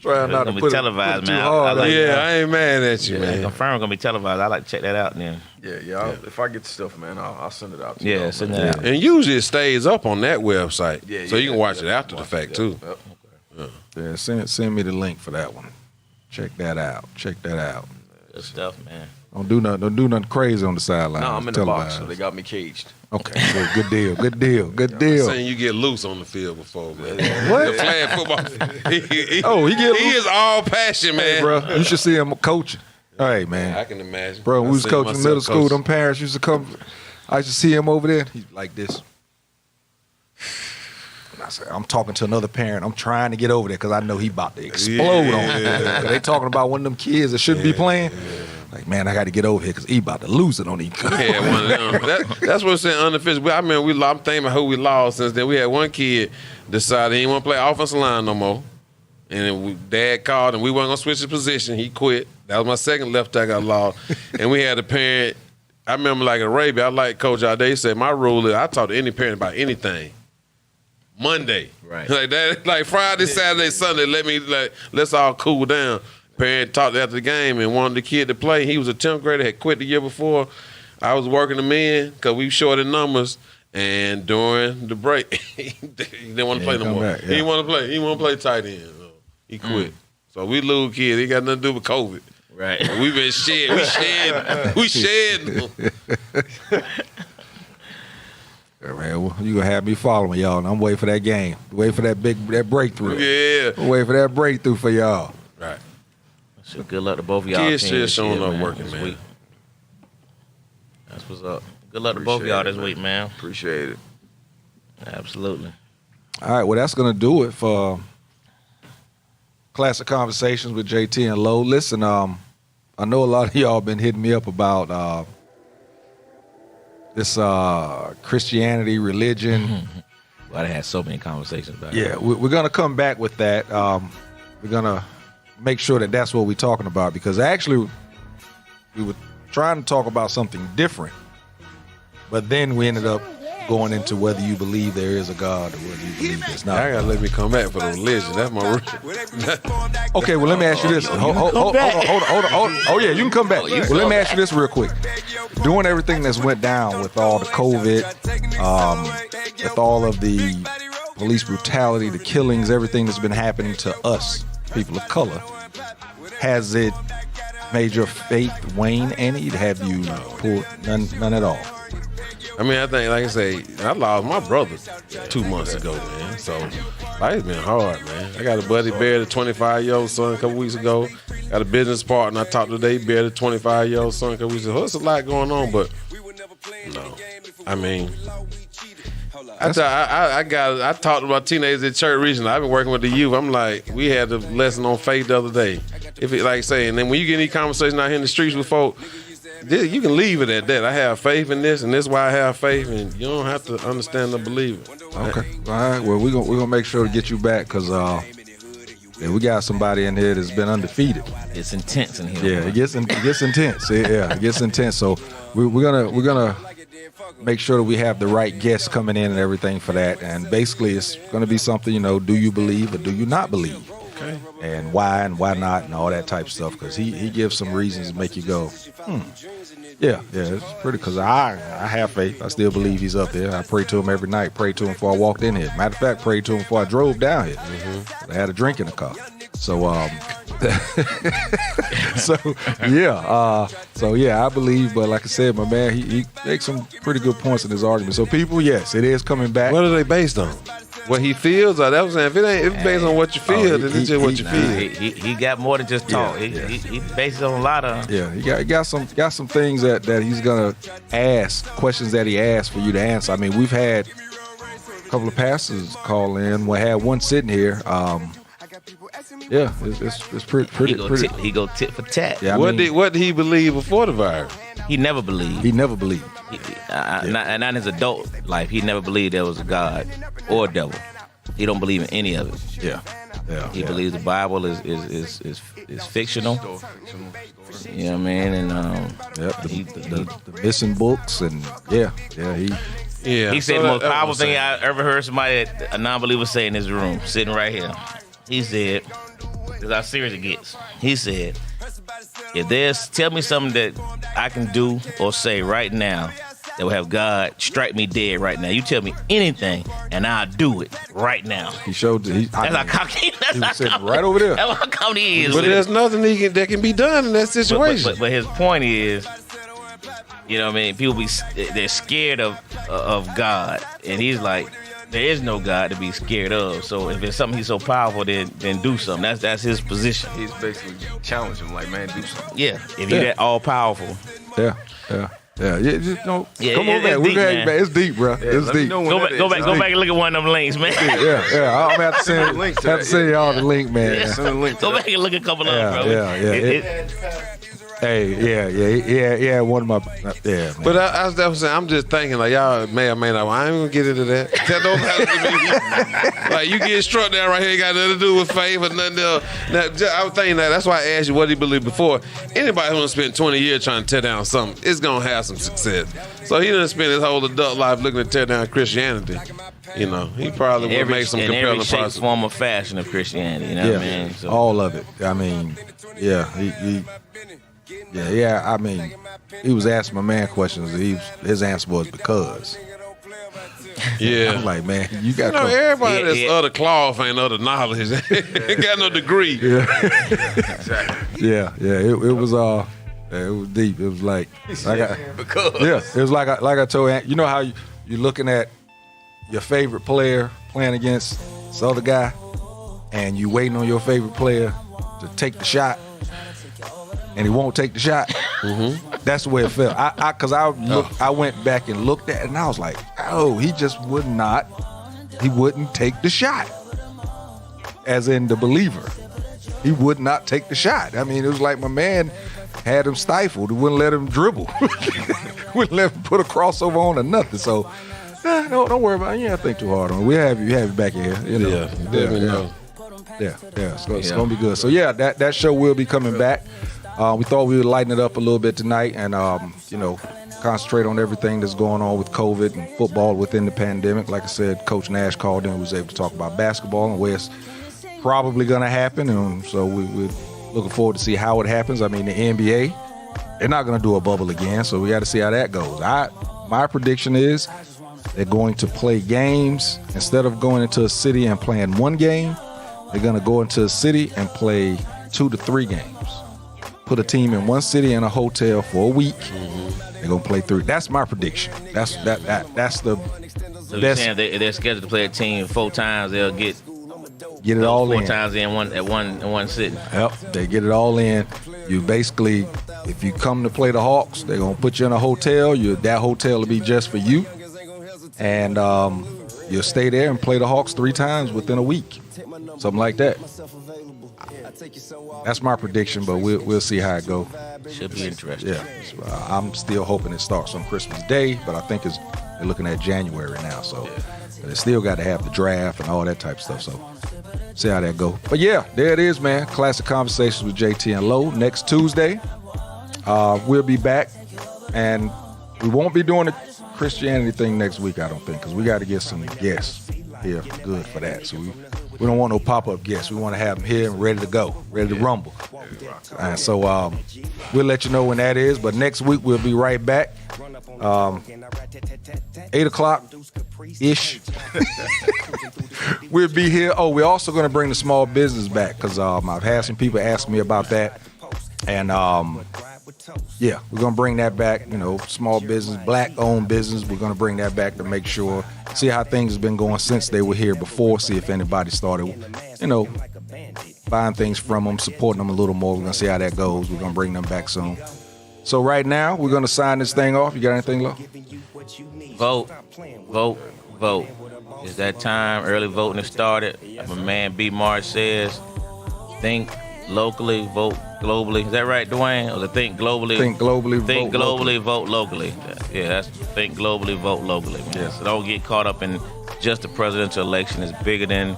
Trying not to It's gonna be put televised, it too man. hard. I like Yeah, I ain't mad at you, Yeah, man. confirm gonna be televised. I like to check that out then. Yeah. If I get the stuff, man, I'll send it out to you. Yeah, send that out. And usually it stays up on that website, Yeah, so you can watch yeah, it after the watch fact it, too. Yep. Yeah, send me the link for that one. Check that out. Good stuff, man. Don't do nothing crazy on the sideline. No, I'm in It's the box, so televised. they got me caged. Okay, good deal. Saying you get loose on the field before, man. What? The flag football. He He get He loose? is all passion, man. Hey, bro, you should see him coaching. Hey, I man. can imagine. Bro, we was I see coaching myself middle school. coach. Them parents used to come. I used to see him over there. He's like this. And I said, I'm talking to another parent. I'm trying to get over there because I know he about to explode on me. They talking about one of them kids that shouldn't be playing. Like, man, I got to get over here because he about to lose it on these. We had one of them. That's what's saying unofficial. I mean, I'm thinking about who we lost since then. We had one kid decide he didn't want to play offensive line no more. And then Dad called and we weren't going to switch his position. He quit. That was my second left tackle I lost. And we had a parent. I remember like at Arabia, I like Coach out there. He said, my rule is I talk to any parent about anything. Monday. Right. Like that, like Friday, Saturday, Sunday, let's all cool down. Parent talked after the game and wanted the kid to play. He was a 10th grader, had quit the year before. I was working him in because we short in numbers. And during the break, he didn't want to play no more. Back, yeah. He didn't want to play. He didn't want to play tight end. So he quit. So we lose kids. He got nothing to do with COVID. Right. We been shed. We shed. Yeah, man, well, you gonna have me following y'all, and I'm waiting for that game. Waiting for that breakthrough. Yeah. I'm waiting for that breakthrough for y'all. Right. So good luck to both of y'all. Kids teams still this showing year, up man, working, this man. week. That's what's up. Good luck to both of y'all this week, man. Appreciate it. Absolutely. All right, well, that's gonna do it for Classic Conversations with JT and Lowe. Listen, I know a lot of y'all been hitting me up about this Christianity, religion. Well, I had so many conversations about it. Yeah, we're gonna come back with that. We're gonna make sure that that's what we're talking about because actually we were trying to talk about something different, but then we ended up going into whether you believe there is a God or whether you believe there's not. I gotta let me come back for the religion. That's my rule. Okay, well, let me ask you this. Hold on. Oh, yeah, you can come back. Well, let me ask you this real quick. Doing everything that's went down with all the COVID, with all of the police brutality, the killings, everything that's been happening to us, people of color, has it made your faith wane any? Have you pulled none at all? I mean, I think, like I say, I lost my brother 2 months ago, man. So life's been hard, man. I got a buddy buried a 25-year-old son a couple weeks ago. Got a business partner I talked to today, buried a 25-year-old son a couple weeks ago. There's a lot going on, but no. I mean, I talked about teenagers at church recently. I've been working with the youth. I'm like, we had a lesson on faith the other day. If it, like saying, and then when you get any conversation out here in the streets with folk, you can leave it at that. I have faith in this, and this is why I have faith, and you don't have to understand or believe it. Okay. All right. Well, we're gonna make sure to get you back because we got somebody in here that's been undefeated. It's intense in here. Yeah, it gets intense. Yeah, it gets intense. So we're gonna make sure that we have the right guests coming in and everything for that. And basically, it's gonna be something, do you believe or do you not believe? Okay. And why not and all that type of stuff because he gives some reasons to make you go, yeah, it's pretty because I have faith. I still believe he's up there. I pray to him every night. Prayed to him before I walked in here. Matter of fact, prayed to him before I drove down here. I had a drink in the car. So I believe, but like I said, my man, he makes some pretty good points in his argument. So people, yes, it is coming back. What are they based on? What he feels? Or that was saying, if it's based on what you feel, then it's just what you feel. He got more than just talk. He based it on a lot of. Yeah, he got some things that he's gonna ask, questions that he asked for you to answer. I mean, we've had a couple of pastors call in. We had one sitting here. It's pretty. He go tit for tat. Yeah, What did he believe before the virus? He never believed. He never believed. Not in his adult life. He never believed there was a God or a devil. He don't believe in any of it. Yeah. Yeah. He believes the Bible is fictional. You know what I mean? And Yep. The missing books and yeah. he said the most powerful thing I ever heard somebody, a non-believer, say in his room, sitting right here. He said, "Because how serious it gets." He said, tell me something that I can do or say right now that will have God strike me dead right now. You tell me anything, and I'll do it right now. He showed. That's how cocky. He was sitting right over there. That's how cocky he is. But there's nothing that can be done in that situation. But his point is, you know what I mean? People they're scared of God, and he's like, there is no God to be scared of. So if it's something he's so powerful, then do something. That's his position. He's basically challenging him, like, man, do something. Yeah, if you're that all powerful. Yeah. Just don't. Yeah, come on back. it's We deep, got man. It's deep, bro. It's deep. Go back and look at one of them links, man. Yeah. I'm gonna have to send y'all the link, man. Send a link to Go that. back and look at a couple of them, bro. Yeah. Hey, one of my man. But I was definitely saying, I'm just thinking, like, y'all may or may not. I ain't gonna get into that. That don't matter to me. Like, you get struck down right here, ain't got nothing to do with faith or nothing else. Now, I was thinking that's why I asked you what he believed before. Anybody who done spent 20 years trying to tear down something is gonna have some success. So he done spent his whole adult life looking to tear down Christianity. You know, he probably would make some compelling every shape, process. form, of fashion of Christianity. You know what I mean? So, all of it. I mean, yeah, I mean, he was asking my man questions. His answer was because. Yeah. I'm like, man, you got. Everybody that's other cloth ain't other knowledge. Ain't got no degree. Yeah. Exactly. Yeah. It was it was deep. It was like Because. yeah. It was like I told you know how you're looking at your favorite player playing against this other guy, and you waiting on your favorite player to take the shot, and he won't take the shot. Mm-hmm. That's the way it felt. I went back and looked at it, and I was like, oh, he just wouldn't take the shot. As in the believer, he would not take the shot. I mean, it was like my man had him stifled. He wouldn't let him dribble. Wouldn't let him put a crossover on or nothing. So, don't worry about it. You don't think too hard on it. We have you back here. You know. Yeah. It's gonna be good. So yeah, that show will be coming back. We thought we would lighten it up a little bit tonight and concentrate on everything that's going on with COVID and football within the pandemic. Like I said, Coach Nash called in, was able to talk about basketball and where it's probably going to happen. And so we're looking forward to see how it happens. I mean, the NBA, they're not going to do a bubble again, so we got to see how that goes. My prediction is they're going to play games. Instead of going into a city and playing one game, they're going to go into a city and play 2 to 3 games. Put a team in one city in a hotel for a week. Mm-hmm. They're gonna play 3. That's my prediction. That's the so best. You're saying they're scheduled to play a team 4 times. They'll get it all 4 in. times in one sitting. Yep, they get it all in. You basically, if you come to play the Hawks, they're gonna put you in a hotel. That hotel will be just for you, and you'll stay there and play the Hawks 3 times within a week, something like that. That's my prediction, but we'll see how it goes. Should be interesting. Yeah, so, I'm still hoping it starts on Christmas Day, but I think they're looking at January now, so they still got to have the draft and all that type of stuff. So see how that go. But yeah, there it is, man. Classic Conversations with JT and Lowe. Next Tuesday, we'll be back, and we won't be doing the Christianity thing next week, I don't think, because we got to get some guests here good for that. So we don't want no pop-up guests. We want to have them here and ready to go, ready to rumble. And so we'll let you know when that is. But next week we'll be right back, 8 o'clock-ish. We'll be here. Oh, we're also going to bring the small business back because I've had some people ask me about that. And yeah, we're going to bring that back, small business, black-owned business. We're going to bring that back to make sure, see how things have been going since they were here before, see if anybody started, buying things from them, supporting them a little more. We're going to see how that goes. We're going to bring them back soon. So right now, we're going to sign this thing off. You got anything, Lo? Vote. It's that time. Early voting has started. My man B. Marsh says, think locally, vote globally. Is that right, Dwayne? Or think globally? Think globally, think globally, vote locally. Yeah, that's think globally, vote locally. Man. Yeah. So don't get caught up in just the presidential election. It's bigger than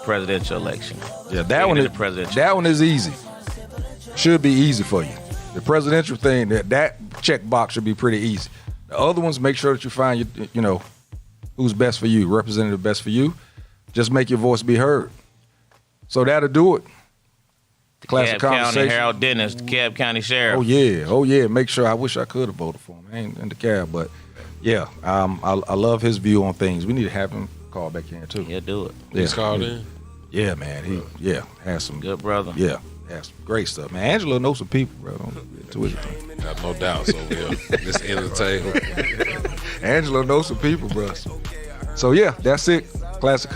presidential election. Yeah, that one is that one is easy. Should be easy for you. The presidential thing, that check box should be pretty easy. The other ones, make sure that you find who's best for you, representative best for you. Just make your voice be heard. So that'll do it. Classic County Conversation. Harold Dennis, DeKalb County Sheriff. Oh yeah. Make sure. I wish I could have voted for him. I ain't in DeKalb, but yeah, I love his view on things. We need to have him call back in too. Yeah, do it. He's called in. Yeah, man. He has some Good brother. Yeah, has some great stuff, man. Angelo knows some people, bro. Don't get too anything. Got no doubts over here. This end of the table. Angelo knows some people, bro. So yeah, that's it. Classic.